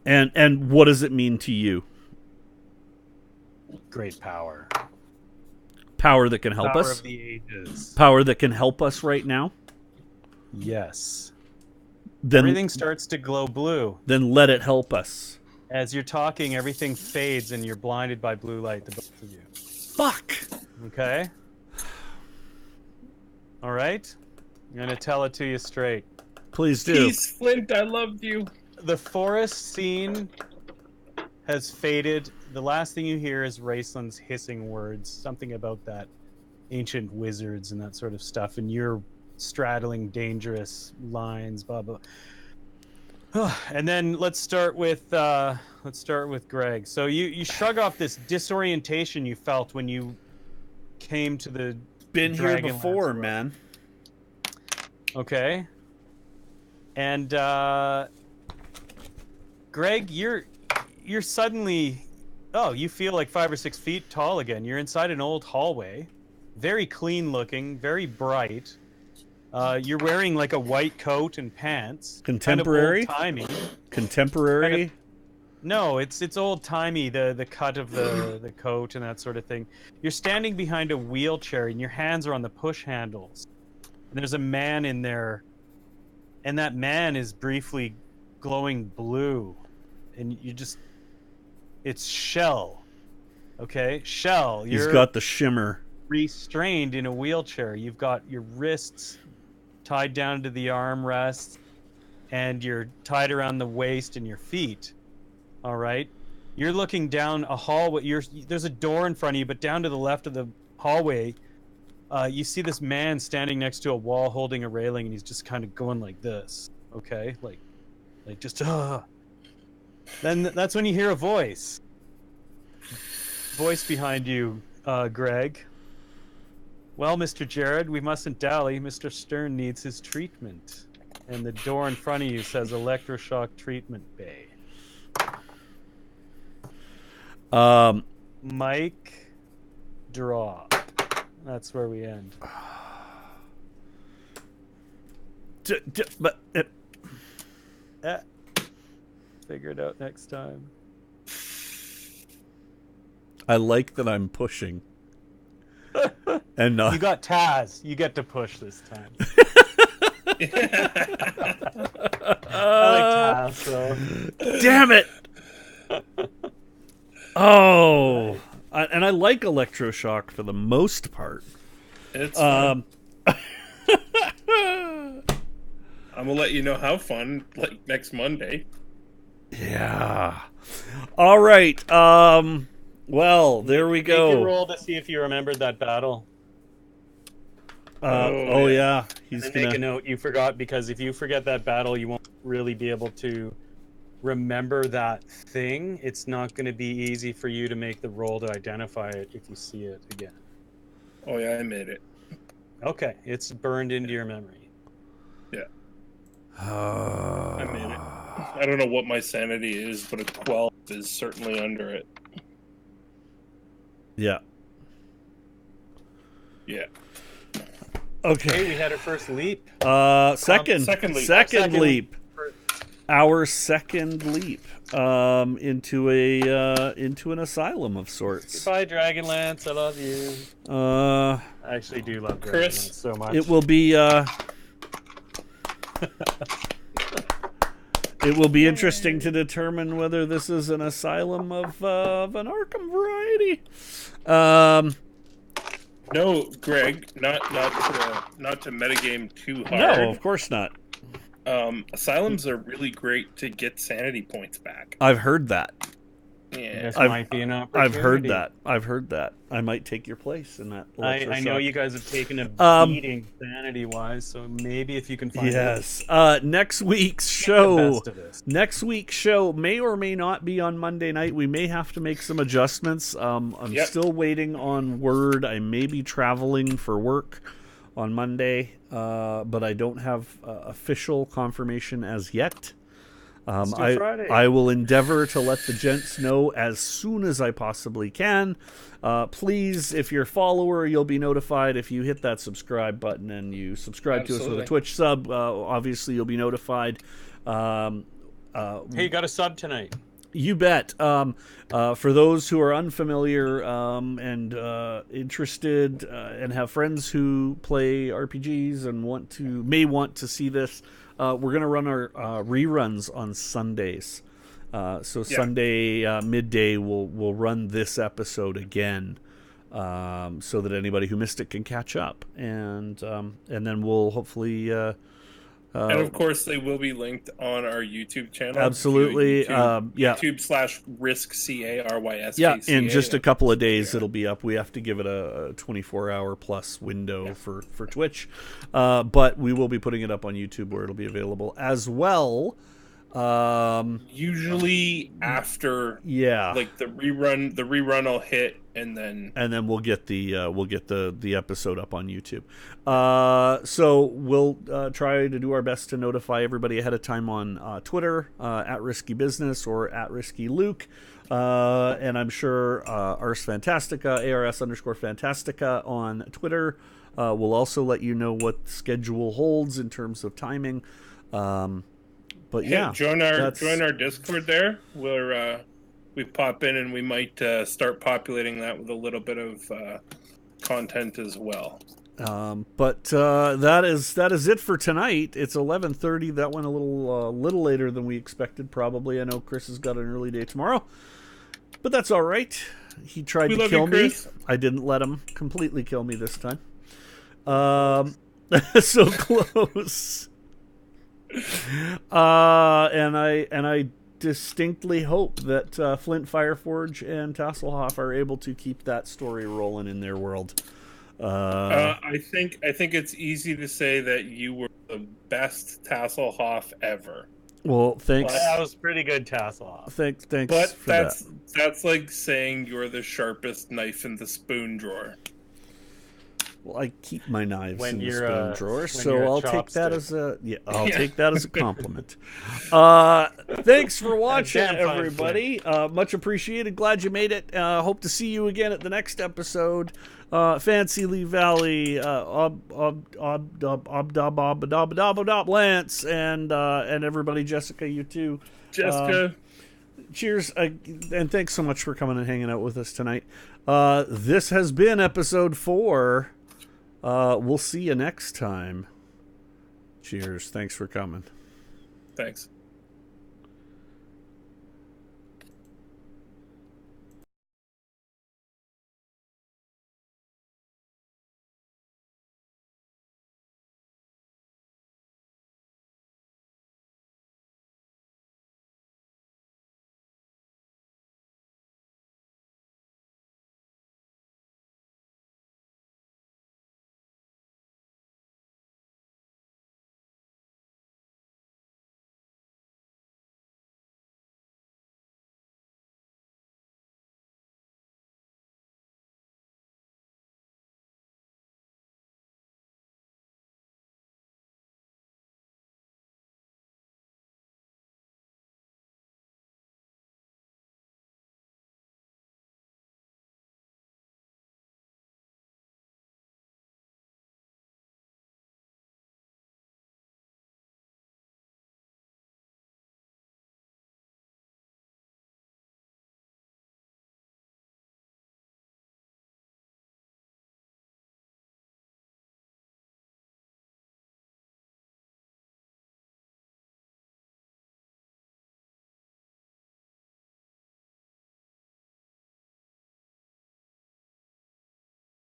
And what does it mean to you? Great power. Power that can help us? Power of the ages. Power that can help us right now? Yes. Then everything starts to glow blue. Then let it help us. As you're talking, everything fades and you're blinded by blue light, the both of you. Fuck. Okay? All right? I'm going to tell it to you straight. Please do. Peace, Flint. I love you. The forest scene has faded. The last thing you hear is Raceland's hissing words, something about that ancient wizards and that sort of stuff, and you're straddling dangerous lines, blah blah. And then let's start with Greg. So you shrug off this disorientation you felt when you came to the Been here Dragonlance before, world. man. Okay. And Greg, you're suddenly, you feel like 5 or 6 feet tall again. You're inside an old hallway, very clean looking, very bright. You're wearing like a white coat and pants. Contemporary? Kind of old-timey. Contemporary? No, it's old-timey, the cut of the coat and that sort of thing. You're standing behind a wheelchair and your hands are on the push handles. And there's a man in there, and that man is briefly glowing blue. And it's Shell. Okay? Shell. He's got the shimmer. Restrained in a wheelchair. You've got your wrists tied down to the armrests, and you're tied around the waist and your feet. All right? You're looking down a hallway. There's a door in front of you, but down to the left of the hallway, you see this man standing next to a wall holding a railing, and he's just kind of going like this. Okay? Like just, Then that's when you hear a voice. Voice behind you, Greg. Well, Mr. Jared, we mustn't dally. Mr. Stern needs his treatment. And the door in front of you says electroshock treatment bay. Mike, drop. That's where we end. Figure it out next time. I like that I'm pushing. And You got Taz. You get to push this time. I like Taz, so. Damn it! Oh, and I like electroshock for the most part. It's fun. I'm gonna let you know how fun, like next Monday. Yeah. All right. Well, there we go. Make a roll to see if you remembered that battle. Yeah. He's And gonna make a note you forgot, because if you forget that battle, you won't really be able to remember that thing. It's not going to be easy for you to make the roll to identify it if you see it again. Oh yeah, I made it. Okay, it's burned into your memory. Yeah. I made it. I don't know what my sanity is, but a 12 is certainly under it. Yeah. Yeah. Okay. Hey, we had our first leap. Second leap. Second leap. Our second leap into an asylum of sorts. Goodbye, Dragonlance. I love you. I actually do love Chris, Dragonlance so much. It will be it will be interesting to determine whether this is an asylum of an Arkham variety. No, Greg, not to metagame too hard. No, of course not. Asylums are really great to get sanity points back. I've heard that. Yeah, This might be an opportunity. I've heard that. I might take your place in that. I know you guys have taken a beating sanity-wise, so maybe if you can find Yes. it. Next week's The show. best of this. Next week's show may or may not be on Monday night. We may have to make some adjustments. I'm still waiting on word. I may be traveling for work on Monday, but I don't have official confirmation as yet. Friday. I will endeavor to let the gents know as soon as I possibly can. Please, if you're a follower, you'll be notified. If you hit that subscribe button and you subscribe to us with a Twitch sub, obviously you'll be notified. Hey, you got a sub tonight. You bet. For those who are unfamiliar and interested and have friends who play RPGs and may want to see this, we're going to run our reruns on Sundays. So Sunday midday we'll run this episode again, so that anybody who missed it can catch up, and then we'll hopefully. And of course, they will be linked on our YouTube channel. Absolutely, YouTube/Rysk CARYSK. Yeah, in just a couple of days it'll be up. We have to give it a 24-hour plus window for Twitch, but we will be putting it up on YouTube where it'll be available as well. Usually after, like the rerun will hit, and then we'll get the episode up on YouTube. So we'll try to do our best to notify everybody ahead of time on Twitter at Rysky Business or at Rysky Luke, and I'm sure Ars Fantastica, ARS_Fantastica on Twitter will also let you know what schedule holds in terms of timing. But join our Discord there, where we pop in, and we might start populating that with a little bit of content as well. But that is it for tonight. It's 11:30. That went a little later than we expected. Probably. I know Chris has got an early day tomorrow, but that's all right. He tried to kill me. I didn't let him completely kill me this time. So close. And I distinctly hope that Flint Fireforge and Tasslehoff are able to keep that story rolling in their world. I think it's easy to say that you were the best Tasslehoff ever. Well, thanks. Well, that was pretty good, Tasslehoff. Thanks. But for that. that's like saying you're the sharpest knife in the spoon drawer. Well, I keep my knives in the you're spoon drawer, so I'll take that as take that as a compliment. Thanks for watching, everybody. Much appreciated. Glad you made it. Hope to see you again at the next episode. Fancy Lee Valley, Lance, and everybody. Jessica, you too. Jessica. Cheers, and thanks so much for coming and hanging out with us tonight. This has been episode 4. We'll see you next time. Cheers. Thanks for coming. Thanks.